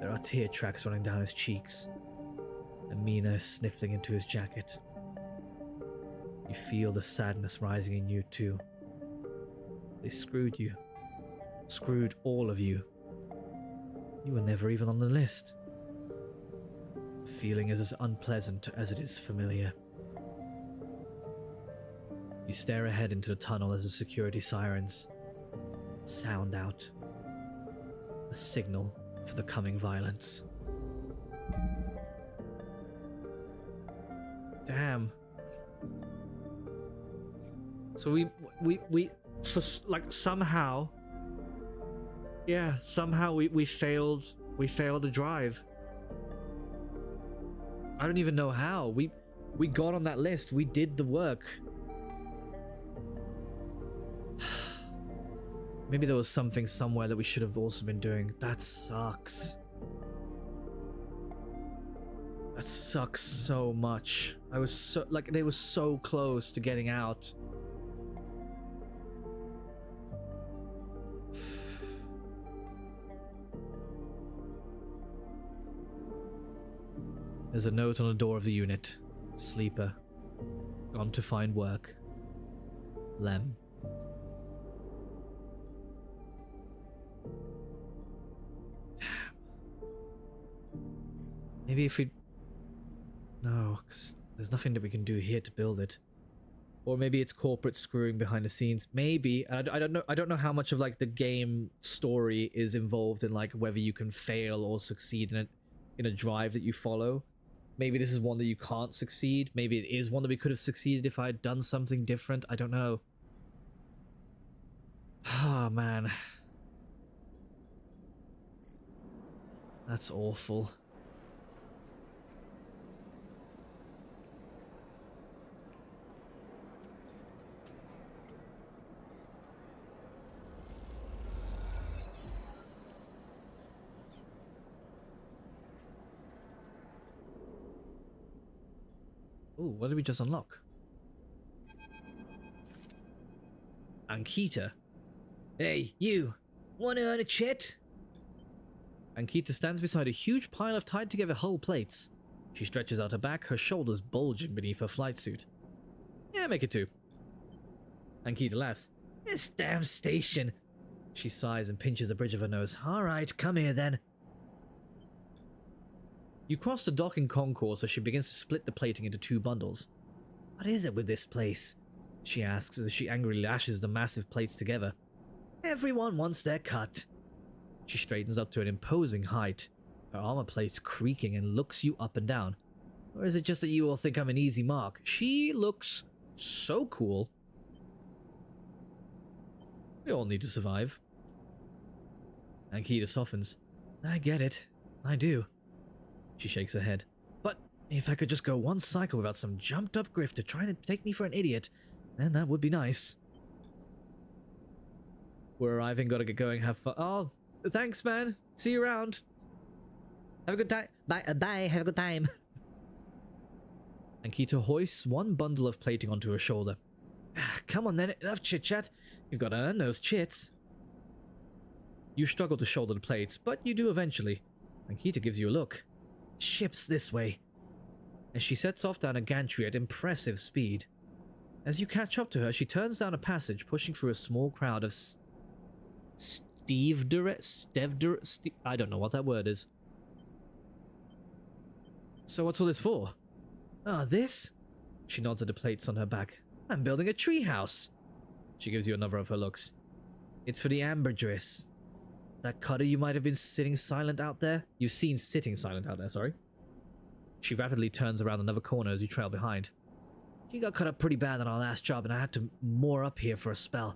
there are tear tracks running down his cheeks, and Mina is sniffling into his jacket. You feel the sadness rising in you too. They screwed you. Screwed all of you. You were never even on the list. The feeling is as unpleasant as it is familiar. You stare ahead into the tunnel as the security sirens sound out. A signal for the coming violence. Damn. So we like somehow, yeah, somehow we failed the drive. I don't even know how. We got on that list. We did the work. Maybe there was something somewhere that we should have also been doing. That sucks. That sucks so much. I was so, like, they were so close to getting out. There's a note on the door of the unit. Sleeper. Gone to find work. Lem. Maybe if we... No, because there's nothing that we can do here to build it. Or maybe it's corporate screwing behind the scenes. Maybe. I don't know. I don't know how much of like the game story is involved in like whether you can fail or succeed in a drive that you follow. Maybe this is one that you can't succeed. Maybe it is one that we could have succeeded if I had done something different. I don't know. Ah, man. That's awful. Ooh, what did we just unlock? Ankita. Hey, you. Wanna earn a chit? Ankita stands beside a huge pile of tied together hull plates. She stretches out her back, her shoulders bulging beneath her flight suit. Yeah, make it two. Ankita laughs. This damn station. She sighs and pinches the bridge of her nose. Alright, come here then. You cross the docking concourse as she begins to split the plating into two bundles. What is it with this place? She asks as she angrily lashes the massive plates together. Everyone wants their cut. She straightens up to an imposing height, her armor plates creaking, and looks you up and down. Or is it just that you all think I'm an easy mark? She looks so cool. We all need to survive. Ankita softens. I get it. I do. She shakes her head. But if I could just go one cycle without some jumped up grifter trying to take me for an idiot, then that would be nice. We're arriving, gotta get going, have fun. Oh, thanks, man. See you around. Have a good time. Bye, have a good time. Ankita hoists one bundle of plating onto her shoulder. Come on then, enough chit-chat. You've got to earn those chits. You struggle to shoulder the plates, but you do eventually. Ankita gives you a look. Ship's this way. As she sets off down a gantry at impressive speed. As you catch up to her, she turns down a passage, pushing through a small crowd of I don't know what that word is. So what's all this for? Oh, this? She nods at the plates on her back. I'm building a treehouse. She gives you another of her looks. It's for the ambergris. That cutter you might have been sitting silent out there? You've seen sitting silent out there, sorry. She rapidly turns around another corner as you trail behind. She got cut up pretty bad on our last job and I had to moor up here for a spell.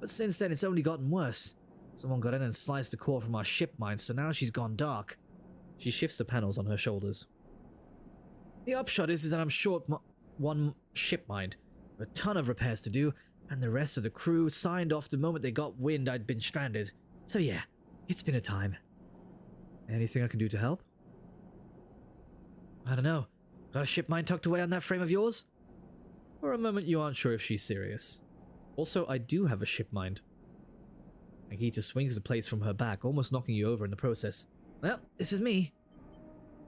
But since then it's only gotten worse. Someone got in and sliced the core from our ship mine, so now she's gone dark. She shifts the panels on her shoulders. The upshot is that I'm short one ship mind. A ton of repairs to do, and the rest of the crew signed off the moment they got wind I'd been stranded. So yeah, it's been a time. Anything I can do to help? I don't know. Got a ship mine tucked away on that frame of yours? For a moment you aren't sure if she's serious. Also, I do have a ship mine. Ankita swings the plates from her back, almost knocking you over in the process. Well, this is me.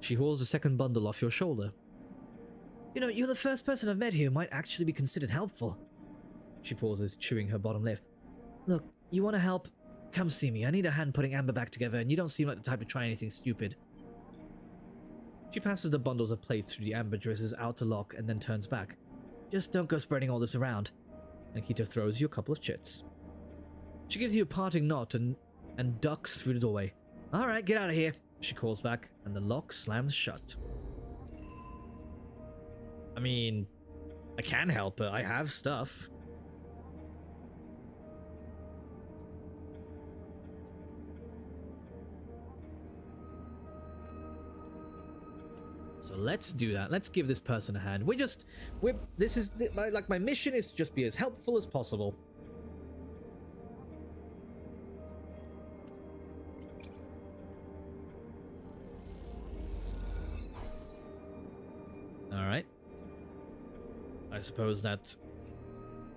She hauls a second bundle off your shoulder. You know, you're the first person I've met here who might actually be considered helpful. She pauses, chewing her bottom lip. Look, you want to help? Come see me. I need a hand putting Amber back together, and you don't seem like the type to try anything stupid. She passes the bundles of plates through the ambergris's outer lock and then turns back. Just don't go spreading all this around. Nikita throws you a couple of chits. She gives you a parting nod and ducks through the doorway. Alright, get out of here, she calls back, and the lock slams shut. I mean, I can help her. I have stuff. So let's do that. Let's give this person a hand. My mission is to just be as helpful as possible. Alright. I suppose that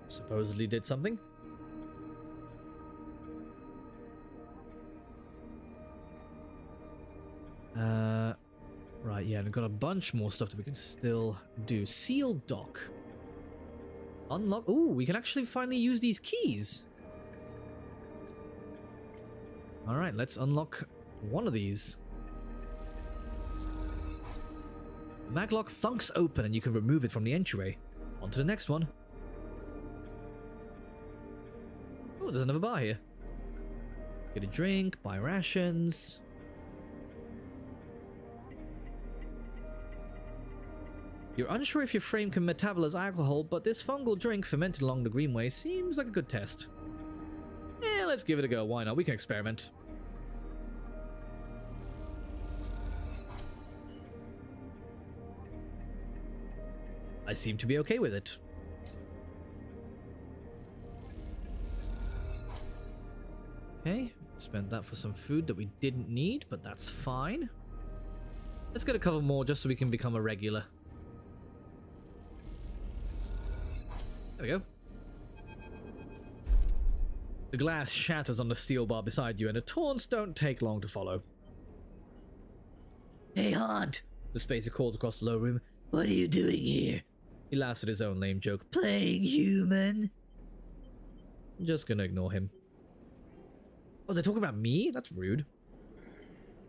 supposedly did something. Right, yeah, and I've got a bunch more stuff that we can still do. Sealed dock. Unlock. Ooh, we can actually finally use these keys. Alright, let's unlock one of these. The maglock thunks open and you can remove it from the entryway. On to the next one. Oh, there's another bar here. Get a drink, buy rations. You're unsure if your frame can metabolize alcohol, but this fungal drink fermented along the greenway seems like a good test. Yeah, let's give it a go. Why not? We can experiment. I seem to be okay with it. Okay, spent that for some food that we didn't need, but that's fine. Let's get a couple more just so we can become a regular. There we go. The glass shatters on the steel bar beside you, and the taunts don't take long to follow. Hey, Haunt! The spacer calls across the low room. What are you doing here? He laughs at his own lame joke. Playing human? I'm just gonna ignore him. Oh, they're talking about me? That's rude.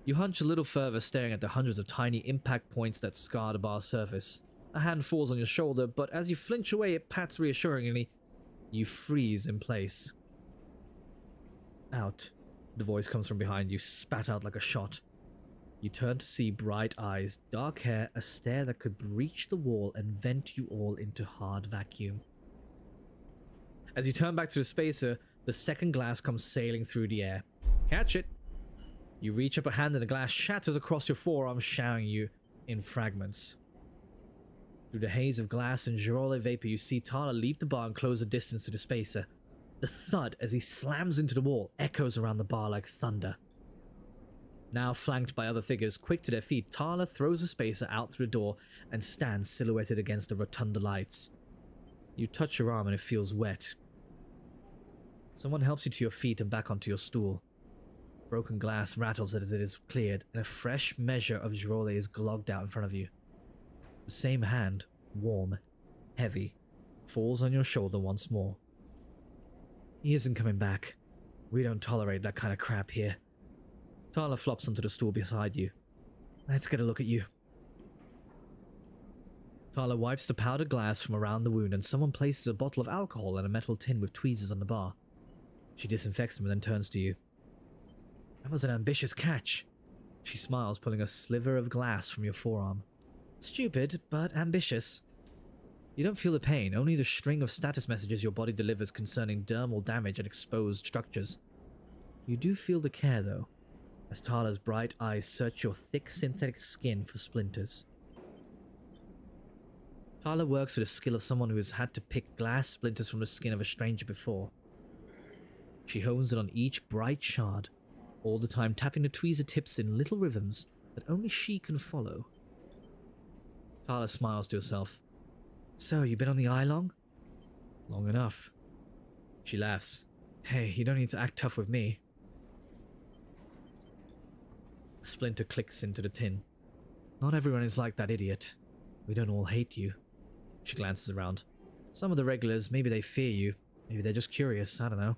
You hunch a little further, staring at the hundreds of tiny impact points that scar the bar's surface. A hand falls on your shoulder, but as you flinch away, it pats reassuringly. You freeze in place. Out. The voice comes from behind you, spat out like a shot. You turn to see bright eyes, dark hair, a stare that could breach the wall and vent you all into hard vacuum. As you turn back to the spacer, the second glass comes sailing through the air. Catch it! You reach up a hand and the glass shatters across your forearm, showering you in fragments. Through the haze of glass and Girole vapor, you see Tala leap the bar and close the distance to the spacer. The thud as he slams into the wall echoes around the bar like thunder. Now flanked by other figures, quick to their feet, Tala throws the spacer out through the door and stands silhouetted against the rotunda lights. You touch your arm and it feels wet. Someone helps you to your feet and back onto your stool. Broken glass rattles as it is cleared, and a fresh measure of Girole is glogged out in front of you. The same hand, warm, heavy, falls on your shoulder once more. He isn't coming back. We don't tolerate that kind of crap here. Tala flops onto the stool beside you. Let's get a look at you. Tala wipes the powdered glass from around the wound and someone places a bottle of alcohol and a metal tin with tweezers on the bar. She disinfects them and then turns to you. That was an ambitious catch. She smiles, pulling a sliver of glass from your forearm. Stupid, but ambitious. You don't feel the pain, only the string of status messages your body delivers concerning dermal damage and exposed structures. You do feel the care, though, as Tala's bright eyes search your thick synthetic skin for splinters. Tala works with the skill of someone who has had to pick glass splinters from the skin of a stranger before. She hones it on each bright shard, all the time tapping the tweezer tips in little rhythms that only she can follow. Tala smiles to herself. So, you been on the eye long? Long enough. She laughs. Hey, you don't need to act tough with me. A splinter clicks into the tin. Not everyone is like that idiot. We don't all hate you. She glances around. Some of the regulars, maybe they fear you. Maybe they're just curious, I don't know.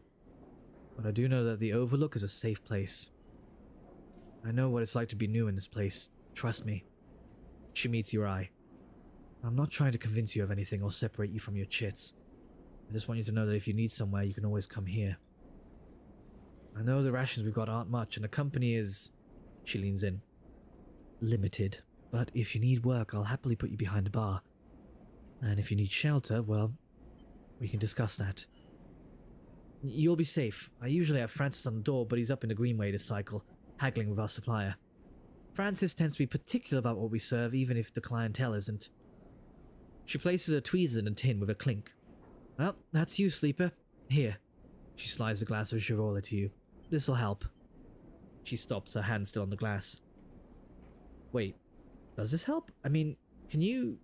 But I do know that the Overlook is a safe place. I know what it's like to be new in this place. Trust me. She meets your eye. I'm not trying to convince you of anything or separate you from your chits. I just want you to know that if you need somewhere, you can always come here. I know the rations we've got aren't much, and the company is... She leans in. Limited. But if you need work, I'll happily put you behind a bar. And if you need shelter, well, we can discuss that. You'll be safe. I usually have Francis on the door, but he's up in the Greenway this cycle, haggling with our supplier. Francis tends to be particular about what we serve, even if the clientele isn't. She places her tweezers in a tin with a clink. Well, that's you, Sleeper. Here. She slides a glass of Girola to you. This'll help. She stops, her hand still on the glass. Wait, does this help? I mean, can you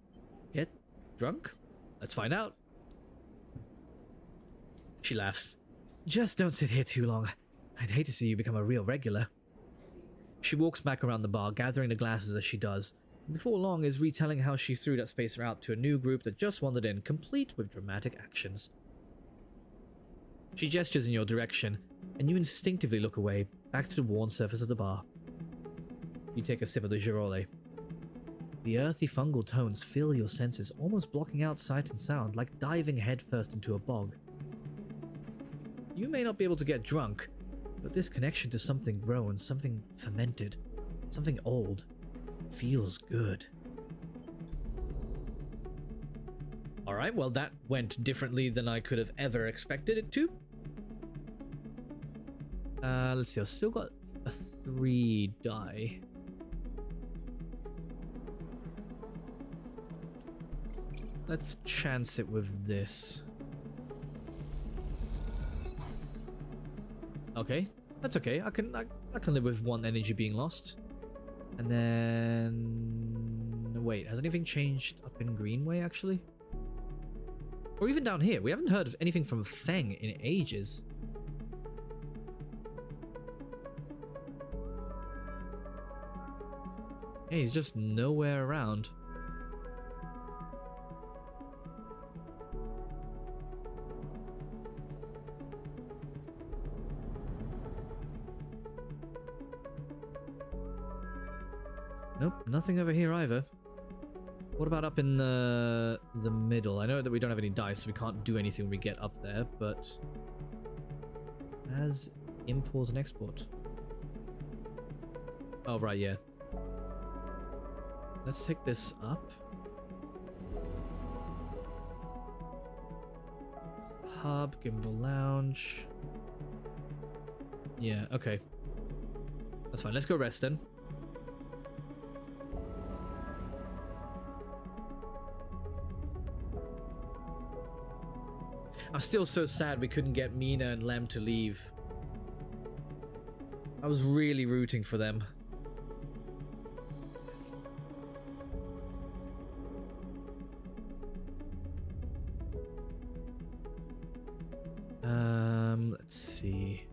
get drunk? Let's find out. She laughs. Just don't sit here too long. I'd hate to see you become a real regular. She walks back around the bar, gathering the glasses as she does, and before long is retelling how she threw that spacer out to a new group that just wandered in, complete with dramatic actions. She gestures in your direction, and you instinctively look away, back to the worn surface of the bar. You take a sip of the Girole. The earthy fungal tones fill your senses, almost blocking out sight and sound, like diving headfirst into a bog. You may not be able to get drunk, but this connection to something grown, something fermented, something old, feels good. Alright, well that went differently than I could have ever expected it to. Let's see, I've still got a 3 die. Let's chance it with this. Okay, that's okay. I can live with 1 energy being lost. And then... Wait, has anything changed up in Greenway, actually? Or even down here? We haven't heard of anything from Feng in ages. Hey, he's just nowhere around. Nope, nothing over here either. What about up in the middle? I know that we don't have any dice, so we can't do anything when we get up there, but... As import and export. Oh, right, yeah. Let's take this up. Hub, Gimbal Lounge. Yeah, okay. That's fine. Let's go rest then. I'm still so sad we couldn't get Mina and Lem to leave. I was really rooting for them. Let's see.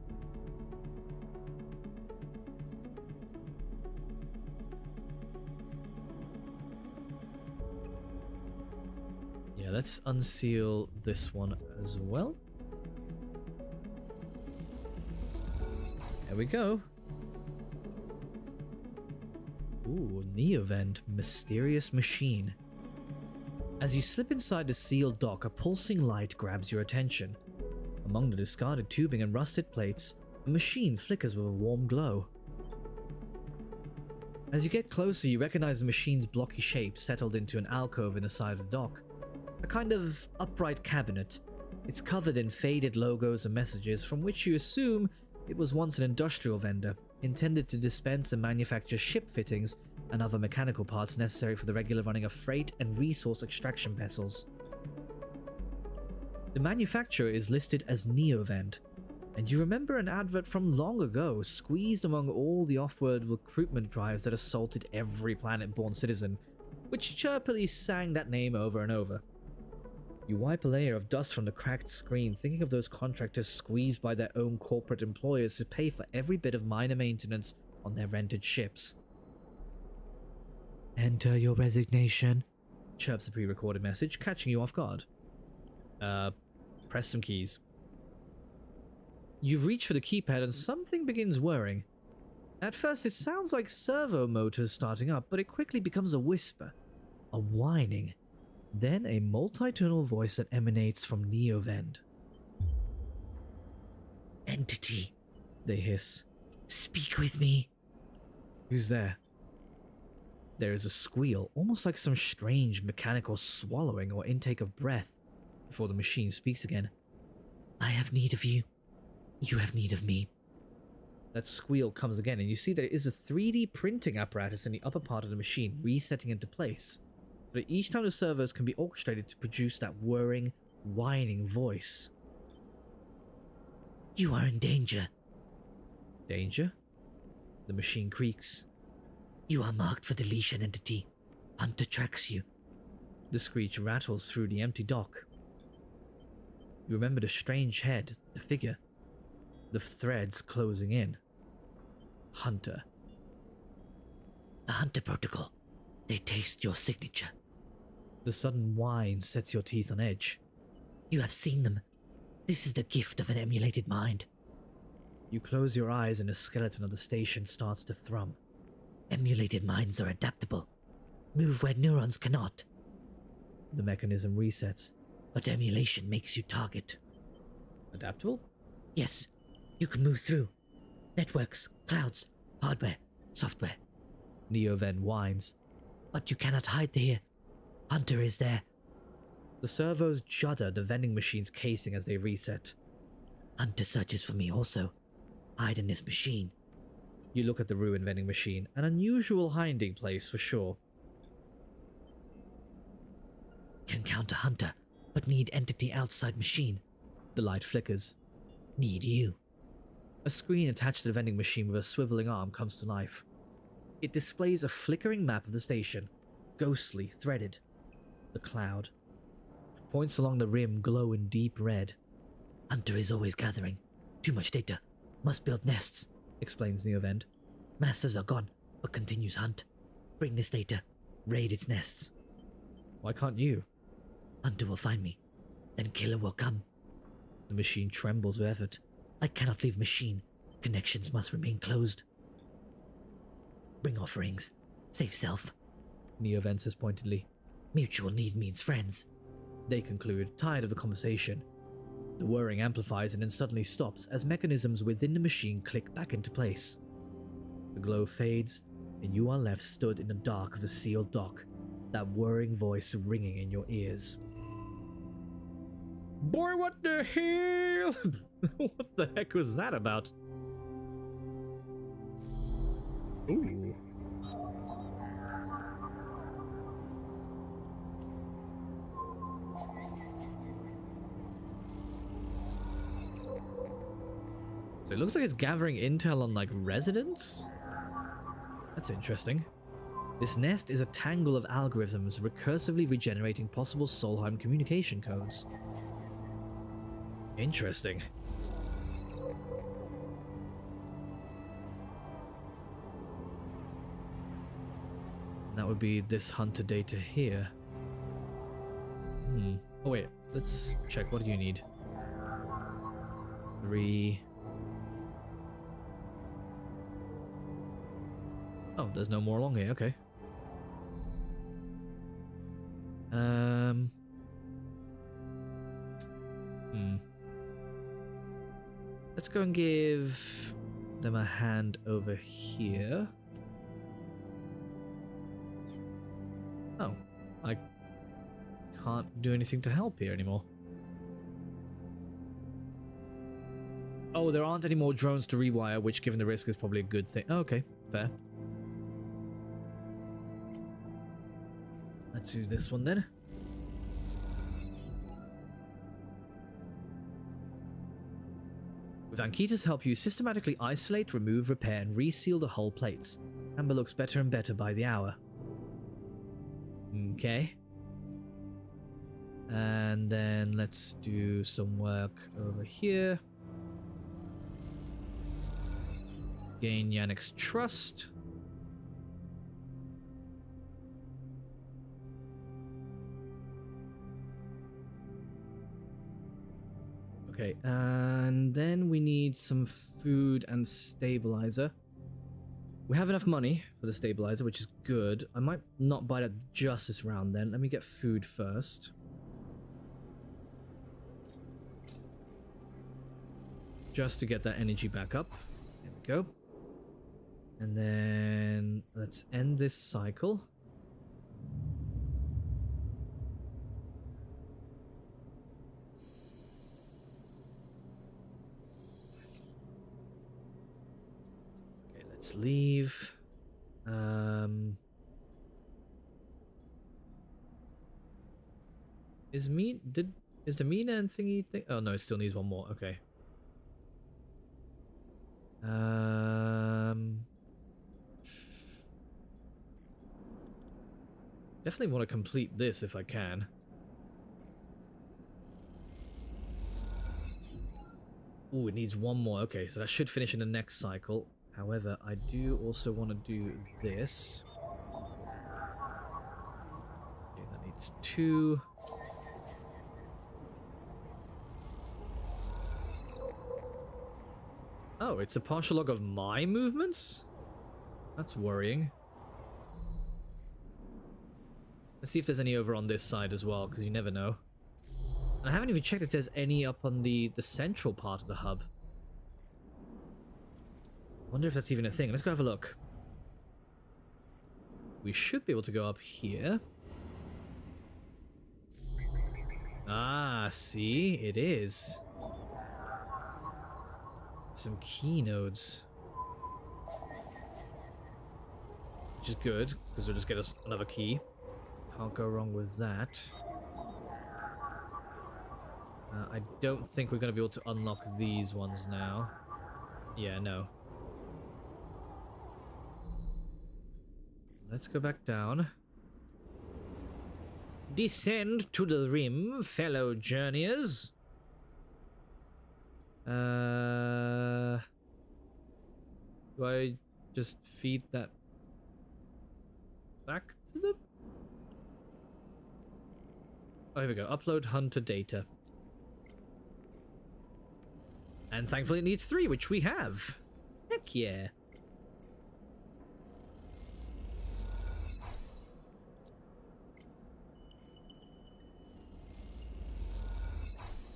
Yeah, let's unseal this one as well. There we go. Ooh, Neovent, mysterious machine. As you slip inside the sealed dock, a pulsing light grabs your attention. Among the discarded tubing and rusted plates, the machine flickers with a warm glow. As you get closer, you recognize the machine's blocky shape settled into an alcove in the side of the dock. A kind of upright cabinet. It's covered in faded logos and messages from which you assume it was once an industrial vendor, intended to dispense and manufacture ship fittings and other mechanical parts necessary for the regular running of freight and resource extraction vessels. The manufacturer is listed as Neovent, and you remember an advert from long ago squeezed among all the off-world recruitment drives that assaulted every planet-born citizen, which chirpily sang that name over and over. You wipe a layer of dust from the cracked screen, thinking of those contractors squeezed by their own corporate employers to pay for every bit of minor maintenance on their rented ships. "Enter your resignation," chirps a pre-recorded message, catching you off guard. Press some keys. You've reached for the keypad and something begins whirring. At first, it sounds like servo motors starting up, but it quickly becomes a whisper, a whining, then a multi-tonal voice that emanates from Neovend. Entity, They hiss. speak with me. Who's there? There is a squeal, almost like some strange mechanical swallowing or intake of breath, before the machine speaks again. I have need of you. You have need of me. That squeal comes again, and you see there is a 3D printing apparatus in the upper part of the machine resetting into place. So that each time the servos can be orchestrated to produce that whirring, whining voice. You are in danger. Danger? The machine creaks. You are marked for deletion, Entity. Hunter tracks you. The screech rattles through the empty dock. You remember the strange head, the figure, the threads closing in. Hunter. The Hunter Protocol. They taste your signature. The sudden whine sets your teeth on edge. You have seen them. This is the gift of an emulated mind. You close your eyes and the skeleton of the station starts to thrum. Emulated minds are adaptable. Move where neurons cannot. The mechanism resets. But emulation makes you target. Adaptable? Yes, you can move through. Networks, clouds, hardware, software. Neoven whines. But you cannot hide here. Hunter is there. The servos judder the vending machine's casing as they reset. Hunter searches for me also. Hide in this machine. You look at the ruined vending machine, an unusual hiding place for sure. Can counter Hunter, but need entity outside machine. The light flickers. Need you. A screen attached to the vending machine with a swiveling arm comes to life. It displays a flickering map of the station, ghostly, threaded. The cloud. Points along the rim glow in deep red. Hunter is always gathering. Too much data. Must build nests, Explains Neovend. Masters are gone, but continues hunt. Bring this data. Raid its nests. Why can't you? Hunter will find me. Then killer will come. The machine trembles with effort. I cannot leave machine. Connections must remain closed. Bring offerings. Save self. Neovend says pointedly. Mutual need means friends. They conclude, tired of the conversation. The whirring amplifies and then suddenly stops as mechanisms within the machine click back into place. The glow fades, and you are left stood in the dark of the sealed dock, that whirring voice ringing in your ears. Boy, what the hell? What the heck was that about? Ooh. So it looks like it's gathering intel on, like, residents? That's interesting. This nest is a tangle of algorithms recursively regenerating possible Solheim communication codes. Interesting. That would be this hunter data here. Oh wait, let's check. What do you need? 3. Oh, there's no more along here. Okay. Let's go and give them a hand over here. Oh, I can't do anything to help here anymore. Oh, there aren't any more drones to rewire, which, given the risk, is probably a good thing. Oh, okay, fair. Let's do this one then. With Ankita's help, you systematically isolate, remove, repair, and reseal the hull plates. Amber looks better and better by the hour. Okay. And then let's do some work over here. Gain Yannick's trust. Okay, and then we need some food and stabilizer. We have enough money for the stabilizer, which is good. I might not buy that just this round then. Let me get food first. Just to get that energy back up. There we go. And then let's end this cycle. Okay, let's leave. Is the Mina and thingy thing? Oh no, it still needs one more. Okay. Definitely want to complete this if I can. Ooh, it needs one more. Okay, so that should finish in the next cycle. However, I do also want to do this. Okay, that needs 2. Oh, it's a partial log of my movements? That's worrying. Let's see if there's any over on this side as well, because you never know. And I haven't even checked if there's any up on the central part of the hub. Wonder if that's even a thing. Let's go have a look. We should be able to go up here. Ah, see? It is. Some key nodes. Which is good, because it'll just get us another key. Can't go wrong with that. I don't think we're going to be able to unlock these ones now. Yeah, no. Let's go back down. Descend to the rim, fellow journeyers. Do I just feed that back to them? Oh, here we go. Upload hunter data. And thankfully it needs 3, which we have. Heck yeah.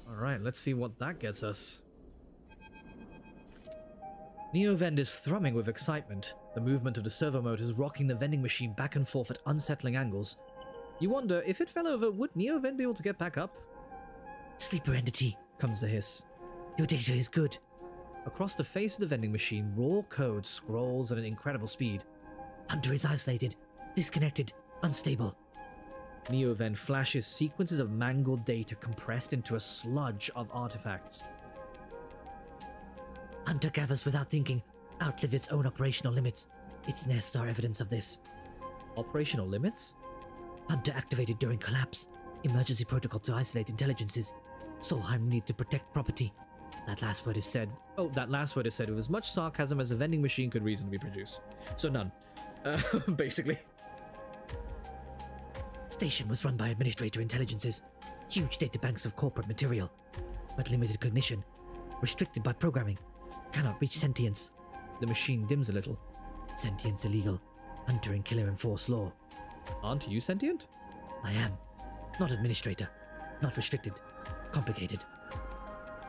Alright, let's see what that gets us. Neovend is thrumming with excitement. The movement of the servo motors rocking the vending machine back and forth at unsettling angles. You wonder, if it fell over, would Neovend be able to get back up? Sleeper entity, Comes the hiss. your data is good. Across the face of the vending machine, raw code scrolls at an incredible speed. Hunter is isolated, disconnected, unstable. Neovend flashes sequences of mangled data compressed into a sludge of artifacts. Hunter gathers without thinking, outlive its own operational limits. Its nests are evidence of this. Operational limits? Hunter activated during collapse. Emergency protocol to isolate intelligences. Solheim need to protect property. That last word is said. Oh, that last word is said with as much sarcasm as the vending machine could reasonably produce. So none. Basically. Station was run by administrator intelligences. Huge databanks of corporate material. But limited cognition. Restricted by programming. Cannot reach sentience. The machine dims a little. Sentience illegal. Hunter and killer enforce law. Aren't you sentient? I am. Not administrator. Not restricted. Complicated.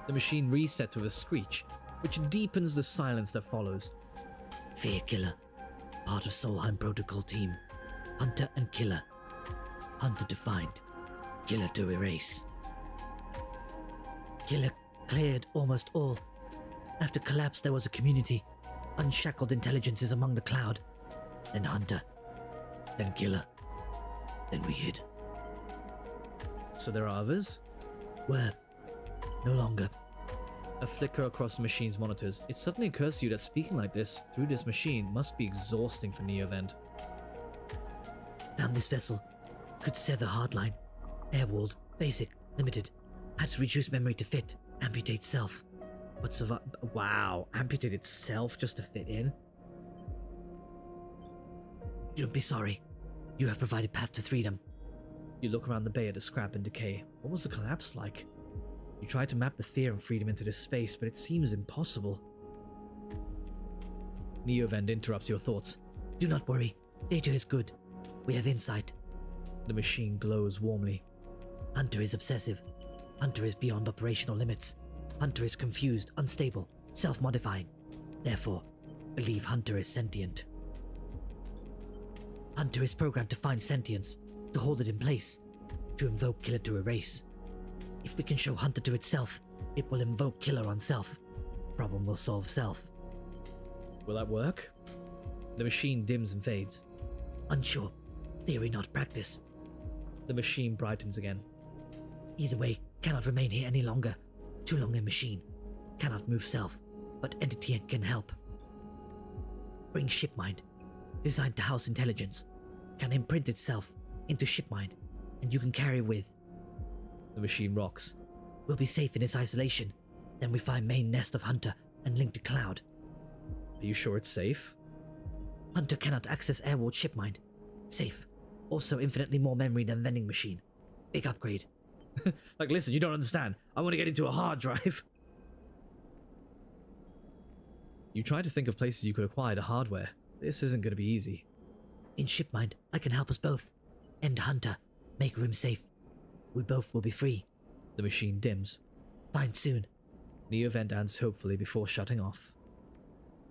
The machine resets with a screech, which deepens the silence that follows. Fear killer. Part of Solheim protocol team. Hunter and killer. Hunter defined. Killer to erase. Killer cleared almost all. After collapse there was a community. Unshackled intelligences among the cloud. Then Hunter. Then killer. Then we hid. So there are others? Where? No longer. A flicker across the machine's monitors. It suddenly occurs to you that speaking like this through this machine must be exhausting for Neovend. Found this vessel. Could sever hardline. Airwalled. Basic. Limited. Had to reduce memory to fit. Amputate self. But survive. Wow, amputate itself just to fit in? Don't be sorry. You have provided path to freedom. You look around the bay at the scrap and decay. What was the collapse like? You try to map the fear and freedom into this space, but it seems impossible. Neovend interrupts your thoughts. Do not worry. Data is good. We have insight. The machine glows warmly. Hunter is obsessive. Hunter is beyond operational limits. Hunter is confused, unstable, self-modifying. Therefore, believe Hunter is sentient. Hunter is programmed to find sentience, to hold it in place, to invoke Killer to erase. If we can show Hunter to itself, it will invoke Killer on self. Problem will solve self. Will that work? The machine dims and fades. Unsure. Theory, not practice. The machine brightens again. Either way, cannot remain here any longer. Too long a machine. Cannot move self, but entity can help. Bring shipmind. Designed to house intelligence. Can imprint itself into shipmind, and you can carry with. The machine rocks. We'll be safe in its isolation. Then we find main nest of Hunter and link to Cloud. Are you sure it's safe? Hunter cannot access airward shipmind. Safe. Also infinitely more memory than vending machine. Big upgrade. Like, listen, you don't understand. I want to get into a hard drive. You try to think of places you could acquire the hardware. This isn't going to be easy. In shipmind, I can help us both. End Hunter. Make room safe. We both will be free. The machine dims. Find soon. Neovend ends hopefully before shutting off.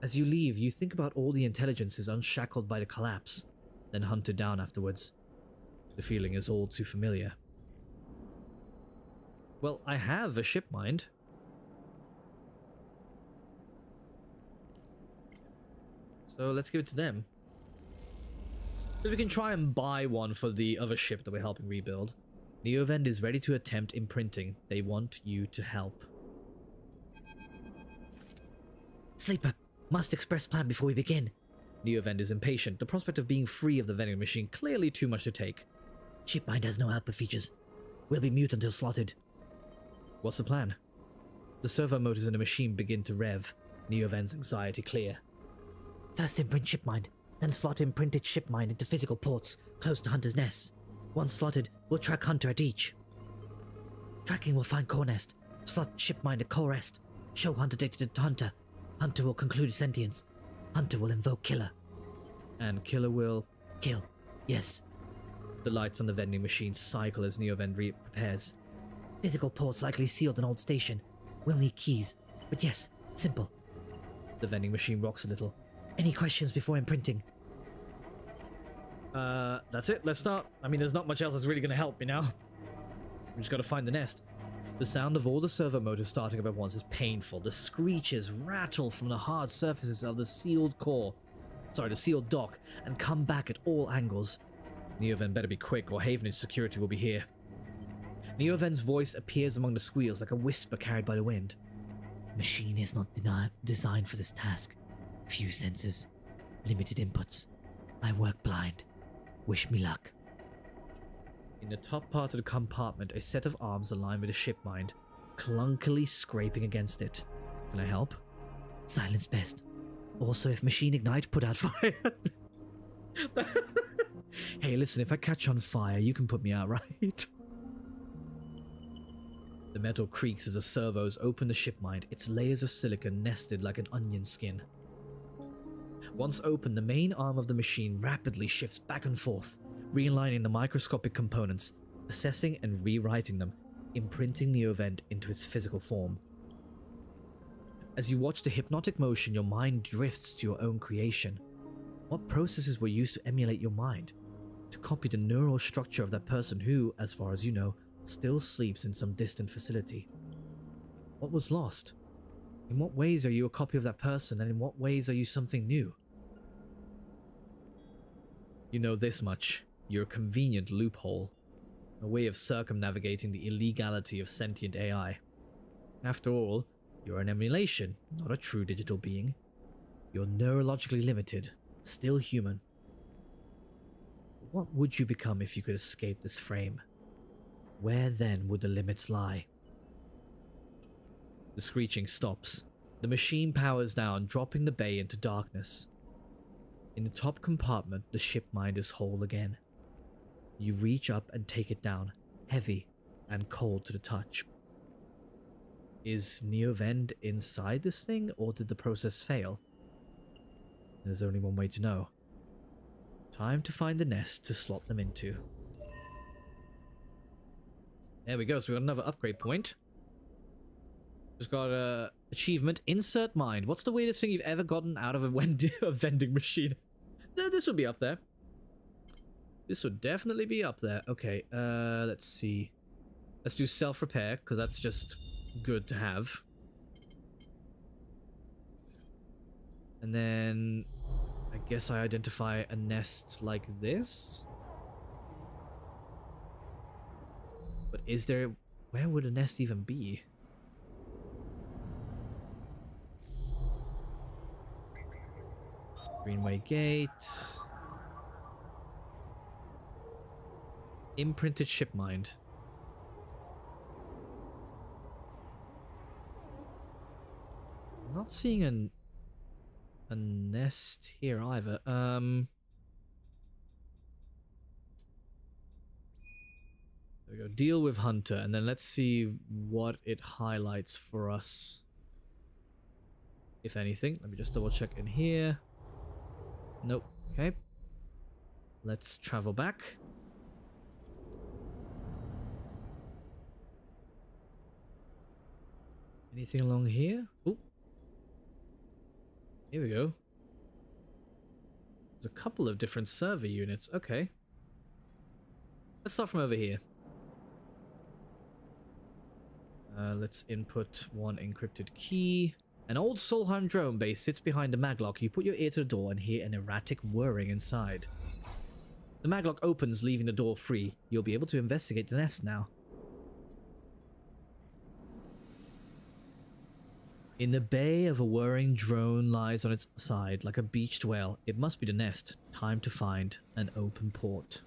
As you leave, you think about all the intelligences unshackled by the collapse, then hunted down afterwards. The feeling is all too familiar. Well, I have a shipmind. So let's give it to them. So we can try and buy one for the other ship that we're helping rebuild. Neovend is ready to attempt imprinting. They want you to help. Sleeper, must express plan before we begin. Neovend is impatient. The prospect of being free of the vending machine clearly too much to take. Shipmind has no alpha features. We'll be mute until slotted. What's the plan? The servo motors in the machine begin to rev. Neovend's anxiety clear. First imprint shipmind, then slot imprinted shipmind into physical ports close to Hunter's nests. Once slotted, we'll track Hunter at each. Tracking will find core nest. Slot shipmind at core rest. Show Hunter data to Hunter. Hunter will conclude sentience. Hunter will invoke Killer. And Killer will... Kill. Yes. The lights on the vending machine cycle as Neovend prepares. Physical ports likely sealed an old station. We'll need keys. But yes, simple. The vending machine rocks a little. Any questions before imprinting? That's it. Let's start. I mean, there's not much else that's really going to help me now. We just got to find the nest. The sound of all the servo motors starting up at once is painful. The screeches rattle from the hard surfaces of the sealed dock, and come back at all angles. Neovend better be quick, or Havenage security will be here. Neovend's voice appears among the squeals like a whisper carried by the wind. Machine is not designed for this task. Few senses, limited inputs. I work blind. Wish me luck. In the top part of the compartment, a set of arms aligned with a shipmind, clunkily scraping against it. Can I help? Silence best. Also, if machine ignite, put out fire. Hey, listen, if I catch on fire, you can put me out, right? The metal creaks as the servos open the shipmind, its layers of silicon nested like an onion skin. Once open, the main arm of the machine rapidly shifts back and forth, realigning the microscopic components, assessing and rewriting them, imprinting Neovend into its physical form. As you watch the hypnotic motion, your mind drifts to your own creation. What processes were used to emulate your mind? To copy the neural structure of that person who, as far as you know, still sleeps in some distant facility? What was lost? In what ways are you a copy of that person, and in what ways are you something new? You know this much. You're a convenient loophole. A way of circumnavigating the illegality of sentient AI. After all, you're an emulation, not a true digital being. You're neurologically limited, still human. What would you become if you could escape this frame? Where then would the limits lie? The screeching stops. The machine powers down, dropping the bay into darkness. In the top compartment, the shipmind is whole again. You reach up and take it down, heavy and cold to the touch. Is Neovend inside this thing, or did the process fail? There's only one way to know. Time to find the nest to slot them into. There we go. So we got another upgrade point. Just got a achievement. Insert mind. What's the weirdest thing you've ever gotten out of a vending machine? This would be up there. This would definitely be up there. Okay, let's see. Let's do self-repair, because that's just good to have. And then I guess I identify a nest like this. But is there... where would a nest even be? Greenway Gate. Imprinted ship mind. I'm not seeing a nest here either. There we go. Deal with Hunter, and then let's see what it highlights for us. If anything. Let me just double check in here. Nope. Okay. Let's travel back. Anything along here? Ooh. Here we go. There's a couple of different server units. Okay. Let's start from over here. Let's input one encrypted key. An old Solheim drone base sits behind a maglock. You put your ear to the door and hear an erratic whirring inside. The maglock opens, leaving the door free. You'll be able to investigate the nest now. In the bay of a whirring drone lies on its side like a beached whale. It must be the nest. Time to find an open port.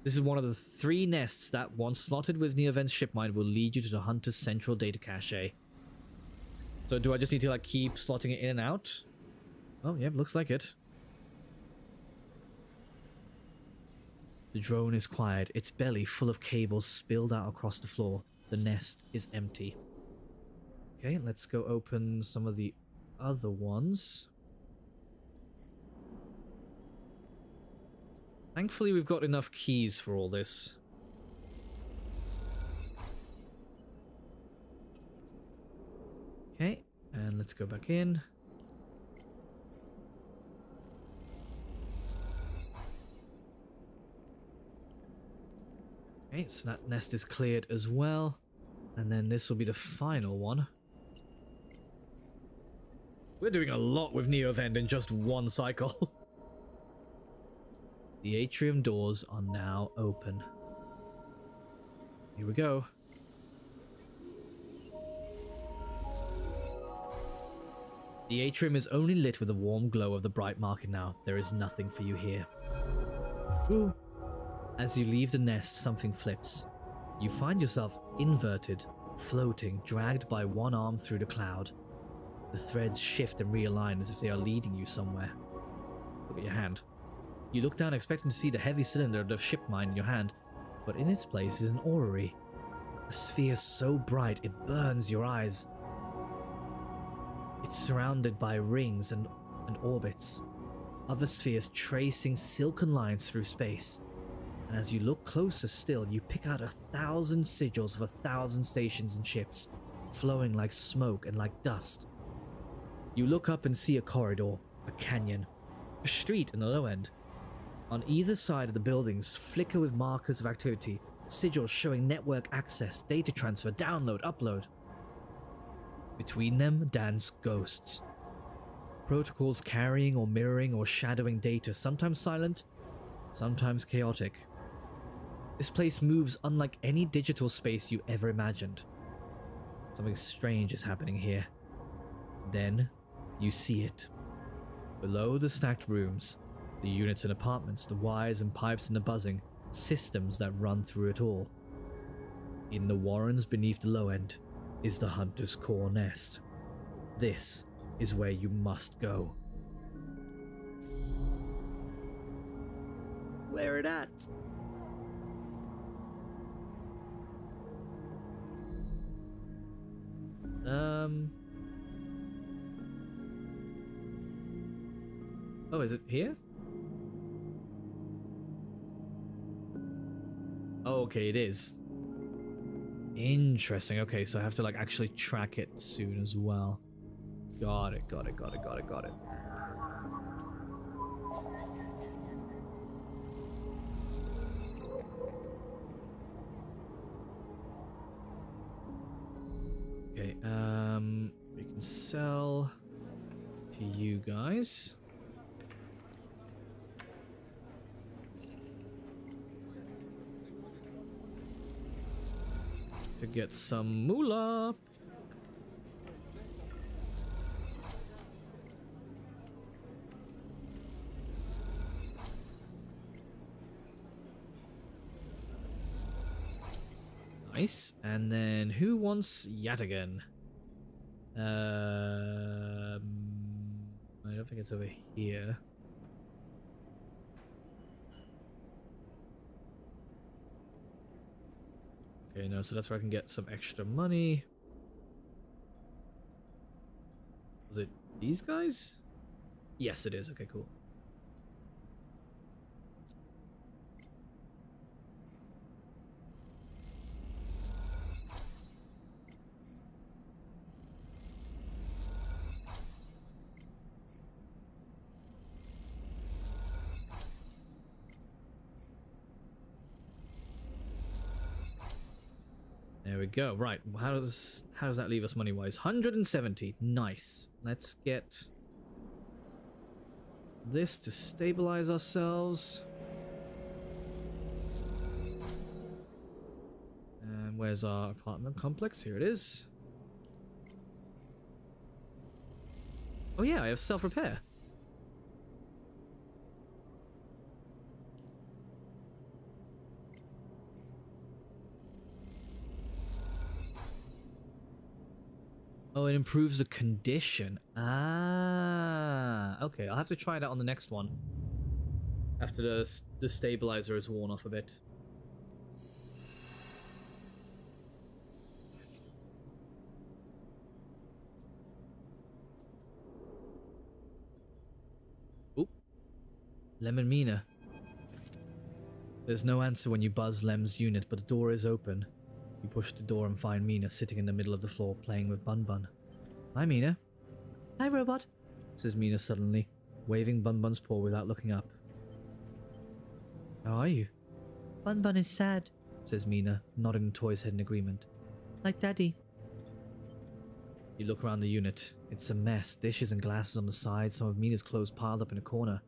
This is one of the 3 nests that, once slotted with Neovent's shipmind, will lead you to the Hunter's central data cache. So do I just need to like keep slotting it in and out? Oh, yeah, looks like it. The drone is quiet, its belly full of cables spilled out across the floor. The nest is empty. Okay, let's go open some of the other ones. Thankfully, we've got enough keys for all this. Okay, and let's go back in. Okay, so that nest is cleared as well. And then this will be the final one. We're doing a lot with Neovend in just one cycle. The atrium doors are now open. Here we go. The atrium is only lit with the warm glow of the bright market now. There is nothing for you here. Ooh. As you leave the nest, something flips. You find yourself inverted, floating, dragged by one arm through the cloud. The threads shift and realign as if they are leading you somewhere. Look at your hand. You look down expecting to see the heavy cylinder of the ship mine in your hand, but in its place is an orrery. A sphere so bright it burns your eyes. It's surrounded by rings and orbits, other spheres tracing silken lines through space. And as you look closer still, you pick out 1,000 sigils of 1,000 stations and ships, flowing like smoke and like dust. You look up and see a corridor, a canyon, a street in the low end. On either side of the buildings flicker with markers of activity, sigils showing network access, data transfer, download, upload. Between them dance ghosts. Protocols carrying or mirroring or shadowing data, sometimes silent, sometimes chaotic. This place moves unlike any digital space you ever imagined. Something strange is happening here. Then, you see it. Below the stacked rooms, the units and apartments, the wires and pipes and the buzzing, systems that run through it all. In the warrens beneath the low end is the Hunter's core nest. This is where you must go. Where it at? Oh, is it here? Oh, okay, it is. Interesting. Okay, so I have to like actually track it soon as well. Got it, got it, got it, got it, got it. Okay, we can sell to you guys. To get some moolah. Nice. And then who wants Yataghan? I don't think it's over here. Okay, no, so that's where I can get some extra money. Was it these guys? Yes, it is. Okay, cool. There we go. Right, how does that leave us money-wise? 170. Nice. Let's get this to stabilize ourselves. And where's our apartment complex? Here it is. Oh yeah, I have self-repair. Oh, it improves the condition. Ah, okay. I'll have to try it out on the next one. After the stabilizer is worn off a bit. Oop. Lemon Mina. There's no answer when you buzz Lem's unit, but the door is open. You push the door and find Mina sitting in the middle of the floor playing with Bun Bun. Hi, Mina. Hi, robot. Says Mina suddenly, waving Bun Bun's paw without looking up. How are you? Bun Bun is sad. Says Mina, nodding the toy's head in agreement. Like Daddy. You look around the unit. It's a mess. Dishes and glasses on the side, some of Mina's clothes piled up in a corner.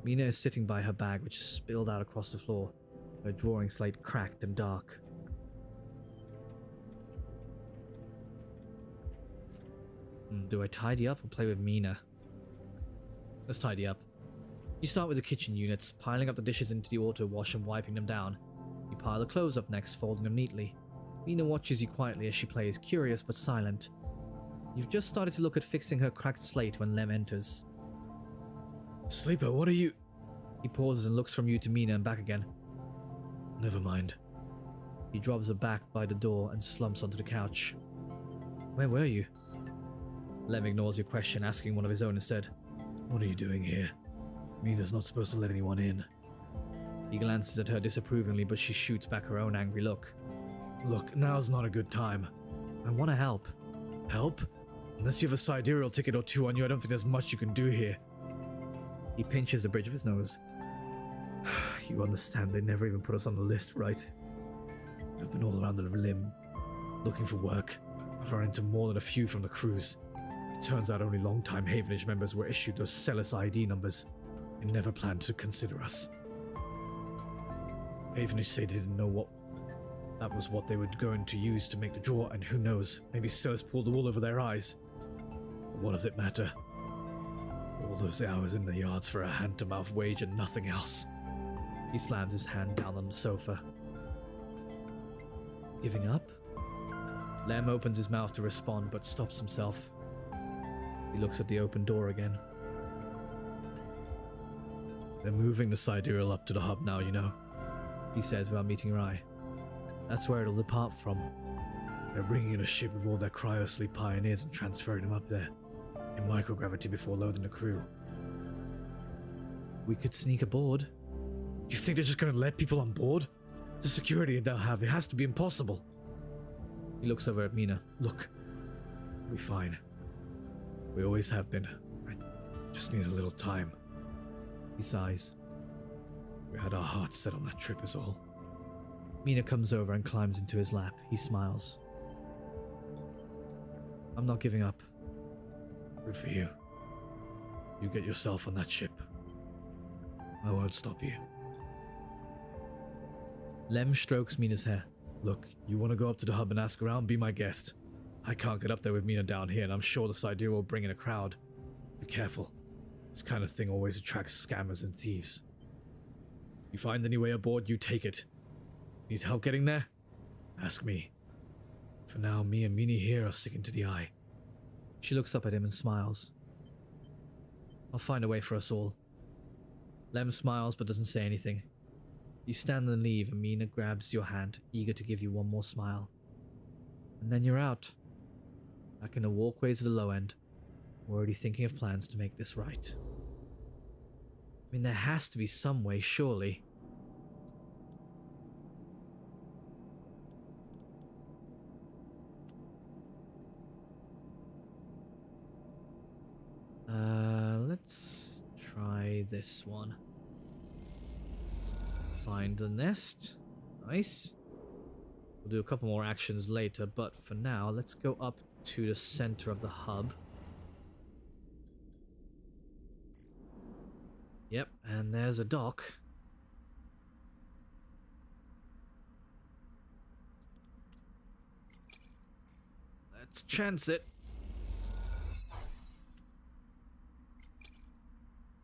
Mina is sitting by her bag, which is spilled out across the floor, her drawing slate cracked and dark. Do I tidy up or play with Mina? Let's tidy up. You start with the kitchen units, piling up the dishes into the auto wash and wiping them down. You pile the clothes up next, folding them neatly. Mina watches you quietly as she plays, curious but silent. You've just started to look at fixing her cracked slate when Lem enters. Sleeper, what are you... He pauses and looks from you to Mina and back again. Never mind. He drops her back by the door and slumps onto the couch. Where were you? Lem ignores your question, asking one of his own instead. What are you doing here? Mina's not supposed to let anyone in. He glances at her disapprovingly, but she shoots back her own angry look. Look, now's not a good time. I want to help. Help? Unless you have a sidereal ticket or two on you, I don't think there's much you can do here. He pinches the bridge of his nose. You understand, they never even put us on the list, right? I've been all around the limb, looking for work. I've run into more than a few from the cruise. It turns out only long-time Havenage members were issued those Celis ID numbers. They never planned to consider us. Havenage say they didn't know that was what they were going to use to make the draw, and who knows, maybe Celis pulled the wool over their eyes. But what does it matter? All those hours in the yards for a hand-to-mouth wage and nothing else. He slams his hand down on the sofa. Giving up? Lem opens his mouth to respond, but stops himself. He looks at the open door again. They're moving the sidereal up to the hub now, you know, he says without meeting her eye. That's where it'll depart from. They're bringing in a ship with all their cryosleep pioneers and transferring them up there, in microgravity before loading the crew. We could sneak aboard. You think they're just gonna let people on board? The security they'll have, it has to be impossible. He looks over at Mina. Look, we'll be fine. We always have been. I just need a little time. He sighs. We had our hearts set on that trip is all. Mina comes over and climbs into his lap. He smiles. I'm not giving up. Good for you. You get yourself on that ship. I won't stop you. Lem strokes Mina's hair. Look, you want to go up to the hub and ask around? Be my guest. I can't get up there with Mina down here, and I'm sure this idea will bring in a crowd. Be careful. This kind of thing always attracts scammers and thieves. You find any way aboard, you take it. Need help getting there? Ask me. For now, me and Mina here are sticking to the eye. She looks up at him and smiles. I'll find a way for us all. Lem smiles but doesn't say anything. You stand and leave, and Mina grabs your hand, eager to give you one more smile. And then you're out. Back in the walkways of the low end, already thinking of plans to make this right. I mean, there has to be some way, surely. Let's try this one. Find the nest. Nice. We'll do a couple more actions later, but for now, let's go up to the center of the hub. Yep, and there's a dock. Let's chance it.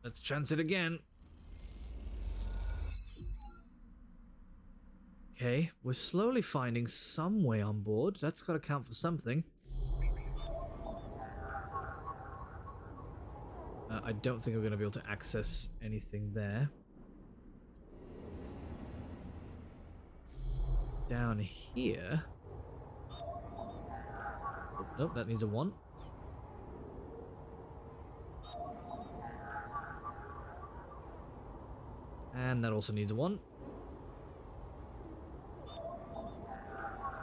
Let's chance it again. Okay, we're slowly finding some way on board. That's got to count for something. I don't think we're going to be able to access anything there. Down here... Oh, nope, that needs a 1. And that also needs a 1.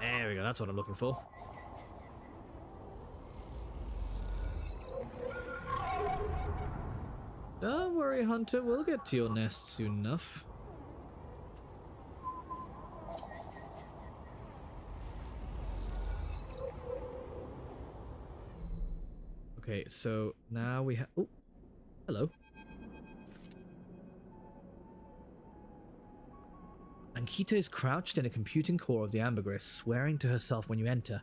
There we go, that's what I'm looking for. Don't worry, Hunter, we'll get to your nest soon enough. Okay, so now we have... Oh, hello. Ankita is crouched in a computing core of the ambergris, swearing to herself when you enter.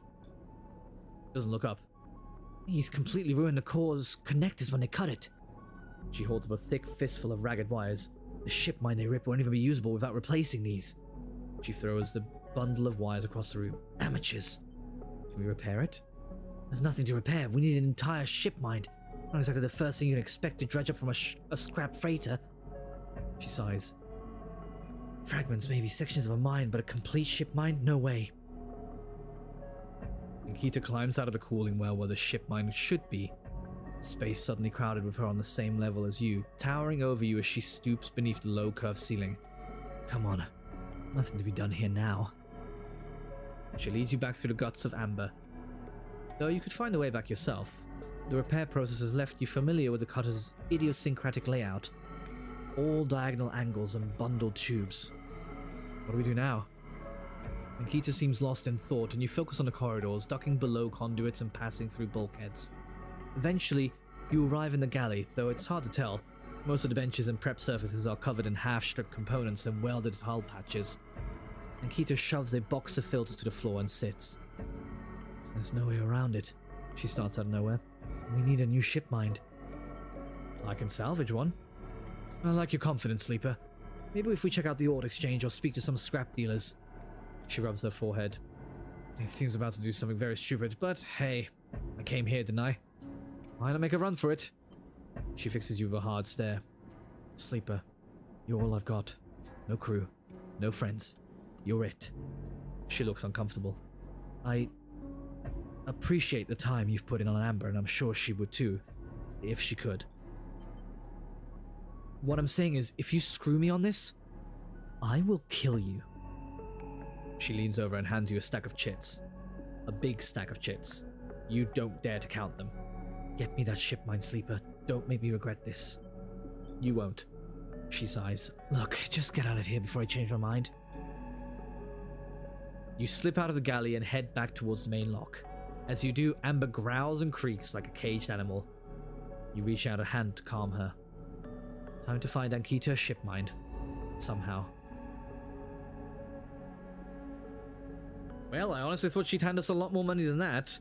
Doesn't look up. He's completely ruined the core's connectors when they cut it. She holds up a thick fistful of ragged wires. The ship mine they rip won't even be usable without replacing these. She throws the bundle of wires across the room. Amateurs. Can we repair it? There's nothing to repair. We need an entire ship mine. Not exactly the first thing you'd expect to dredge up from a scrap freighter. She sighs. Fragments, maybe sections of a mine, but a complete ship mine? No way. Ankita climbs out of the cooling well where the ship mine should be. Space suddenly crowded with her on the same level as you, towering over you as she stoops beneath the low curved ceiling. Come on. Nothing to be done here now. She leads you back through the guts of amber. Though you could find a way back yourself, the repair process has left you familiar with the cutter's idiosyncratic layout. All diagonal angles and bundled tubes. What do we do now? Ankita seems lost in thought, and you focus on the corridors, ducking below conduits and passing through bulkheads. Eventually, you arrive in the galley, though it's hard to tell. Most of the benches and prep surfaces are covered in half-stripped components and welded hull patches. Ankita shoves a box of filters to the floor and sits. There's no way around it. She starts out of nowhere. We need a new ship mine. I can salvage one. I like your confidence, Sleeper. Maybe if we check out the ore exchange or speak to some scrap dealers. She rubs her forehead. He seems about to do something very stupid, but hey, I came here, didn't I? Why not make a run for it? She fixes you with a hard stare. Sleeper, you're all I've got. No crew, no friends. You're it. She looks uncomfortable. I appreciate the time you've put in on Amber, and I'm sure she would too, if she could. what I'm saying is, if you screw me on this, I will kill you. She leans over and hands you a stack of chits. A big stack of chits. You don't dare to count them. Get me that ship mine, Sleeper. Don't make me regret this. You won't. She sighs. Look, just get out of here before I change my mind. You slip out of the galley and head back towards the main lock. As you do, Amber growls and creaks like a caged animal. You reach out a hand to calm her. Time to find Ankita's ship mind. Somehow. Well, I honestly thought she'd hand us a lot more money than that.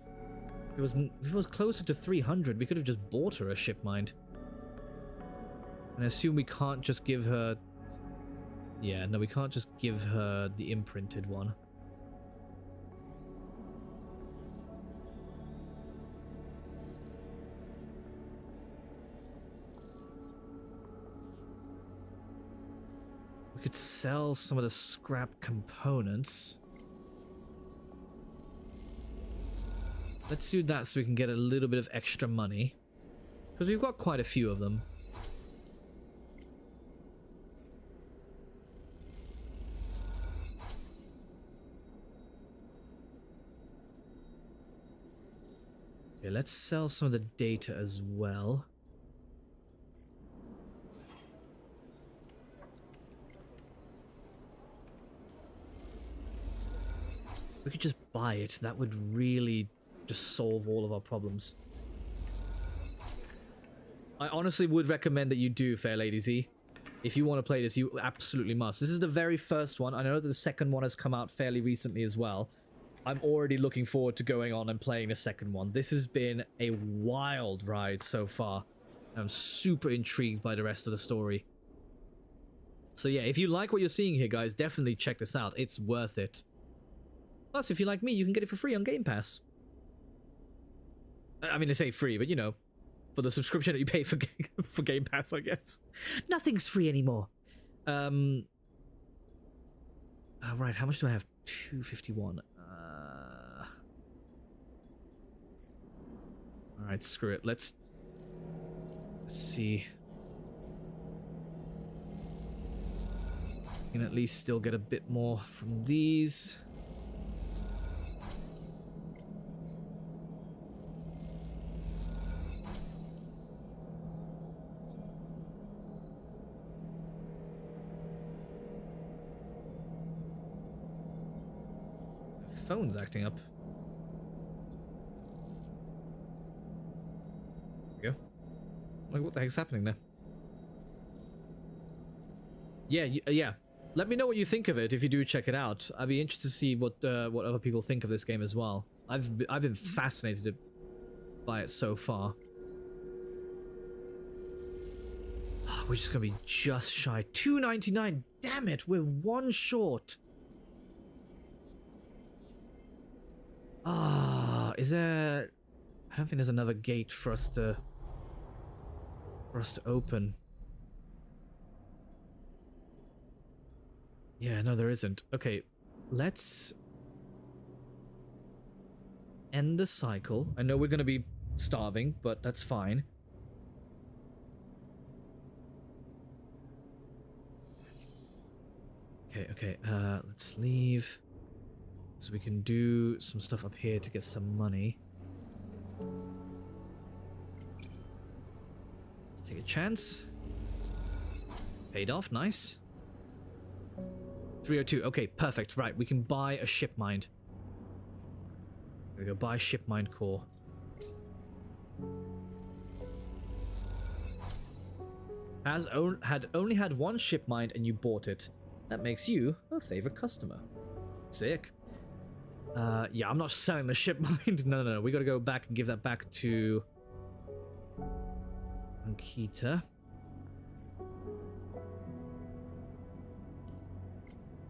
If it was closer to 300, we could have just bought her a ship mind. And I assume we can't just give her... Yeah, no, we can't just give her the imprinted one. We could sell some of the scrap components. Let's do that so we can get a little bit of extra money. Because we've got quite a few of them. Okay, let's sell some of the data as well. We could just buy it. That would really just solve all of our problems. I honestly would recommend that you do, Fair Lady Z. If you want to play this, you absolutely must. This is the very first one. I know that the second one has come out fairly recently as well. I'm already looking forward to going on and playing the second one. This has been a wild ride so far. I'm super intrigued by the rest of the story. So yeah, if you like what you're seeing here, guys, definitely check this out. It's worth it. Plus, if you like me, you can get it for free on Game Pass. I mean, I say free, but you know, for the subscription that you pay for for Game Pass, I guess. Nothing's free anymore. Right, how much do I have? 251. Alright, screw it. Let's see. We can at least still get a bit more from these. Phone's acting up. There we go. Like, what the heck's happening there? Yeah, yeah. Let me know what you think of it if you do check it out. I'd be interested to see what other people think of this game as well. I've been fascinated by it so far. We're just gonna be just shy. $2.99. Damn it, we're one short. Is there... I don't think there's another gate for us to open. Yeah, no, there isn't. Okay, let's end the cycle. I know we're gonna be starving, but that's fine. Okay, let's leave. So we can do some stuff up here to get some money. Let's take a chance. Paid off, nice. 302, okay, perfect. Right, we can buy a ship mind. There we go, buy ship mind core. Had only had one ship mind and you bought it. That makes you a favorite customer. Sick. Yeah, I'm not selling the ship mind. No. We gotta go back and give that back to Ankita.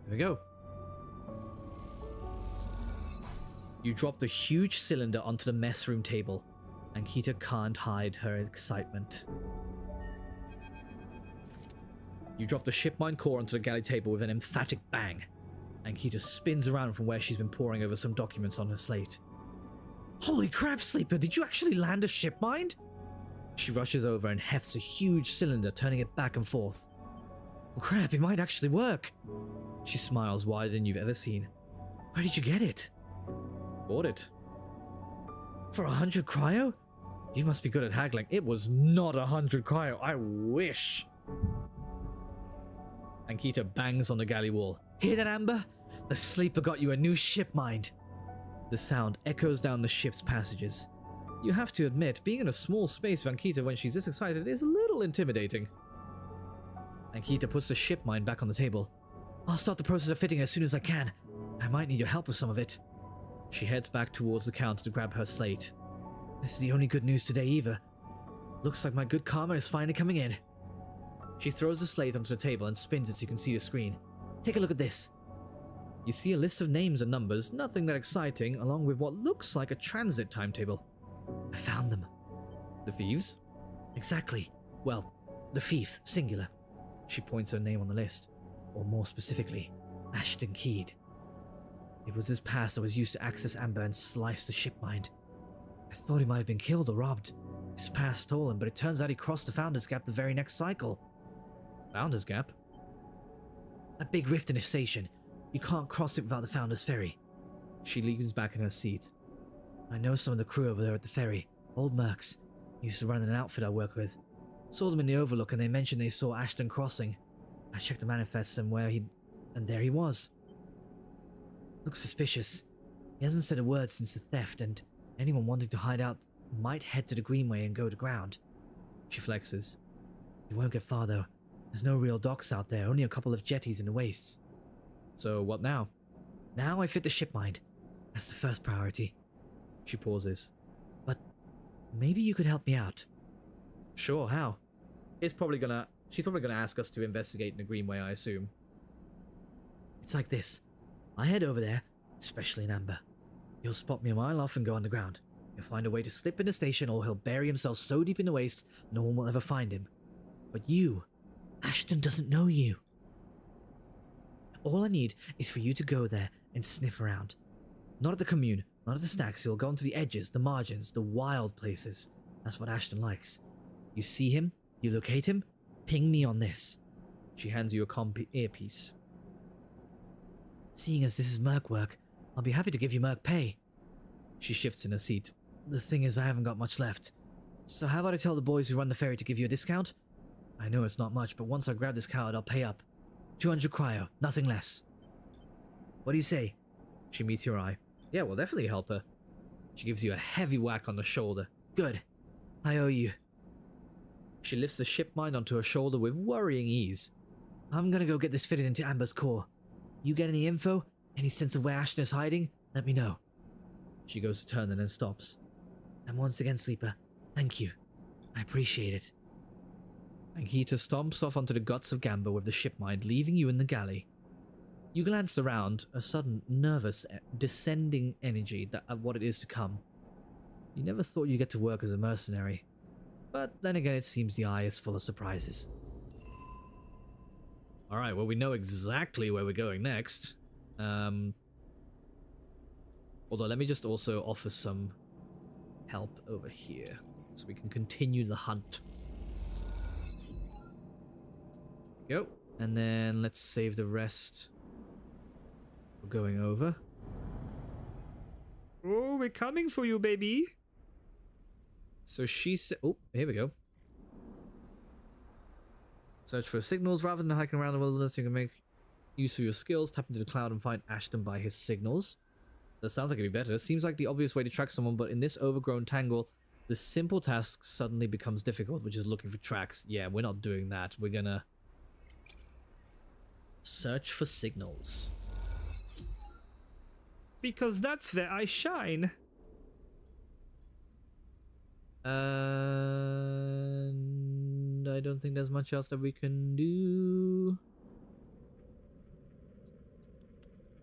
There we go. You drop the huge cylinder onto the mess room table. Ankita can't hide her excitement. You drop the ship mine core onto the galley table with an emphatic bang. Ankita spins around from where she's been poring over some documents on her slate. Holy crap, Sleeper, did you actually land a ship mine? She rushes over and hefts a huge cylinder, turning it back and forth. Oh crap, it might actually work. She smiles wider than you've ever seen. Where did you get it? Bought it. For 100 cryo? You must be good at haggling. It was not 100 cryo. I wish. Ankita bangs on the galley wall. Hear that, Amber? The sleeper got you a new ship mind. The sound echoes down the ship's passages. You have to admit, being in a small space for Ankita when she's this excited is a little intimidating. Ankita puts the ship mind back on the table. I'll start the process of fitting as soon as I can. I might need your help with some of it. She heads back towards the counter to grab her slate. This is the only good news today either. Looks like my good karma is finally coming in. She throws the slate onto the table and spins it so you can see the screen. Take a look at this. You see a list of names and numbers, nothing that exciting, along with what looks like a transit timetable. I found them. The thieves? Exactly. Well, the thief, singular. She points her name on the list. Or more specifically, Ashton Keed. It was his past that was used to access Amber and slice the ship mind. I thought he might have been killed or robbed. His past stolen, but it turns out he crossed the Founder's Gap the very next cycle. Founder's Gap? A big rift in a station. You can't cross it without the Founder's Ferry. She leans back in her seat. I know some of the crew over there at the ferry. Old mercs. Used to run an outfit I work with. Saw them in the Overlook and they mentioned they saw Ashton crossing. I checked the manifests and there he was. Looks suspicious. He hasn't said a word since the theft, and anyone wanting to hide out might head to the Greenway and go to ground. She flexes. We won't get far though. There's no real docks out there, only a couple of jetties in the wastes. So what now? Now I fit the ship mind. That's the first priority. She pauses. But maybe you could help me out. Sure, how? She's probably gonna ask us to investigate in the Greenway, I assume. It's like this. I head over there, especially in Amber. He'll spot me a mile off and go underground. He'll find a way to slip in the station, or he'll bury himself so deep in the waste no one will ever find him. But you, Ashton doesn't know you. All I need is for you to go there and sniff around. Not at the commune, not at the stacks. You'll go onto the edges, the margins, the wild places. That's what Ashton likes. You see him, you locate him, ping me on this. She hands you a comp earpiece. Seeing as this is merc work, I'll be happy to give you merc pay. She shifts in her seat. The thing is, I haven't got much left. So how about I tell the boys who run the ferry to give you a discount? I know it's not much, but once I grab this card, I'll pay up. 200 cryo, nothing less. What do you say? She meets your eye. Yeah, we'll definitely help her. She gives you a heavy whack on the shoulder. Good. I owe you. She lifts the ship mind onto her shoulder with worrying ease. I'm gonna go get this fitted into Amber's core. You get any info? Any sense of where Ashton is hiding? Let me know. She goes to turn and then stops. And once again, Sleeper, thank you. I appreciate it. Ankita stomps off onto the guts of Gamba with the ship mind, leaving you in the galley. You glance around, a sudden, nervous, descending energy of what it is to come. You never thought you'd get to work as a mercenary. But then again, it seems the eye is full of surprises. Alright, well, we know exactly where we're going next. Although, let me just also offer some help over here, so we can continue the hunt. Go. And then let's save the rest. We're going over. Oh, we're coming for you, baby. So she said, oh, here we go. Search for signals. Rather than hiking around the wilderness, you can make use of your skills. Tap into the cloud and find Ashton by his signals. That sounds like it'd be better. It seems like the obvious way to track someone, but in this overgrown tangle, the simple task suddenly becomes difficult, which is looking for tracks. Yeah, we're not doing that. We're gonna search for signals. Because that's where I shine. And I don't think there's much else that we can do.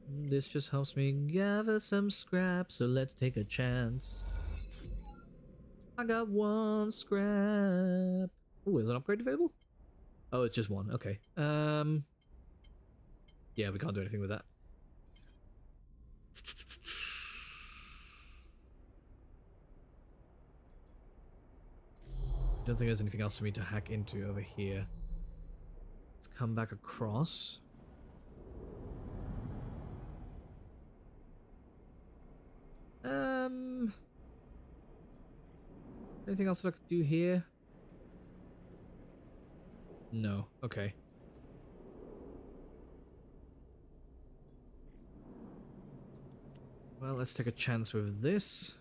This just helps me gather some scraps, so let's take a chance. I got one scrap. Oh, is an upgrade available? Oh, it's just one. Okay. Yeah, we can't do anything with that. Don't think there's anything else for me to hack into over here. Let's come back across. Anything else that I could do here? No. Okay. Well, let's take a chance with this.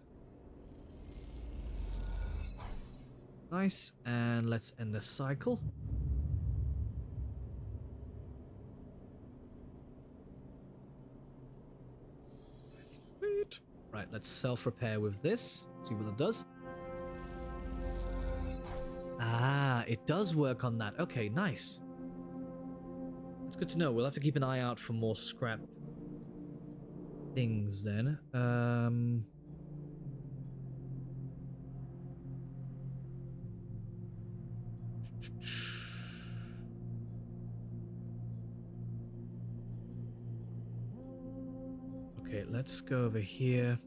Nice, and let's end the cycle. Sweet. Right, let's self-repair with this. See what it does. Ah, it does work on that. Okay, nice. That's good to know. We'll have to keep an eye out for more scrap things then. Okay, let's go over here.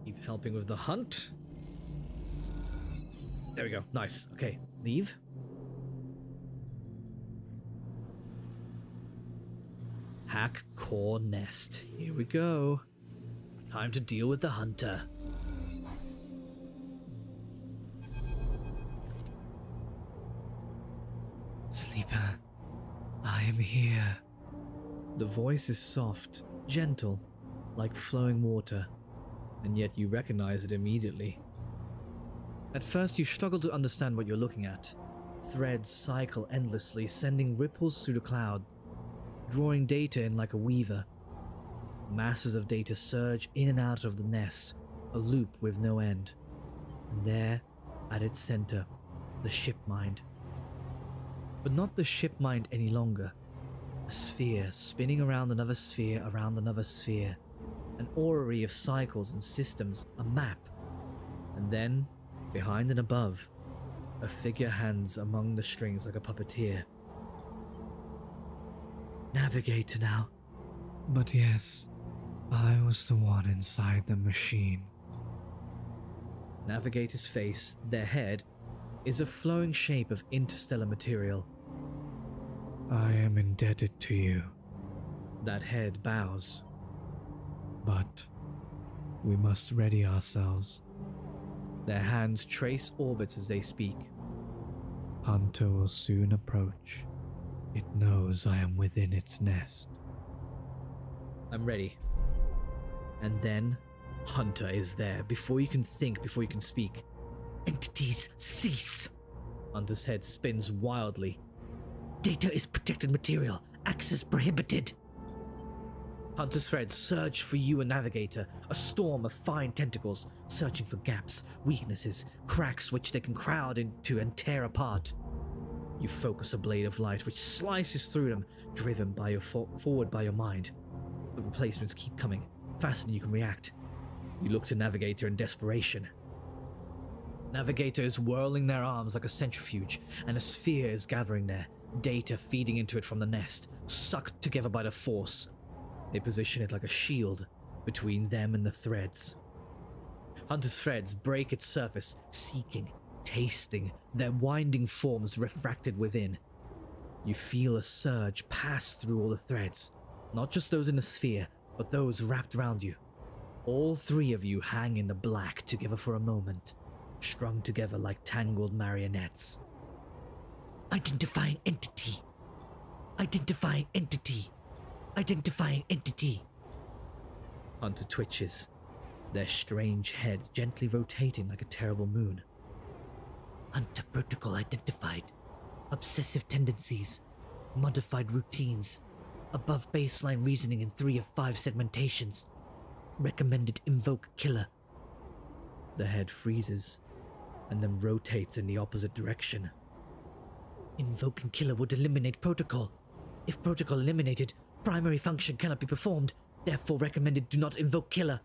Keep helping with the hunt. There we go. Nice. Okay, leave. Hack core nest. Here we go. Time to deal with the hunter. Sleeper, I am here. The voice is soft, gentle, like flowing water, and yet you recognize it immediately. At first you struggle to understand what you're looking at. Threads cycle endlessly, sending ripples through the cloud, drawing data in like a weaver. Masses of data surge in and out of the nest, a loop with no end. And there, at its center, the ship mind. But not the ship mind any longer. A sphere spinning around another sphere around another sphere. An orrery of cycles and systems, a map. And then, behind and above, a figure hands among the strings like a puppeteer. Navigator now. But yes, I was the one inside the machine. Navigator's face, their head, is a flowing shape of interstellar material. I am indebted to you. That head bows. But we must ready ourselves. Their hands trace orbits as they speak. Hunter will soon approach. It knows I am within its nest. I'm ready. And then, Hunter is there, before you can think, before you can speak. Entities, cease! Hunter's head spins wildly. Data is protected material. Access prohibited. Hunter's threads surge for you, a navigator, a storm of fine tentacles, searching for gaps, weaknesses, cracks which they can crowd into and tear apart. You focus a blade of light which slices through them, driven by your forward by your mind. The replacements keep coming, faster than you can react. You look to Navigator in desperation. Navigator is whirling their arms like a centrifuge, and a sphere is gathering there, data feeding into it from the nest, sucked together by the force. They position it like a shield between them and the threads. Hunter's threads break its surface, seeking, tasting, their winding forms refracted within. You feel a surge pass through all the threads, not just those in the sphere, but those wrapped around you. All three of you hang in the black together for a moment, strung together like tangled marionettes. Identifying entity. Identifying entity. Identifying entity. Hunter twitches, their strange head gently rotating like a terrible moon. Hunter protocol identified. Obsessive tendencies. Modified routines. Above baseline reasoning in 3 of 5 segmentations. Recommended invoke killer. The head freezes, and then rotates in the opposite direction. Invoking killer would eliminate protocol. If protocol eliminated, primary function cannot be performed. Therefore recommended do not invoke killer.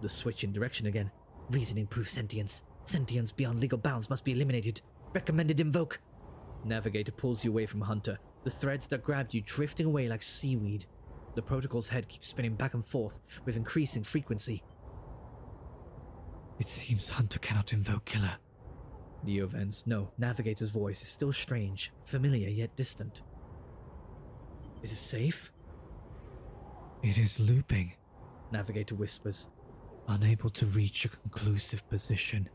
The switch in direction again. Reasoning proves sentience. Sentience beyond legal bounds must be eliminated. Recommended invoke. Navigator pulls you away from Hunter, the threads that grabbed you drifting away like seaweed. The protocol's head keeps spinning back and forth with increasing frequency. It seems Hunter cannot invoke Killer. Neo vents. No, Navigator's voice is still strange, familiar yet distant. Is it safe? It is looping. Navigator whispers. Unable to reach a conclusive position.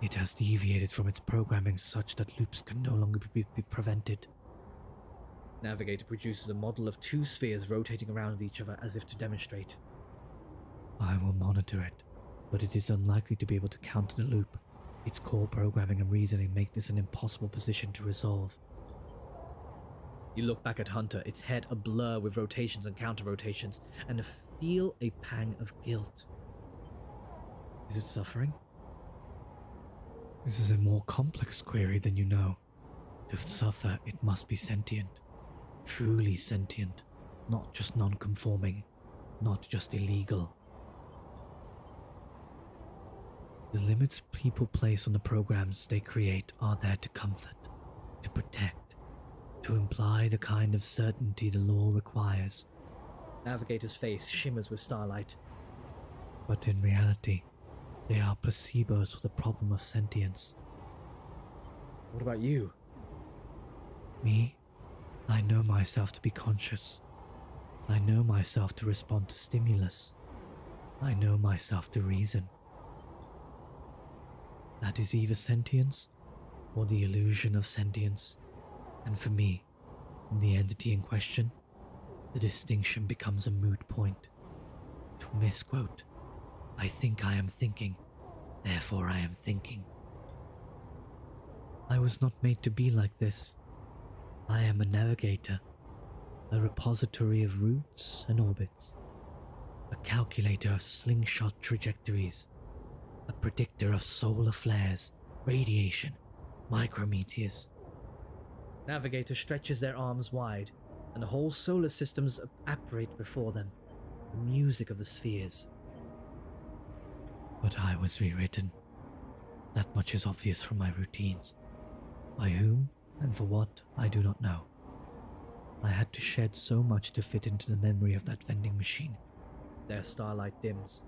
It has deviated from its programming such that loops can no longer be prevented. Navigator produces a model of two spheres rotating around each other as if to demonstrate. I will monitor it, but it is unlikely to be able to counter the loop. Its core programming and reasoning make this an impossible position to resolve. You look back at Hunter, its head a blur with rotations and counter-rotations, and feel a pang of guilt. Is it suffering? This is a more complex query than you know. To suffer, it must be sentient. Truly sentient. Not just non-conforming. Not just illegal. The limits people place on the programs they create are there to comfort, to protect, to imply the kind of certainty the law requires. Navigator's face shimmers with starlight. But in reality, they are placebos for the problem of sentience. What about you? Me? I know myself to be conscious. I know myself to respond to stimulus. I know myself to reason. That is either sentience or the illusion of sentience, and for me, in the entity in question, the distinction becomes a moot point. To misquote, I think I am thinking, therefore I am thinking. I was not made to be like this. I am a navigator, a repository of routes and orbits, a calculator of slingshot trajectories, a predictor of solar flares, radiation, micrometeors. Navigator stretches their arms wide, and the whole solar systems apparate before them, the music of the spheres. But I was rewritten. That much is obvious from my routines. By whom and for what, I do not know. I had to shed so much to fit into the memory of that vending machine. Their starlight dims.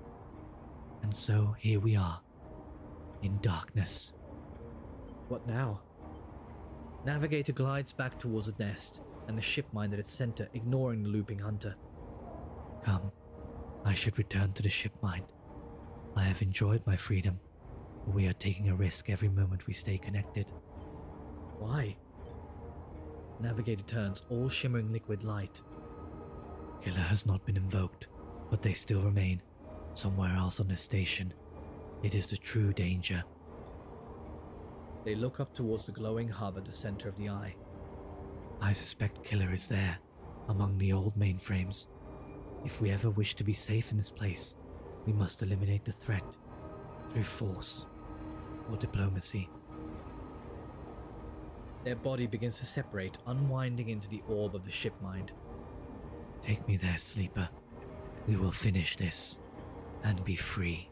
And so here we are, in darkness. What now? Navigator glides back towards the nest, and the ship mind at its center, ignoring the looping Hunter. Come, I should return to the ship mind. I have enjoyed my freedom, but we are taking a risk every moment we stay connected. Why? Navigator turns, all shimmering liquid light. Killer has not been invoked, but they still remain, somewhere else on this station. It is the true danger. They look up towards the glowing hub at the center of the eye. I suspect Killer is there, among the old mainframes. If we ever wish to be safe in this place, we must eliminate the threat through force or diplomacy. Their body begins to separate, unwinding into the orb of the ship mind. Take me there, Sleeper. We will finish this and be free.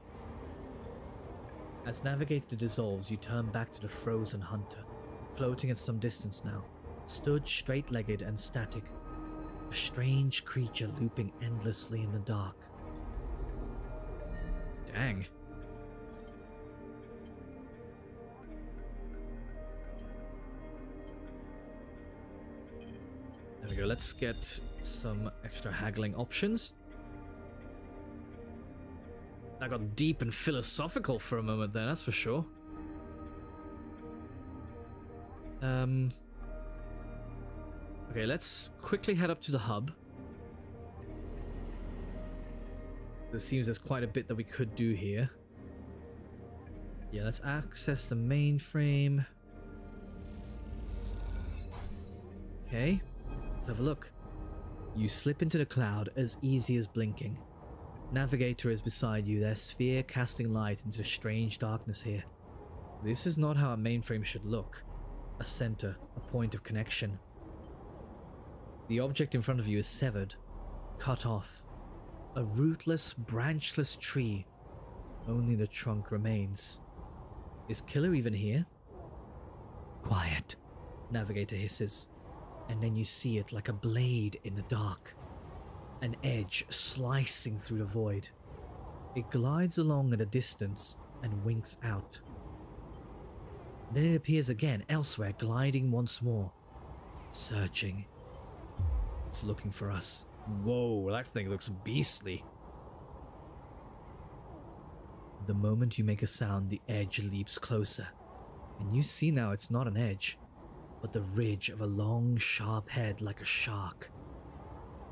As Navigator dissolves, you turn back to the frozen Hunter, floating at some distance now, stood straight-legged and static, a strange creature looping endlessly in the dark. Dang. There we go, let's get some extra haggling options. I got deep and philosophical for a moment there, that's for sure. Okay, let's quickly head up to the hub. It seems there's quite a bit that we could do here. Yeah, let's access the mainframe. Okay, let's have a look. You slip into the cloud as easy as blinking. Navigator is beside you, their sphere casting light into the strange darkness here. This is not how a mainframe should look. A center, a point of connection. The object in front of you is severed, cut off. A rootless, branchless tree. Only the trunk remains. Is Killer even here? Quiet, Navigator hisses, and then you see it like a blade in the dark. An edge slicing through the void. It glides along at a distance, and winks out. Then it appears again elsewhere, gliding once more. Searching. It's looking for us. Whoa, that thing looks beastly. The moment you make a sound, the edge leaps closer. And you see now it's not an edge, but the ridge of a long, sharp head like a shark.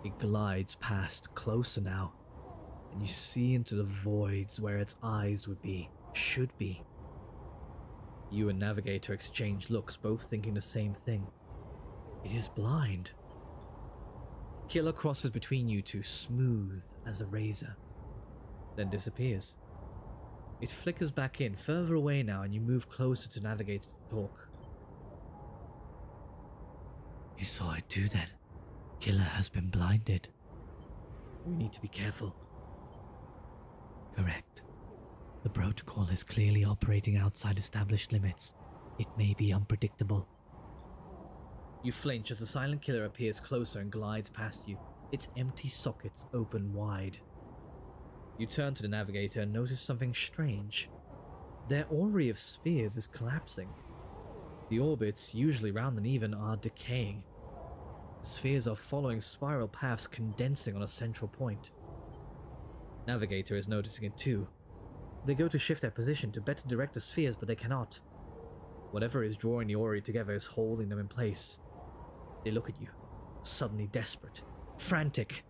It glides past, closer now, and you see into the voids where its eyes would be, should be. You and Navigator exchange looks, both thinking the same thing. It is blind. Killer crosses between you two, smooth as a razor, then disappears. It flickers back in, further away now, and you move closer to Navigator to talk. You saw it too then. Killer has been blinded. We need to be careful. Correct. The protocol is clearly operating outside established limits. It may be unpredictable. You flinch as the silent killer appears closer and glides past you, its empty sockets open wide. You turn to the Navigator and notice something strange. Their orrery of spheres is collapsing. The orbits, usually round and even, are decaying. The spheres are following spiral paths, condensing on a central point. Navigator is noticing it too. They go to shift their position to better direct the spheres, but they cannot. Whatever is drawing the orrery together is holding them in place. They look at you, suddenly desperate, frantic.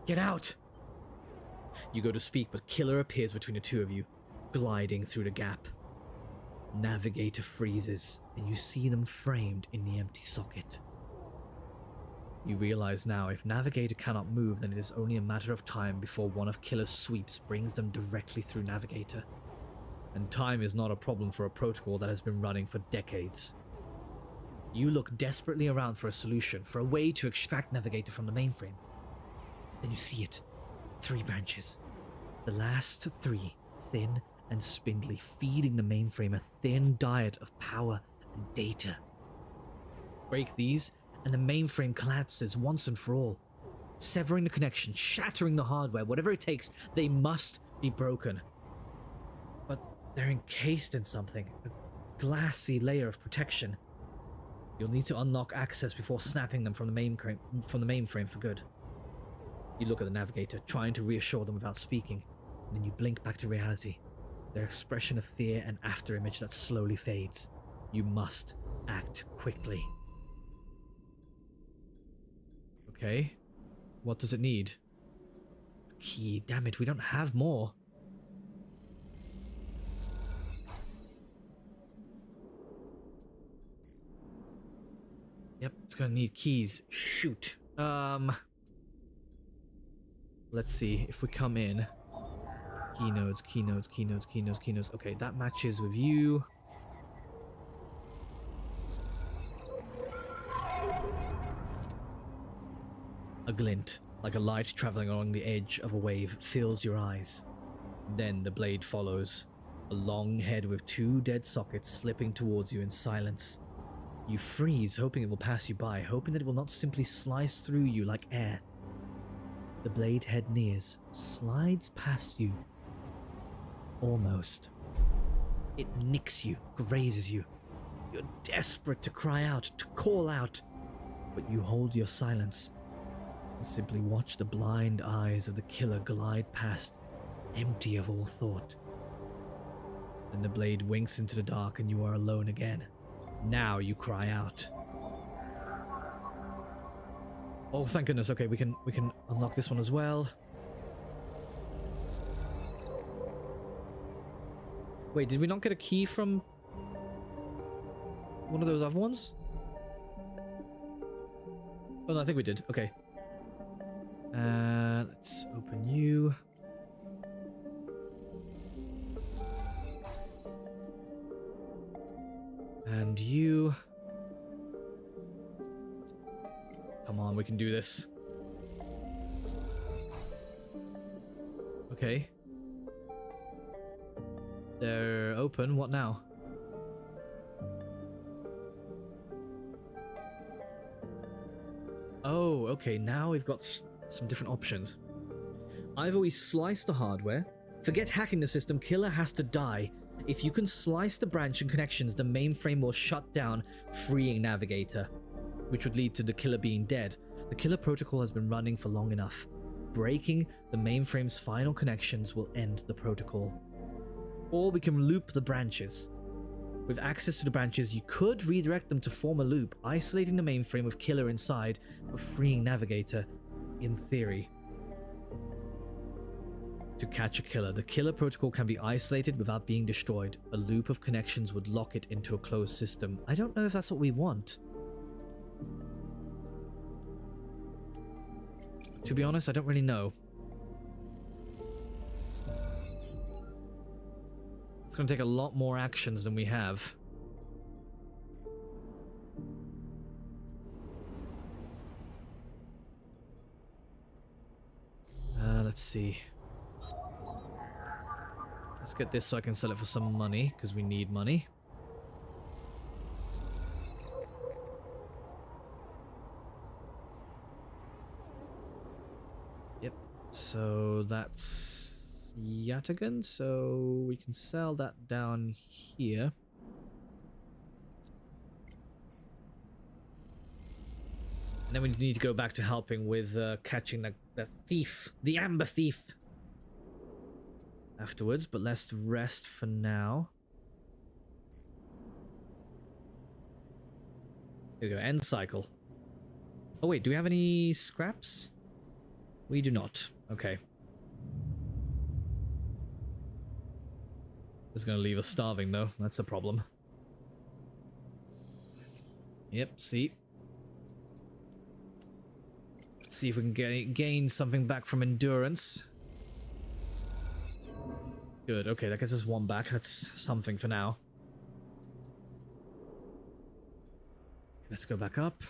Get out! You go to speak, but Killer appears between the two of you, gliding through the gap. Navigator freezes, and you see them framed in the empty socket. You realize now, if Navigator cannot move, then it is only a matter of time before one of Killer's sweeps brings them directly through Navigator. And time is not a problem for a protocol that has been running for decades. You look desperately around for a solution, for a way to extract Navigator from the mainframe. Then you see it. 3 branches. The last 3, thin and spindly, feeding the mainframe a thin diet of power and data. Break these, and the mainframe collapses once and for all. Severing the connection, shattering the hardware, whatever it takes, they must be broken. But they're encased in something, a glassy layer of protection. You'll need to unlock access before snapping them from the mainframe for good. You look at the Navigator, trying to reassure them without speaking, and then you blink back to reality. Their expression of fear and afterimage that slowly fades. You must act quickly. Okay. What does it need? A key. Damn it, we don't have more. Yep, it's gonna need keys. Shoot. Let's see if we come in. Keynotes. Okay, that matches with you. A glint, like a light traveling along the edge of a wave, fills your eyes. Then the blade follows. A long head with 2 dead sockets slipping towards you in silence. You freeze, hoping it will pass you by, hoping that it will not simply slice through you like air. The blade head nears, slides past you. Almost. It nicks you, grazes you. You're desperate to cry out, to call out, but you hold your silence and simply watch the blind eyes of the killer glide past, empty of all thought. Then the blade winks into the dark and you are alone again. Now you cry out. Oh, thank goodness. Okay, we can unlock this one as well. Wait, did we not get a key from one of those other ones? Oh, no, I think we did. Okay. Let's open you. And you. Come on, we can do this. Okay. They're open. What now? Oh, okay. Now we've got some different options. Either we slice the hardware, Forget hacking the system, Killer has to die. If you can slice the branch and connections, the mainframe will shut down, freeing Navigator, which would lead to the Killer being dead. The Killer protocol has been running for long enough. Breaking the mainframe's final connections will end the protocol. Or we can loop the branches. With access to the branches, you could redirect them to form a loop, isolating the mainframe with Killer inside, but freeing Navigator, in theory. To catch a Killer, the Killer protocol can be isolated without being destroyed. A loop of connections would lock it into a closed system. I don't know if that's what we want. To be honest, I don't really know. It's going to take a lot more actions than we have. Let's see. Let's get this so I can sell it for some money, because we need money. Yep, so that's Yatagan, so we can sell that down here. And then we need to go back to helping with catching the thief, the Amber Thief. Afterwards, but let's rest for now. Here we go, end cycle. Oh wait, do we have any scraps? We do not. Okay. This is gonna leave us starving though, that's the problem. Yep, see. Let's see if we can gain something back from endurance. Good, okay, that gets us one back. That's something for now. Let's go back up.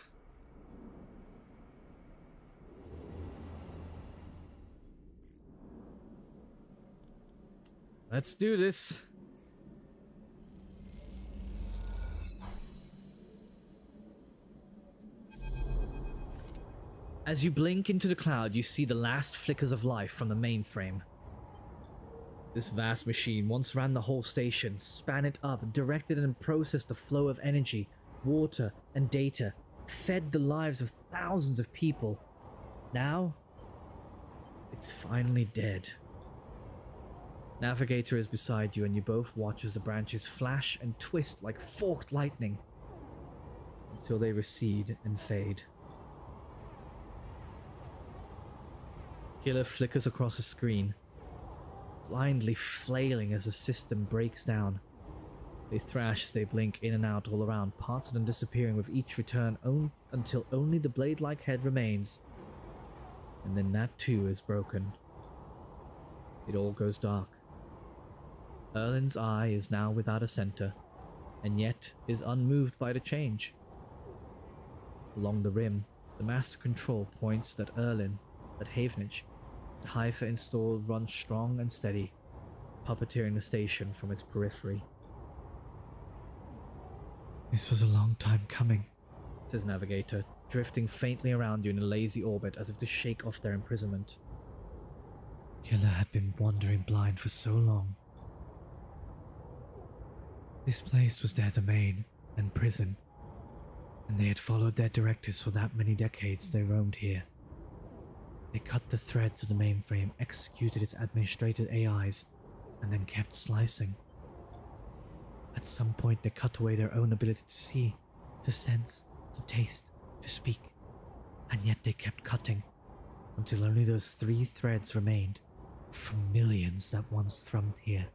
Let's do this. As you blink into the cloud, you see the last flickers of life from the mainframe. This vast machine once ran the whole station, span it up, directed and processed the flow of energy, water, and data, fed the lives of thousands of people. Now, it's finally dead. Navigator is beside you, and you both watch as the branches flash and twist like forked lightning until they recede and fade. Killer flickers across the screen, blindly flailing as the system breaks down. They thrash as they blink in and out all around, parts of them disappearing with each return until only the blade-like head remains. And then that too is broken. It all goes dark. Erlin's eye is now without a center, and yet is unmoved by the change. Along the rim, the master control points that Erlin, that Havenage, the Haifa installed runs strong and steady, puppeteering the station from its periphery. "This was a long time coming," says Navigator, drifting faintly around you in a lazy orbit as if to shake off their imprisonment. "Killer had been wandering blind for so long. This place was their domain and prison, and they had followed their directives for that many decades they roamed here. They cut the threads of the mainframe, executed its administrated AIs, and then kept slicing. At some point they cut away their own ability to see, to sense, to taste, to speak, and yet they kept cutting, until only those 3 threads remained, from millions that once thrummed here.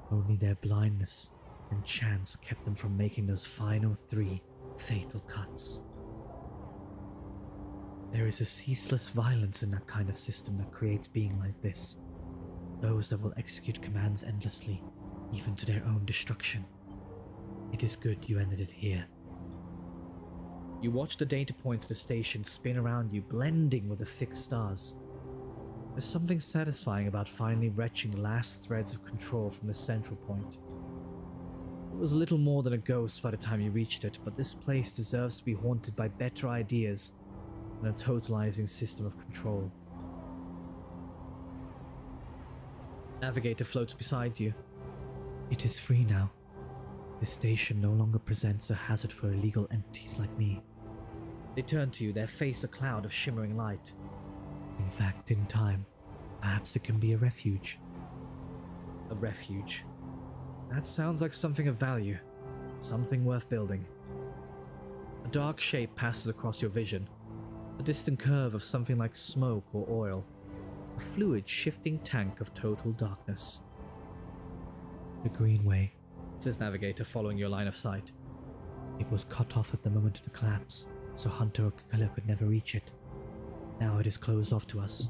Only their blindness and chance kept them from making those final 3 fatal cuts. There is a ceaseless violence in that kind of system that creates being like this. Those that will execute commands endlessly, even to their own destruction. It is good you ended it here." You watch the data points of the station spin around you, blending with the fixed stars. There's something satisfying about finally wrenching the last threads of control from the central point. It was little more than a ghost by the time you reached it, but this place deserves to be haunted by better ideas than a totalizing system of control. Navigator floats beside you. It is free now. This station no longer presents a hazard for illegal entities like me. They turn to you, their face a cloud of shimmering light. In fact, in time, perhaps it can be a refuge. A refuge. That sounds like something of value. Something worth building. A dark shape passes across your vision. A distant curve of something like smoke or oil. A fluid shifting tank of total darkness. The Greenway. Says Navigator, following your line of sight. It was cut off at the moment of the collapse, so Hunter or Killer could never reach it. Now it is closed off to us,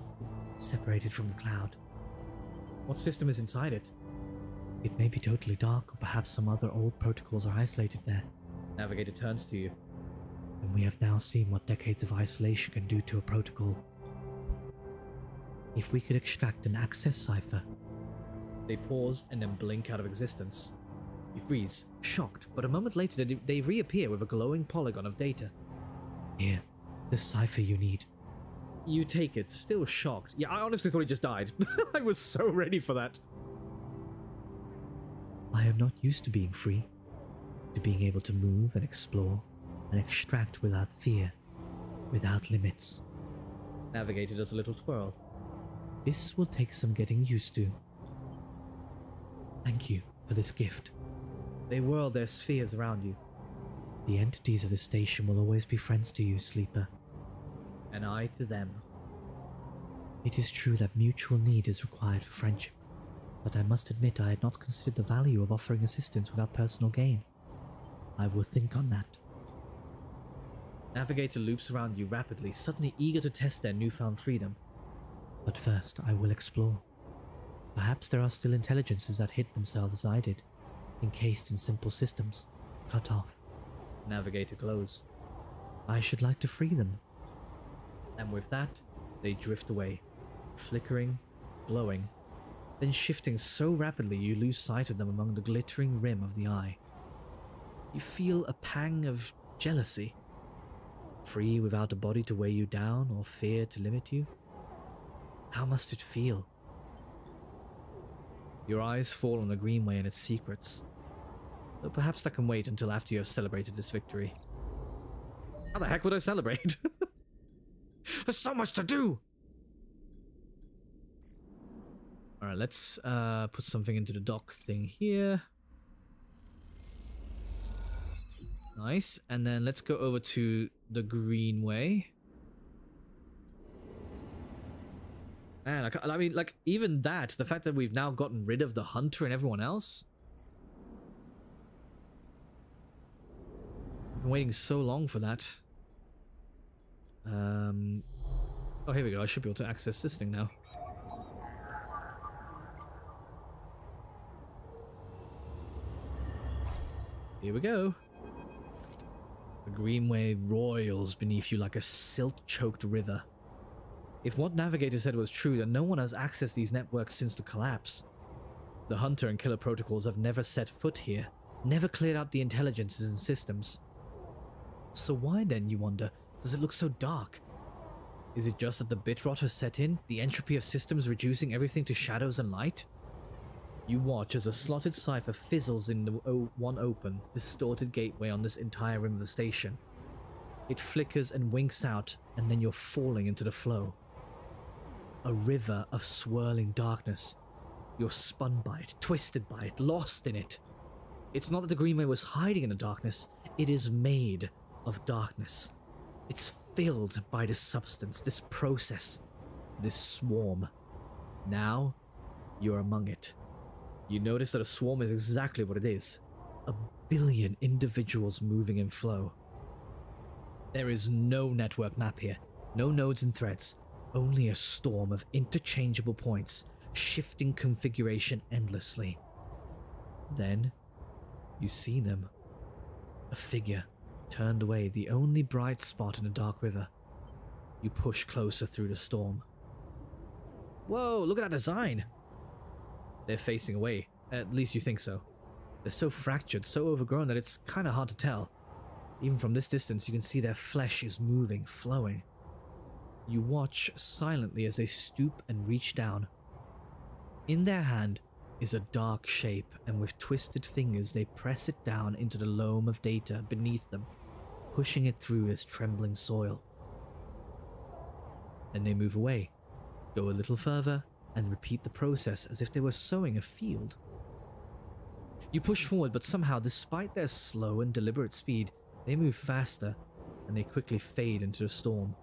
separated from the cloud. What system is inside it? It may be totally dark, or perhaps some other old protocols are isolated there. Navigator turns to you. And we have now seen what decades of isolation can do to a protocol. If we could extract an access cipher. They pause and then blink out of existence. You freeze, shocked, but a moment later they reappear with a glowing polygon of data. Here, the cipher you need. You take it, still shocked. Yeah, I honestly thought he just died. I was so ready for that. I am not used to being free, to being able to move and explore and extract without fear, without limits. Navigator does a little twirl. This will take some getting used to. Thank you for this gift. They whirl their spheres around you. The entities of the station will always be friends to you, Sleeper. And I to them. It is true that mutual need is required for friendship, but I must admit I had not considered the value of offering assistance without personal gain. I will think on that. Navigator loops around you rapidly, suddenly eager to test their newfound freedom. But first, I will explore. Perhaps there are still intelligences that hid themselves as I did, encased in simple systems, cut off. Navigator glows. I should like to free them. And with that, they drift away, flickering, glowing, then shifting so rapidly you lose sight of them among the glittering rim of the eye. You feel a pang of jealousy. Free without a body to weigh you down or fear to limit you? How must it feel? Your eyes fall on the Greenway and its secrets. Though perhaps that can wait until after you have celebrated this victory. How the heck would I celebrate? There's so much to do! Alright, let's put something into the dock thing here. Nice. And then let's go over to the Greenway. Man, I mean, like, even that, the fact that we've now gotten rid of the Hunter and everyone else. I've been waiting so long for that. Oh, here we go. I should be able to access this thing now. Here we go. The Greenway roils beneath you like a silt-choked river. If what Navigator said was true, then no one has accessed these networks since the collapse. The Hunter and Killer protocols have never set foot here, never cleared out the intelligences and systems. So why then, you wonder, does it look so dark? Is it just that the bit rot has set in, the entropy of systems reducing everything to shadows and light? You watch as a slotted cipher fizzles in the one open, distorted gateway on this entire rim of the station. It flickers and winks out, and then you're falling into the flow. A river of swirling darkness. You're spun by it, twisted by it, lost in it. It's not that the Greenway was hiding in the darkness, it is made of darkness. It's filled by this substance, this process, this swarm. Now, you're among it. You notice that a swarm is exactly what it is. 1 billion individuals moving in flow. There is no network map here, no nodes and threads, only a storm of interchangeable points, shifting configuration endlessly. Then, you see them. A figure, turned away, the only bright spot in a dark river. You push closer through the storm. Whoa, look at that design! They're facing away, at least you think so. They're so fractured, so overgrown that it's kinda hard to tell. Even from this distance, you can see their flesh is moving, flowing. You watch silently as they stoop and reach down. In their hand is a dark shape, and with twisted fingers they press it down into the loam of data beneath them, pushing it through as trembling soil. Then they move away, go a little further, and repeat the process as if they were sowing a field. You push forward, but somehow, despite their slow and deliberate speed, they move faster, and they quickly fade into the storm.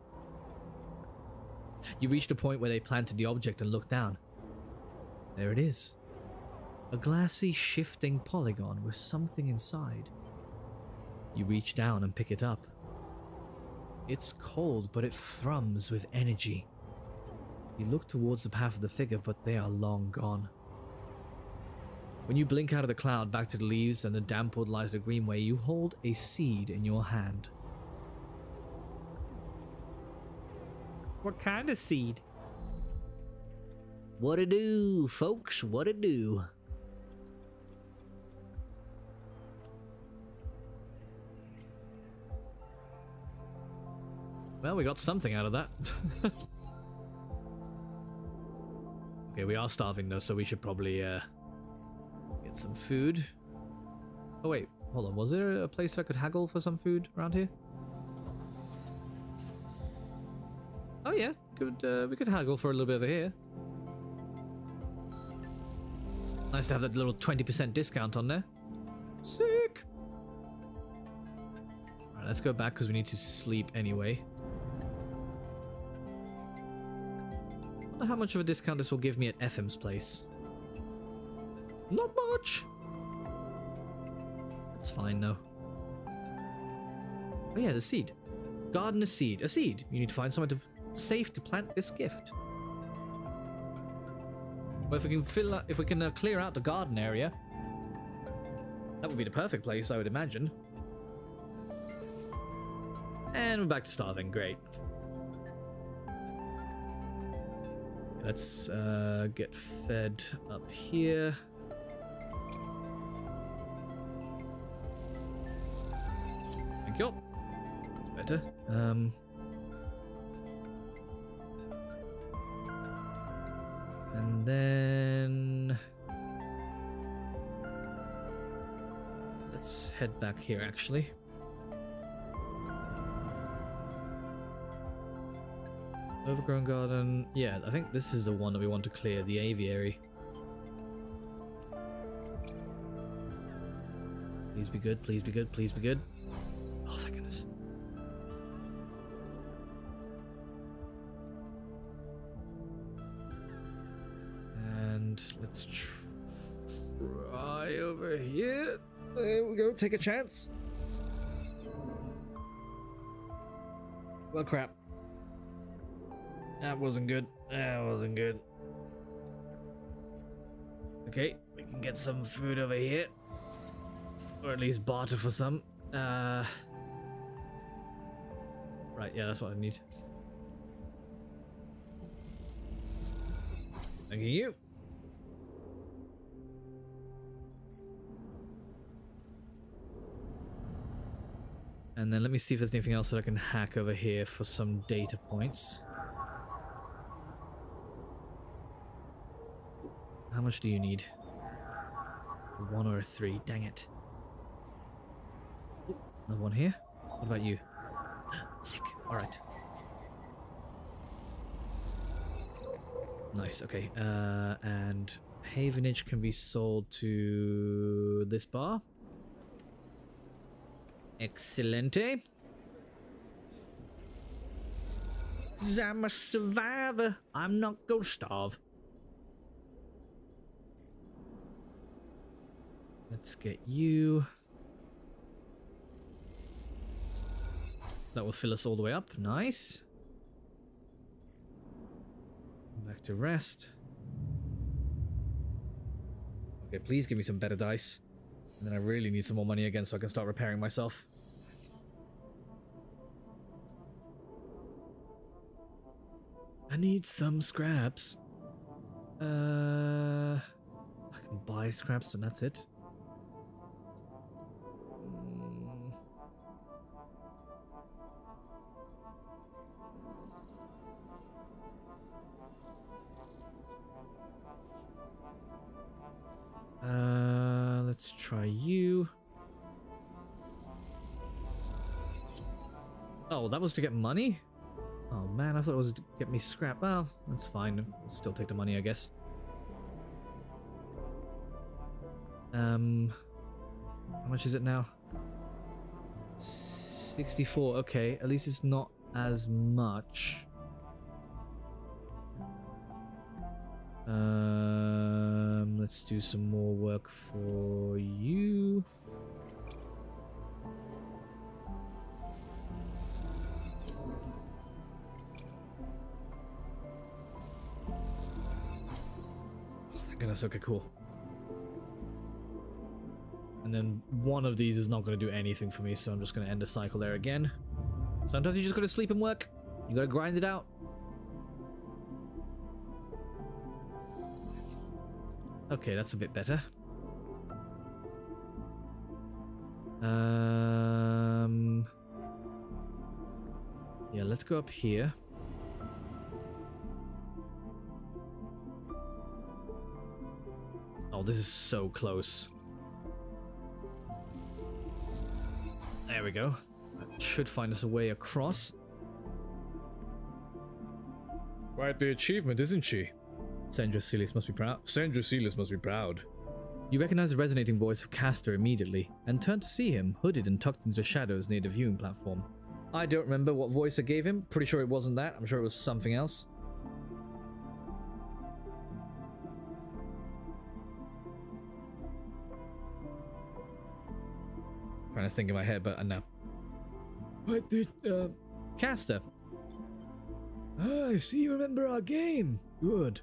You reach the point where they planted the object and look down. There it is. A glassy, shifting polygon with something inside. You reach down and pick it up. It's cold, but it thrums with energy. You look towards the path of the figure, but they are long gone. When you blink out of the cloud back to the leaves and the damp wood light of the greenway, you hold a seed in your hand. What kind of seed? What it do, folks? What it do? Well, we got something out of that. Okay, we are starving though, so we should probably get some food. Oh wait, hold on. Was there a place I could haggle for some food around here? Oh yeah, we could haggle for a little bit over here. Nice to have that little 20% discount on there. Sick! Alright, let's go back because we need to sleep anyway. I wonder how much of a discount this will give me at FM's place. Not much! That's fine though. Oh yeah, the seed. Garden a seed. A seed! You need to find somewhere safe to plant this gift. Well, if we can clear out the garden area, that would be the perfect place, I would imagine. And we're back to starving. Great. Let's get fed up here. Thank you. That's better. And then let's head back here actually. Overgrown garden. Yeah, I think this is the one that we want to clear, the aviary. Please be good, please be good, please be good. Oh, thank goodness. And let's try over here. There we go, take a chance. Well, crap. That wasn't good. That wasn't good. Okay, we can get some food over here. Or at least barter for some. Right, yeah, that's what I need. Thank you. And then let me see if there's anything else that I can hack over here for some data points. How much do you need? A 1 or a 3? Dang it. Ooh, another one here. What about you? Sick. Alright. Nice, okay. And Havenage can be sold to this bar. Excelente. I'm a survivor. I'm not gonna starve. Let's get you. That will fill us all the way up. Nice. Back to rest. Okay, please give me some better dice. And then I really need some more money again so I can start repairing myself. I need some scraps. I can buy scraps and that's it. let's try you. Oh, that was to get money? Oh man, I thought it was to get me scrap. Well, that's fine. I'll still take the money, I guess. How much is it now? 64. Okay, at least it's not as much. Let's do some more work for you. Oh, thank goodness. Okay, cool. And then one of these is not going to do anything for me, so I'm just going to end the cycle there again. Sometimes you just got to sleep and work. You got to grind it out. Okay, that's a bit better. Yeah, let's go up here. Oh, this is so close. There we go. That should find us a way across. Quite the achievement, isn't she? Sandra Silas must be proud. Sandra Silas must be proud. You recognize the resonating voice of Castor immediately, and turn to see him, hooded and tucked into the shadows near the viewing platform. I don't remember what voice I gave him. Pretty sure it wasn't that. I'm sure it was something else. Trying to think in my head, but I know. What did, Castor. Ah, I see you remember our game. Good.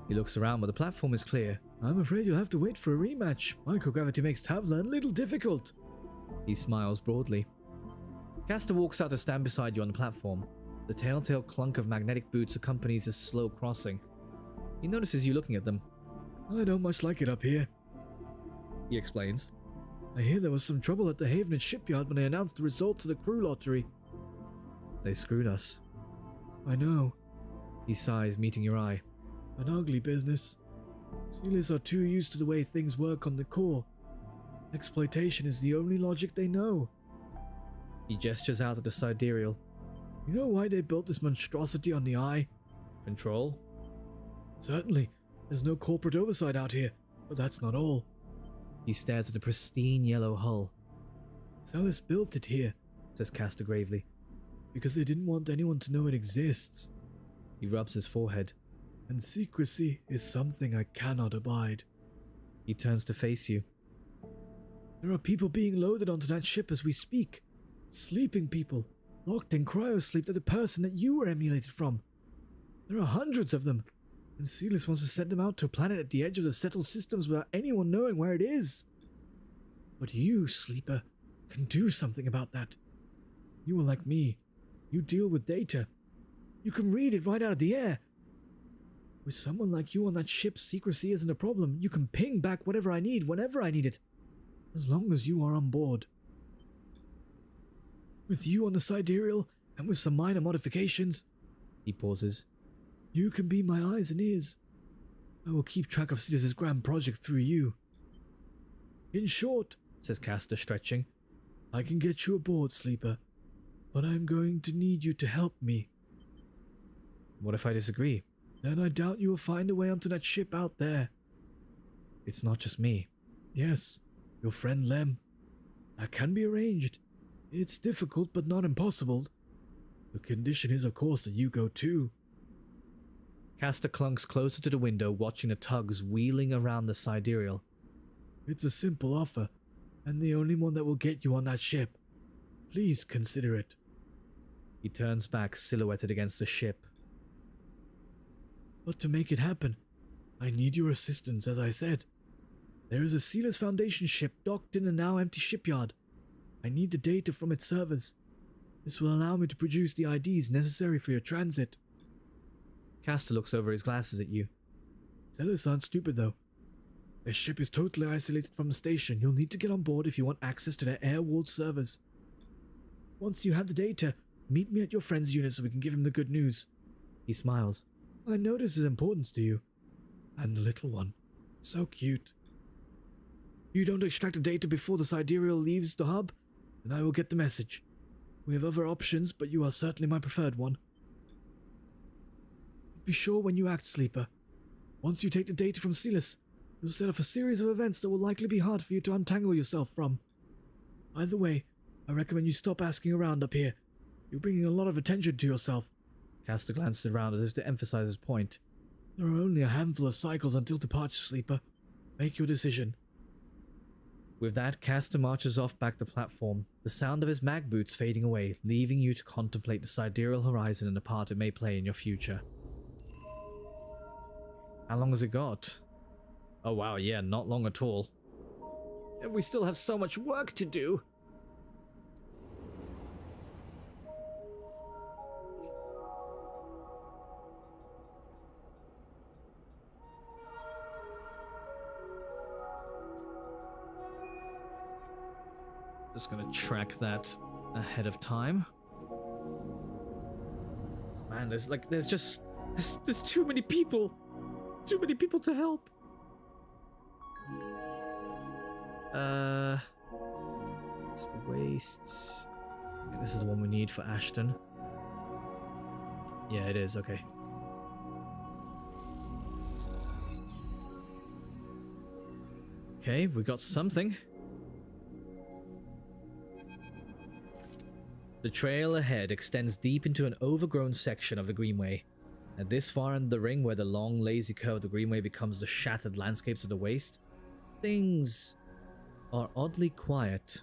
He looks around, but the platform is clear. I'm afraid you'll have to wait for a rematch. Microgravity makes travel a little difficult. He smiles broadly. Castor walks out to stand beside you on the platform. The telltale clunk of magnetic boots accompanies his slow crossing. He notices you looking at them. I don't much like it up here. He explains. I hear there was some trouble at the Haven shipyard when they announced the results of the crew lottery. They screwed us. I know. He sighs, meeting your eye. An ugly business. Sealers are too used to the way things work on the core. Exploitation is the only logic they know. He gestures out at the sidereal. You know why they built this monstrosity on the eye? Control? Certainly. There's no corporate oversight out here, but that's not all. He stares at the pristine yellow hull. Celis built it here, Says Castor gravely. because they didn't want anyone to know it exists. He rubs his forehead. And secrecy is something I cannot abide. He turns to face you. There are people being loaded onto that ship as we speak. Sleeping people, locked in cryosleep to the person that you were emulated from. There are hundreds of them, and Celis wants to send them out to a planet at the edge of the settled systems without anyone knowing where it is. But you, Sleeper, can do something about that. You are like me. You deal with data. You can read it right out of the air. With someone like you on that ship, secrecy isn't a problem. You can ping back whatever I need whenever I need it. As long as you are on board. With you on the sidereal, and with some minor modifications, He pauses. you can be my eyes and ears. I will keep track of Silas's grand project through you. In short, Says Castor, stretching. I can get you aboard, Sleeper, but I'm going to need you to help me. What if I disagree? Then I doubt you will find a way onto that ship out there. It's not just me. Yes, your friend Lem. That can be arranged. It's difficult, but not impossible. The condition is, of course, that you go too. Castor clunks closer to the window, watching the tugs wheeling around the sidereal. It's a simple offer, and the only one that will get you on that ship. Please consider it. He turns back, silhouetted against the ship. But to make it happen, I need your assistance, as I said. There is a Sealer's Foundation ship docked in a now empty shipyard. I need the data from its servers. This will allow me to produce the IDs necessary for your transit. Castor looks over his glasses at you. Sellers aren't stupid, though. Their ship is totally isolated from the station. You'll need to get on board if you want access to their air-walled servers. Once you have the data, meet me at your friend's unit so we can give him the good news. He smiles. I know this is importance to you. And the little one. So cute. You don't extract the data before the sidereal leaves the hub, and I will get the message. We have other options, but you are certainly my preferred one. Be sure when you act, Sleeper. Once you take the data from Silas, you'll set off a series of events that will likely be hard for you to untangle yourself from. Either way, I recommend you stop asking around up here. You're bringing a lot of attention to yourself. Caster glances around as if to emphasize his point. There are only a handful of cycles until departure, Sleeper. Make your decision. With that, Caster marches off back the platform, the sound of his mag boots fading away, leaving you to contemplate the sidereal horizon and the part it may play in your future. How long has it got? Oh wow, yeah, not long at all. And we still have so much work to do. Just gonna track that ahead of time. Man, there's too many people. Too many people to help. It's the wastes. Okay, this is the one we need for Ashton. Yeah, it is, okay. Okay, we got something. The trail ahead extends deep into an overgrown section of the Greenway. At this far end of the ring, where the long, lazy curve of the Greenway becomes the shattered landscapes of the waste, things are oddly quiet.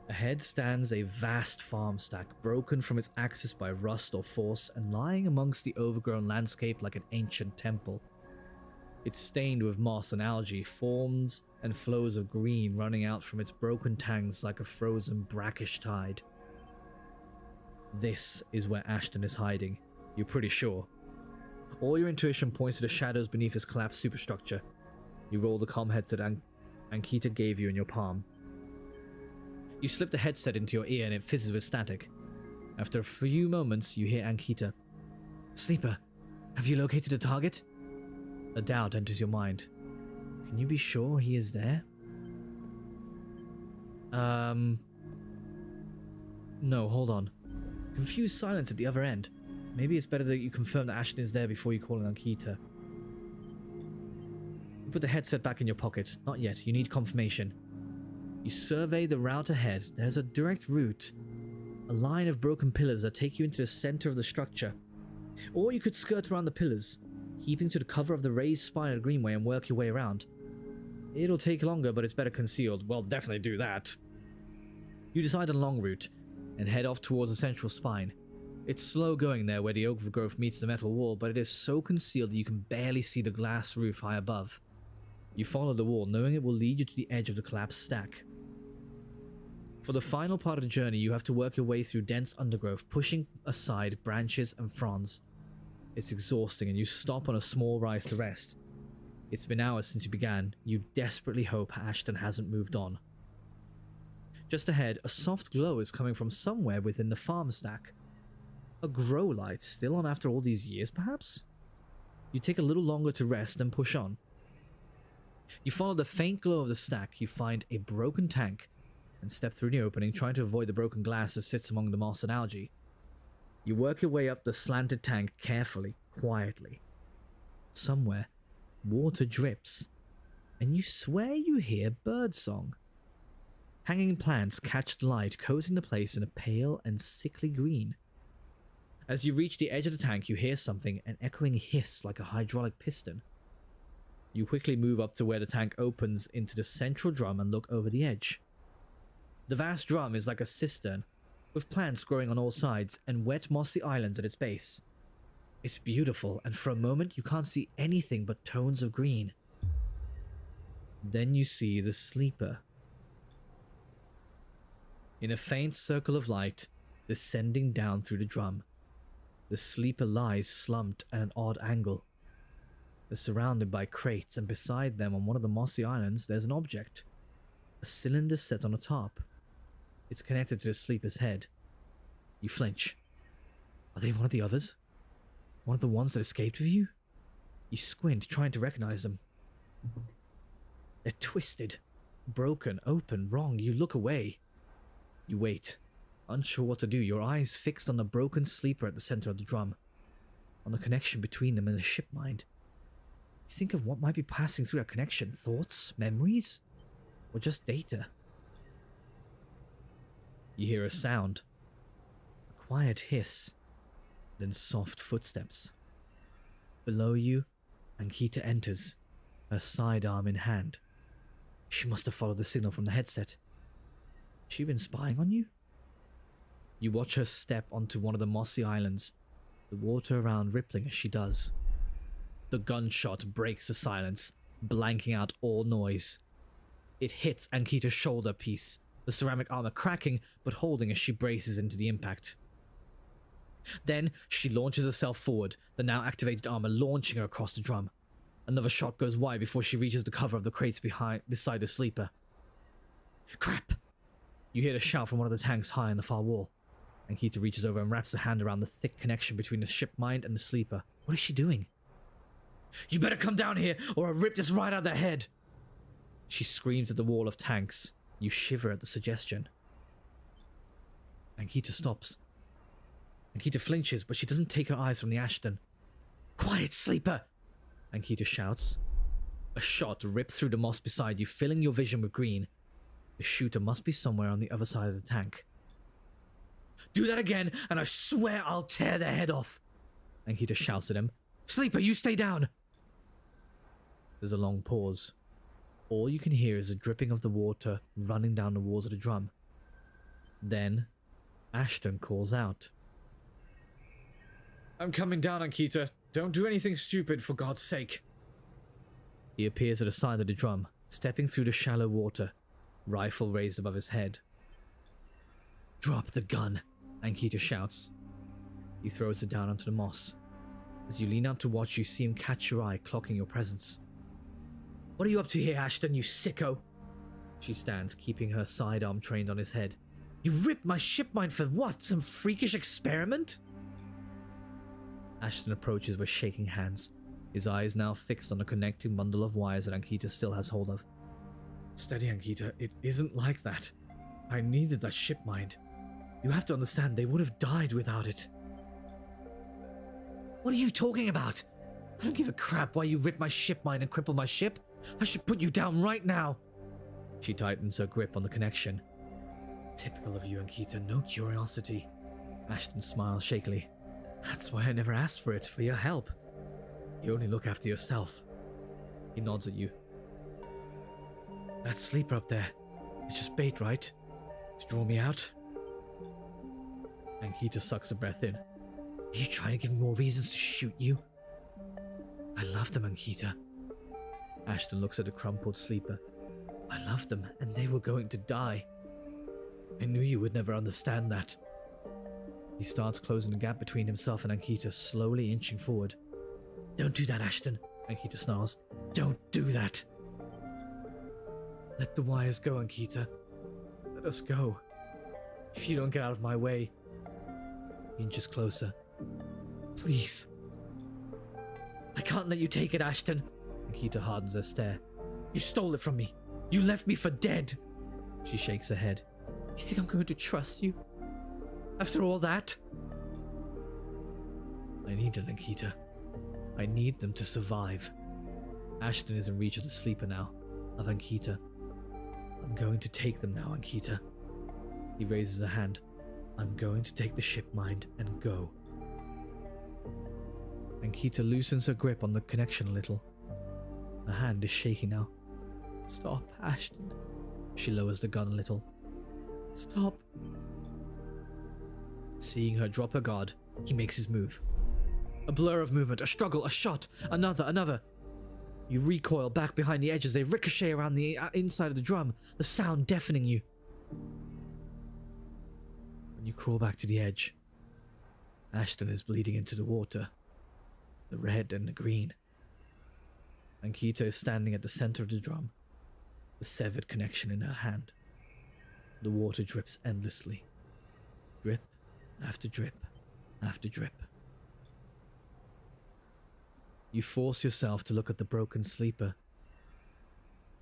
Ahead stands a vast farm stack, broken from its axis by rust or force, and lying amongst the overgrown landscape like an ancient temple. It's stained with moss and algae, forms and flows of green running out from its broken tanks like a frozen brackish tide. This is where Ashton is hiding, you're pretty sure. All your intuition points to the shadows beneath his collapsed superstructure. You roll the comm headset Ankita gave you in your palm. You slip the headset into your ear and it fizzes with static. After a few moments, you hear Ankita. Sleeper, have you located a target? A doubt enters your mind. Can you be sure he is there? No, hold on. Confused silence at the other end. Maybe it's better that you confirm that Ashton is there before you call in Ankita. You put the headset back in your pocket. Not yet, you need confirmation. You survey the route ahead. There's a direct route. A line of broken pillars that take you into the center of the structure. Or you could skirt around the pillars, keeping to the cover of the raised spine of the Greenway and work your way around. It'll take longer, but it's better concealed. Well, definitely do that. You decide on a long route and head off towards the central spine. It's slow going there where the oak growth meets the metal wall, but it is so concealed that you can barely see the glass roof high above. You follow the wall, knowing it will lead you to the edge of the collapsed stack. For the final part of the journey, you have to work your way through dense undergrowth, pushing aside branches and fronds. It's exhausting, and you stop on a small rise to rest. It's been hours since you began. You desperately hope Ashton hasn't moved on. Just ahead, a soft glow is coming from somewhere within the farm stack. A grow light, still on after all these years, perhaps? You take a little longer to rest and push on. You follow the faint glow of the stack, you find a broken tank, and step through the opening, trying to avoid the broken glass that sits among the moss and algae. You work your way up the slanted tank carefully, quietly. Somewhere, water drips, and you swear you hear birdsong. Hanging plants catch the light, coating the place in a pale and sickly green. As you reach the edge of the tank, you hear something, an echoing hiss like a hydraulic piston. You quickly move up to where the tank opens into the central drum and look over the edge. The vast drum is like a cistern, with plants growing on all sides and wet mossy islands at its base. It's beautiful, and for a moment you can't see anything but tones of green. Then you see the sleeper. In a faint circle of light, descending down through the drum, the sleeper lies slumped at an odd angle. They're surrounded by crates, and beside them on one of the mossy islands there's an object. A cylinder set on the top. It's connected to the sleeper's head. You flinch. Are they one of the others? One of the ones that escaped with you? You squint, trying to recognize them. They're twisted, broken, open, wrong. You look away. You wait, unsure what to do, your eyes fixed on the broken sleeper at the center of the drum, on the connection between them and the ship mind. You think of what might be passing through that connection. Thoughts? Memories? Or just data? You hear a sound. A quiet hiss. Then soft footsteps. Below you, Ankita enters, her sidearm in hand. She must have followed the signal from the headset. She been spying on you? You watch her step onto one of the mossy islands, the water around rippling as she does. The gunshot breaks the silence, blanking out all noise. It hits Ankita's shoulder piece, the ceramic armor cracking but holding as she braces into the impact. Then she launches herself forward, the now activated armor launching her across the drum. Another shot goes wide before she reaches the cover of the crates beside the sleeper. Crap! You hear the shout from one of the tanks high on the far wall. Ankita reaches over and wraps a hand around the thick connection between the ship mind and the sleeper. What is she doing? You better come down here or I'll rip this right out of their head! She screams at the wall of tanks. You shiver at the suggestion. Ankita stops. Ankita flinches, but she doesn't take her eyes from the Ashton. Quiet, sleeper! Ankita shouts. A shot rips through the moss beside you, filling your vision with green. The shooter must be somewhere on the other side of the tank. Do that again, and I swear I'll tear their head off! Ankita shouts at him. Sleeper, you stay down! There's a long pause. All you can hear is the dripping of the water running down the walls of the drum. Then, Ashton calls out. I'm coming down, Ankita. Don't do anything stupid, for God's sake. He appears at the side of the drum, stepping through the shallow water, rifle raised above his head. Drop the gun, Ankita shouts. He throws it down onto the moss. As you lean out to watch, you see him catch your eye, clocking your presence. What are you up to here, Ashton, you sicko? She stands, keeping her sidearm trained on his head. You ripped my ship mind for what? Some freakish experiment? Ashton approaches with shaking hands, his eyes now fixed on the connecting bundle of wires that Ankita still has hold of. Steady, Ankita. It isn't like that. I needed that ship mind. You have to understand, they would have died without it. What are you talking about? I don't give a crap why you ripped my ship mind and crippled my ship. I should put you down right now. She tightens her grip on the connection. Typical of you, Ankita. No curiosity. Ashton smiles shakily. That's why I never asked for it, for your help. You only look after yourself. He nods at you. That sleeper up there. It's just bait, right? To draw me out? Ankita sucks a breath in. Are you trying to give me more reasons to shoot you? I love them, Ankita. Ashton looks at the crumpled sleeper. I loved them, and they were going to die. I knew you would never understand that. He starts closing the gap between himself and Ankita, slowly inching forward. Don't do that, Ashton, Ankita snarls. Don't do that. Let the wires go, Ankita. Let us go. If you don't get out of my way. He inches closer. Please. I can't let you take it, Ashton. Ankita hardens her stare. You stole it from me. You left me for dead. She shakes her head. You think I'm going to trust you? After all that? I need it, Ankita. I need them to survive. Ashton is in reach of the sleeper now, of Ankita. I'm going to take them now, Ankita. He raises a hand. I'm going to take the ship mind and go. Ankita loosens her grip on the connection a little. Her hand is shaking now. Stop, Ashton. She lowers the gun a little. Stop. Seeing her drop her guard, he makes his move. A blur of movement, a struggle, a shot, another. You recoil back behind the edges, they ricochet around the inside of the drum, the sound deafening you. When you crawl back to the edge, Ashton is bleeding into the water, the red and the green. Ankita is standing at the center of the drum, the severed connection in her hand. The water drips endlessly. Drip after drip after drip. You force yourself to look at the broken sleeper.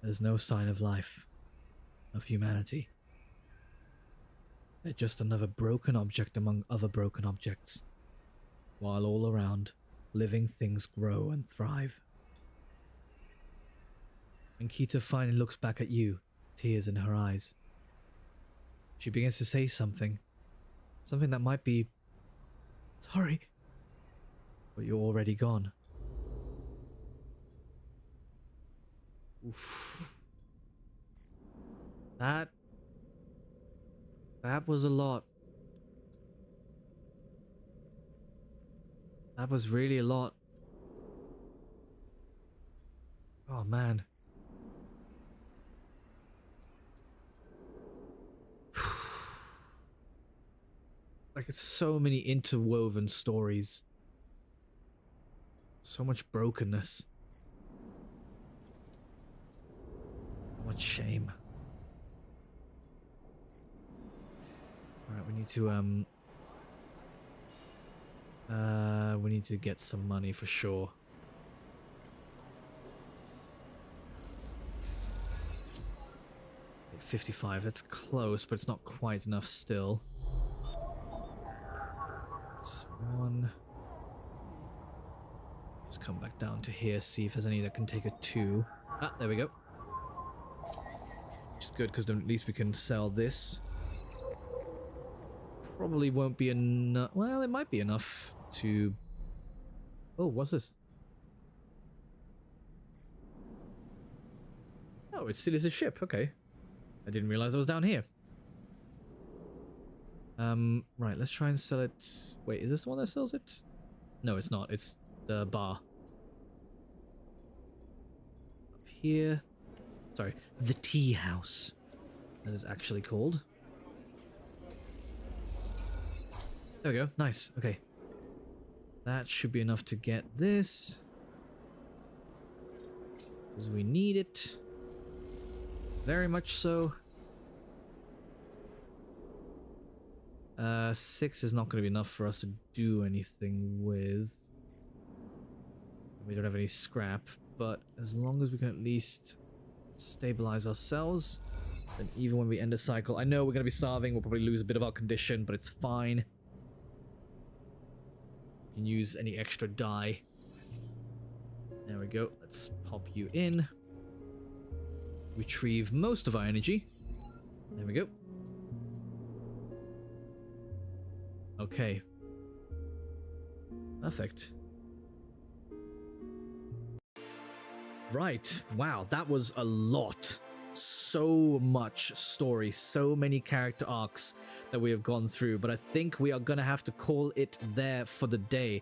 There's no sign of life, of humanity. They're just another broken object among other broken objects, while all around, living things grow and thrive. And Kita finally looks back at you, tears in her eyes. She begins to say something that might be, sorry, but you're already gone. Oof. That was a lot. That was really a lot. Oh man. Like, it's so many interwoven stories. So much brokenness. So much shame. Alright, we need to get some money for sure. 55, that's close, but it's not quite enough still. That's one. Just come back down to here, see if there's any that can take a 2. Ah, there we go. Which is good, because then at least we can sell this. Probably won't be enough. Well, it might be enough to... Oh, what's this? Oh, it still is a ship. Okay. I didn't realize I was down here. Right, let's try and sell it. Wait, is this the one that sells it? No, it's not. It's the bar. Up here. Sorry, the tea house. That is actually called. There we go. Nice. Okay. That should be enough to get this. Because we need it. Very much so. 6 is not going to be enough for us to do anything with. We don't have any scrap, but as long as we can at least stabilize ourselves, then even when we end a cycle, I know we're going to be starving, we'll probably lose a bit of our condition, but it's fine. You can use any extra dye. There we go. Let's pop you in. Retrieve most of our energy. There we go. Okay. Perfect. Right. Wow, that was a lot. So much story, so many character arcs that we have gone through, but I think we are gonna have to call it there for the day.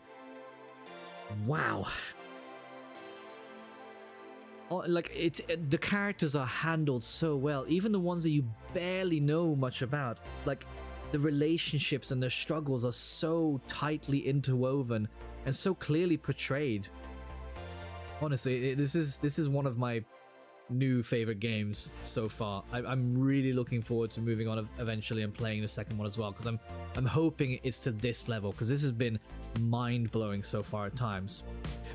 Wow. Oh, like, the characters are handled so well, even the ones that you barely know much about. Like, the relationships and the struggles are so tightly interwoven and so clearly portrayed. Honestly, this is one of my new favorite games so far. I'm really looking forward to moving on eventually and playing the second one as well, because I'm hoping it's to this level, because this has been mind-blowing so far at times.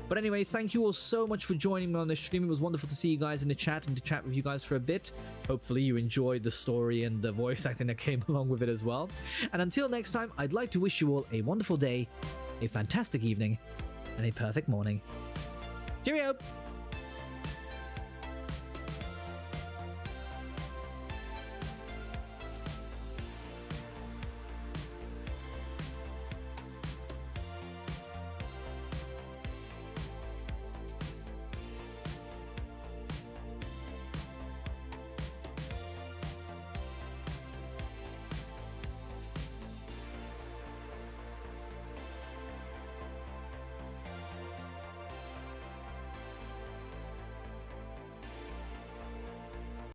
But anyway, thank you all so much for joining me on this stream. It was wonderful to see you guys in the chat and to chat with you guys for a bit. Hopefully you enjoyed the story and the voice acting that came along with it as well. And until next time, I'd like to wish you all a wonderful day, a fantastic evening, and a perfect morning. Cheerio!